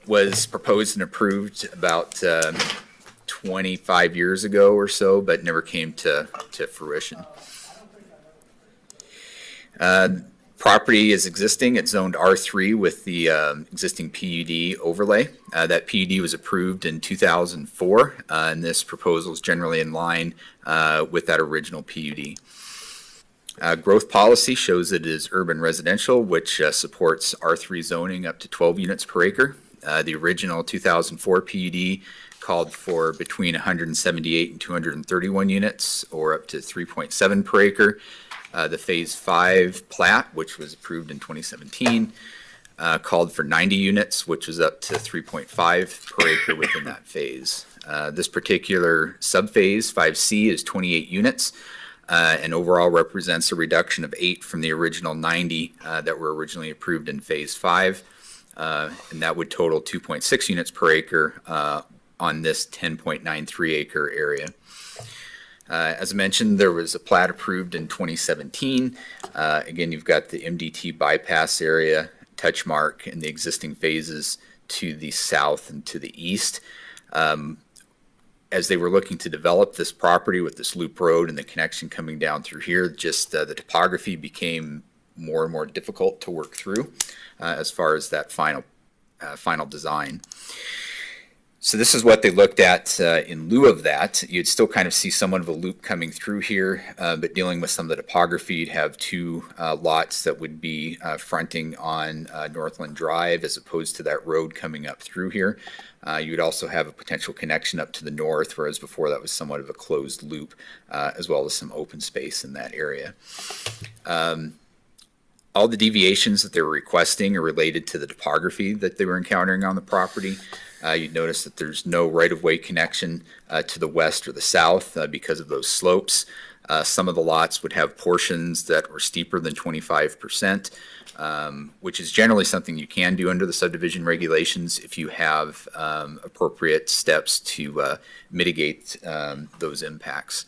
was proposed and approved about 25 years ago or so, but never came to fruition. Property is existing. It's zoned R3 with the existing PUD overlay. That PUD was approved in 2004, and this proposal is generally in line with that original PUD. Growth policy shows it is urban residential, which supports R3 zoning up to 12 units per acre. The original 2004 PUD called for between 178 and 231 units, or up to 3.7 per acre. The Phase 5 plat, which was approved in 2017, called for 90 units, which was up to 3.5 per acre within that phase. This particular subphase, 5C, is 28 units, and overall represents a reduction of 8 from the original 90 that were originally approved in Phase 5. And that would total 2.6 units per acre on this 10.93 acre area. As I mentioned, there was a plat approved in 2017. Again, you've got the MDT bypass area, Touchmark, and the existing phases to the south and to the east. As they were looking to develop this property with this loop road and the connection coming down through here, just the topography became more and more difficult to work through as far as that final design. So this is what they looked at in lieu of that. You'd still kind of see somewhat of a loop coming through here, but dealing with some of the topography, you'd have two lots that would be fronting on Northland Drive as opposed to that road coming up through here. You would also have a potential connection up to the north, whereas before that was somewhat of a closed loop, as well as some open space in that area. All the deviations that they were requesting are related to the topography that they were encountering on the property. You'd notice that there's no right-of-way connection to the west or the south because of those slopes. Some of the lots would have portions that were steeper than 25%, which is generally something you can do under the subdivision regulations if you have appropriate steps to mitigate those impacts.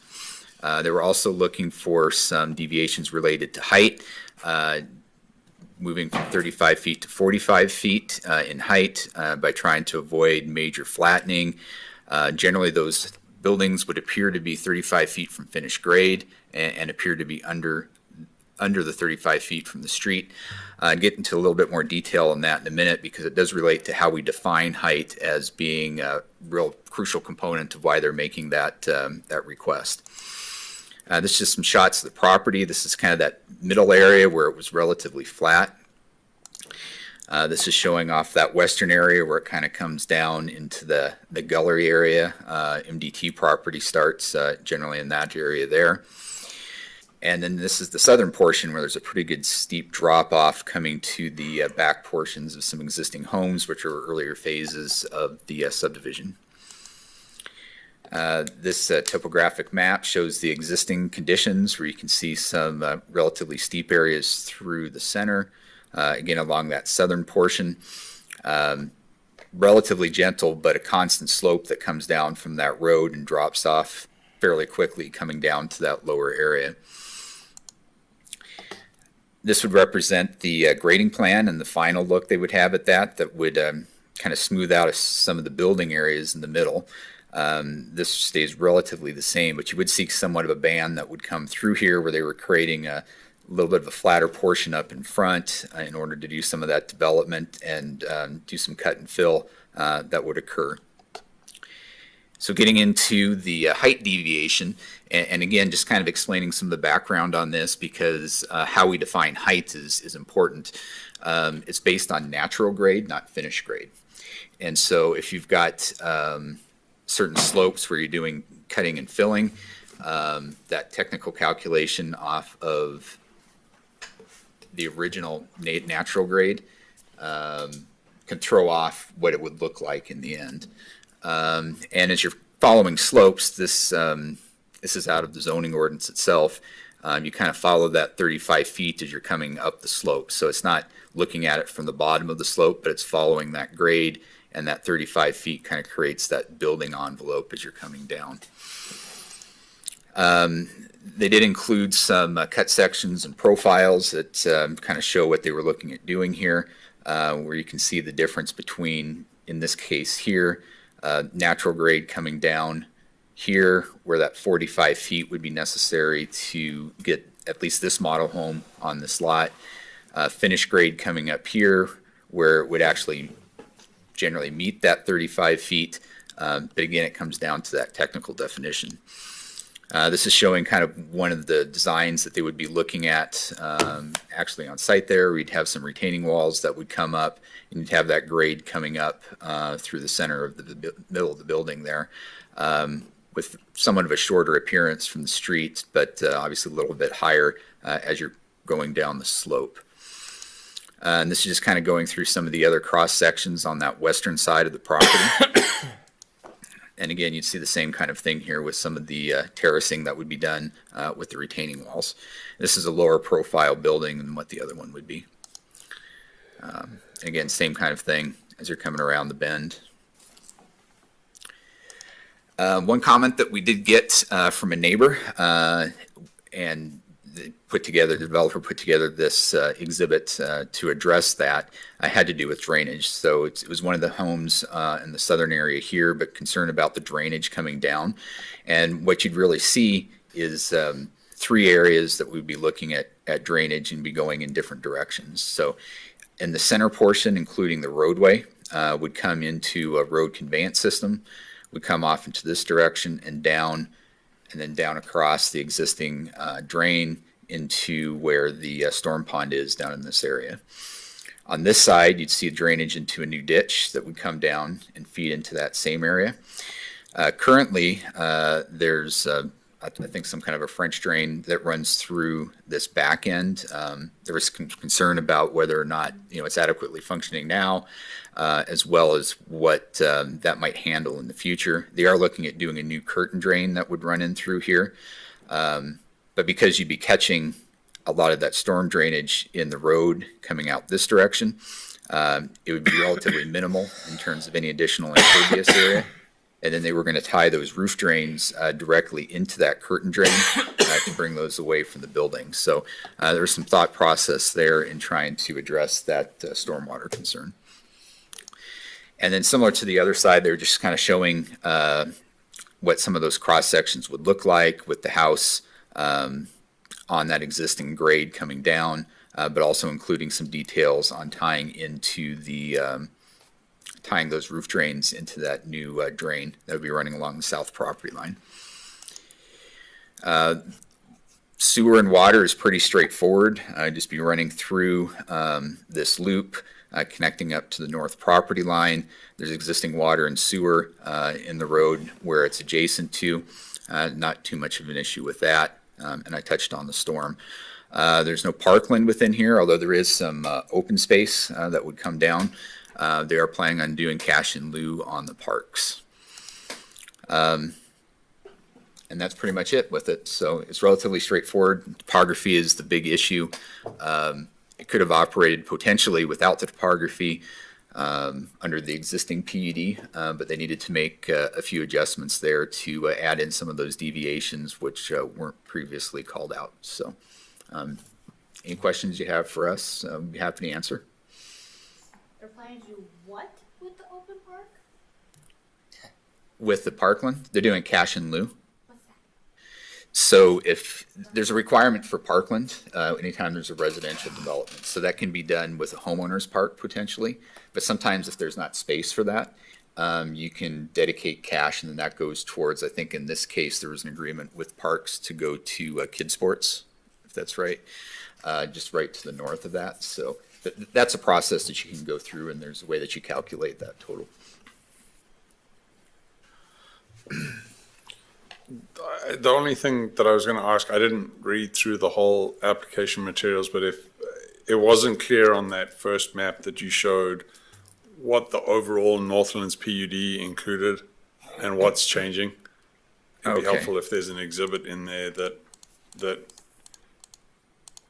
They were also looking for some deviations related to height, moving from 35 feet to 45 feet in height by trying to avoid major flattening. Generally, those buildings would appear to be 35 feet from finished grade and appear to be under the 35 feet from the street. Get into a little bit more detail on that in a minute because it does relate to how we define height as being a real crucial component of why they're making that request. This is just some shots of the property. This is kind of that middle area where it was relatively flat. This is showing off that western area where it kind of comes down into the gully area. MDT property starts generally in that area there. And then this is the southern portion where there's a pretty good steep drop off coming to the back portions of some existing homes, which are earlier phases of the subdivision. This topographic map shows the existing conditions where you can see some relatively steep areas through the center, again along that southern portion. Relatively gentle, but a constant slope that comes down from that road and drops off fairly quickly coming down to that lower area. This would represent the grading plan and the final look they would have at that would kind of smooth out some of the building areas in the middle. This stays relatively the same, but you would see somewhat of a band that would come through here where they were creating a little bit of a flatter portion up in front in order to do some of that development and do some cut and fill that would occur. So getting into the height deviation, and again, just kind of explaining some of the background on this because how we define height is important. It's based on natural grade, not finished grade. And so if you've got certain slopes where you're doing cutting and filling, that technical calculation off of the original natural grade can throw off what it would look like in the end. And as you're following slopes, this is out of the zoning ordinance itself. You kind of follow that 35 feet as you're coming up the slope. So it's not looking at it from the bottom of the slope, but it's following that grade, and that 35 feet kind of creates that building envelope as you're coming down. They did include some cut sections and profiles that kind of show what they were looking at doing here, where you can see the difference between, in this case here, natural grade coming down here, where that 45 feet would be necessary to get at least this model home on this lot. Finished grade coming up here, where it would actually generally meet that 35 feet. But again, it comes down to that technical definition. This is showing kind of one of the designs that they would be looking at actually on site there. We'd have some retaining walls that would come up, and you'd have that grade coming up through the center of the middle of the building there, with somewhat of a shorter appearance from the street, but obviously a little bit higher as you're going down the slope. And this is just kind of going through some of the other cross sections on that western side of the property. And again, you'd see the same kind of thing here with some of the terracing that would be done with the retaining walls. This is a lower profile building than what the other one would be. Again, same kind of thing as you're coming around the bend. One comment that we did get from a neighbor, and the developer put together this exhibit to address that, had to do with drainage. So it was one of the homes in the southern area here, but concerned about the drainage coming down. And what you'd really see is 3 areas that we'd be looking at drainage and be going in different directions. So in the center portion, including the roadway, would come into a road conveyance system, would come off into this direction and then down across the existing drain into where the storm pond is down in this area. On this side, you'd see a drainage into a new ditch that would come down and feed into that same area. Currently, there's I think some kind of a French drain that runs through this back end. There was concern about whether or not it's adequately functioning now, as well as what that might handle in the future. They are looking at doing a new curtain drain that would run in through here, but because you'd be catching a lot of that storm drainage in the road coming out this direction, it would be relatively minimal in terms of any additional impervious area. And then they were going to tie those roof drains directly into that curtain drain to bring those away from the building. So there was some thought process there in trying to address that stormwater concern. And then similar to the other side, they're just kind of showing what some of those cross sections would look like with the house on that existing grade coming down, but also including some details on tying into the tying those roof drains into that new drain that would be running along the south property line. Sewer and water is pretty straightforward. Just be running through this loop, connecting up to the north property line. There's existing water and sewer in the road where it's adjacent to. Not too much of an issue with that. And I touched on the storm. There's no parkland within here, although there is some open space that would come down. They are planning on doing cash in lieu on the parks. And that's pretty much it with it. So it's relatively straightforward. Topography is the big issue. It could have operated potentially without the topography under the existing PUD, but they needed to make a few adjustments there to add in some of those deviations which weren't previously called out. So any questions you have for us, I'd be happy to answer. They're planning to do what with the open park? With the parkland, they're doing cash in lieu. So if there's a requirement for parkland, anytime there's a residential development, so that can be done with a homeowner's park potentially, but sometimes if there's not space for that, you can dedicate cash and then that goes towards, I think in this case, there was an agreement with parks to go to kid sports, if that's right, just right to the north of that. So that's a process that you can go through and there's a way that you calculate that total. The only thing that I was going to ask, I didn't read through the whole application materials, but if it wasn't clear on that first map that you showed what the overall Northlands PUD included and what's changing, it'd be helpful if there's an exhibit in there that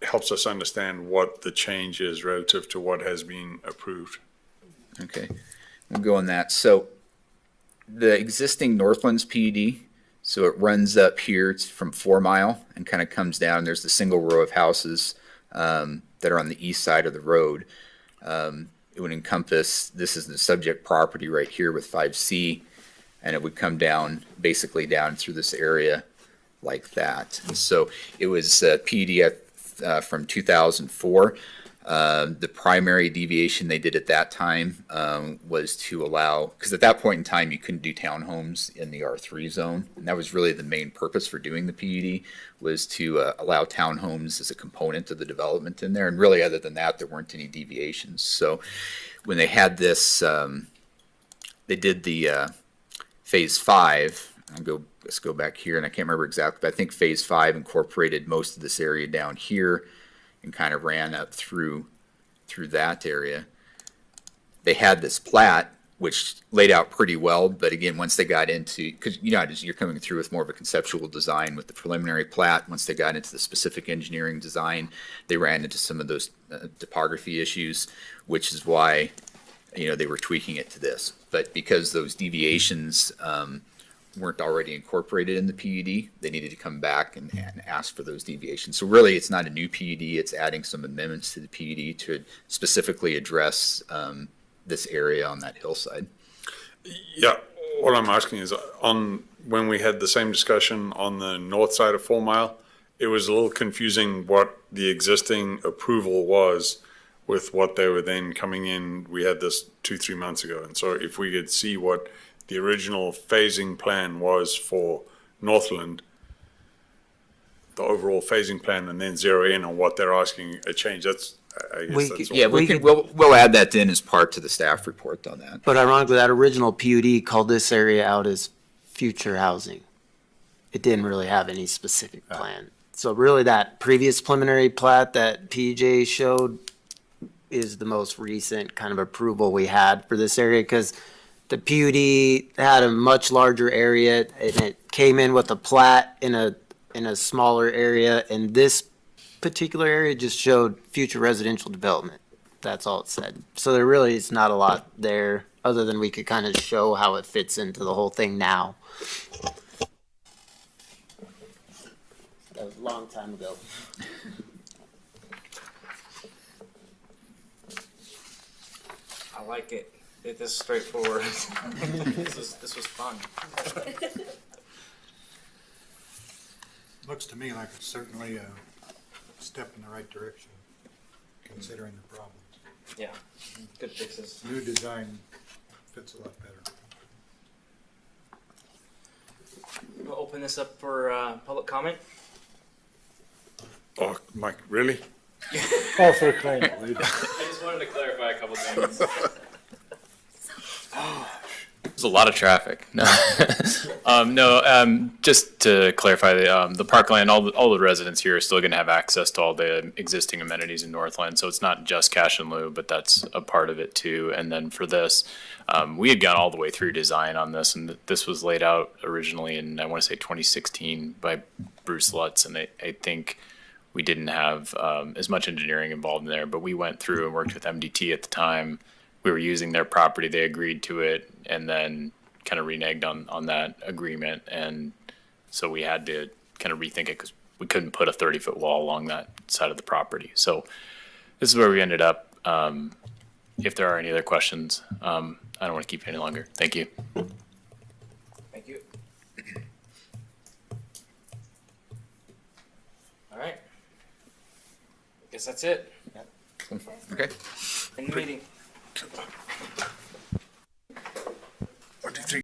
helps us understand what the change is relative to what has been approved. Okay, we'll go on that. So the existing Northlands PUD, so it runs up here from 4 Mile and kind of comes down. There's the single row of houses that are on the east side of the road. It would encompass, this is the subject property right here with 5C, and it would come down, basically down through this area like that. And so it was PUD from 2004. The primary deviation they did at that time was to allow, because at that point in time you couldn't do townhomes in the R3 zone, and that was really the main purpose for doing the PUD, was to allow townhomes as a component of the development in there, and really other than that there weren't any deviations. So when they had this, they did the phase 5. Let's go back here, and I can't remember exactly, but I think phase 5 incorporated most of this area down here and kind of ran up through that area. They had this plat, which laid out pretty well, but again, once they got into, because you know, you're coming through with more of a conceptual design with the preliminary plat, once they got into the specific engineering design, they ran into some of those topography issues, which is why, you know, they were tweaking it to this. But because those deviations weren't already incorporated in the PUD, they needed to come back and ask for those deviations. So really, it's not a new PUD, it's adding some amendments to the PUD to specifically address this area on that hillside. Yeah, what I'm asking is, when we had the same discussion on the north side of 4 Mile, it was a little confusing what the existing approval was with what they were then coming in. We had this 2-3 months ago, and so if we could see what the original phasing plan was for Northland, the overall phasing plan, and then zero in on what they're asking a change. That's, I guess that's all. We'll add that in as part to the staff report on that. But ironically, that original PUD called this area out as future housing. It didn't really have any specific plan. So really that previous preliminary plat that PJ showed is the most recent kind of approval we had for this area, because the PUD had a much larger area and it came in with a plat in a smaller area, and this particular area just showed future residential development. That's all it said. So there really is not a lot there other than we could kind of show how it fits into the whole thing now. That was a long time ago. I like it. it this straightforward. This was fun. Looks to me like it's certainly a step in the right direction, considering the problems. Yeah, good fixes. New design fits a lot better. We'll open this up for public comment. Oh, Mike, really? Oh, for crying out loud. I just wanted to clarify a couple things. There's a lot of traffic. No, just to clarify, the parkland, all the residents here are still going to have access to all the existing amenities in Northland. So it's not just cash and lieu, but that's a part of it too. And then for this, we had gone all the way through design on this, and this was laid out originally in, I want to say 2016 by Bruce Lutz. And I think we didn't have as much engineering involved in there, but we went through and worked with MDT at the time. We were using their property, they agreed to it, and then kind of reneged on that agreement. And so we had to kind of rethink it because we couldn't put a 30-foot wall along that side of the property. So this is where we ended up. If there are any other questions, I don't want to keep you any longer. Thank you. Thank you. All right. Guess that's it. Okay. In the meeting.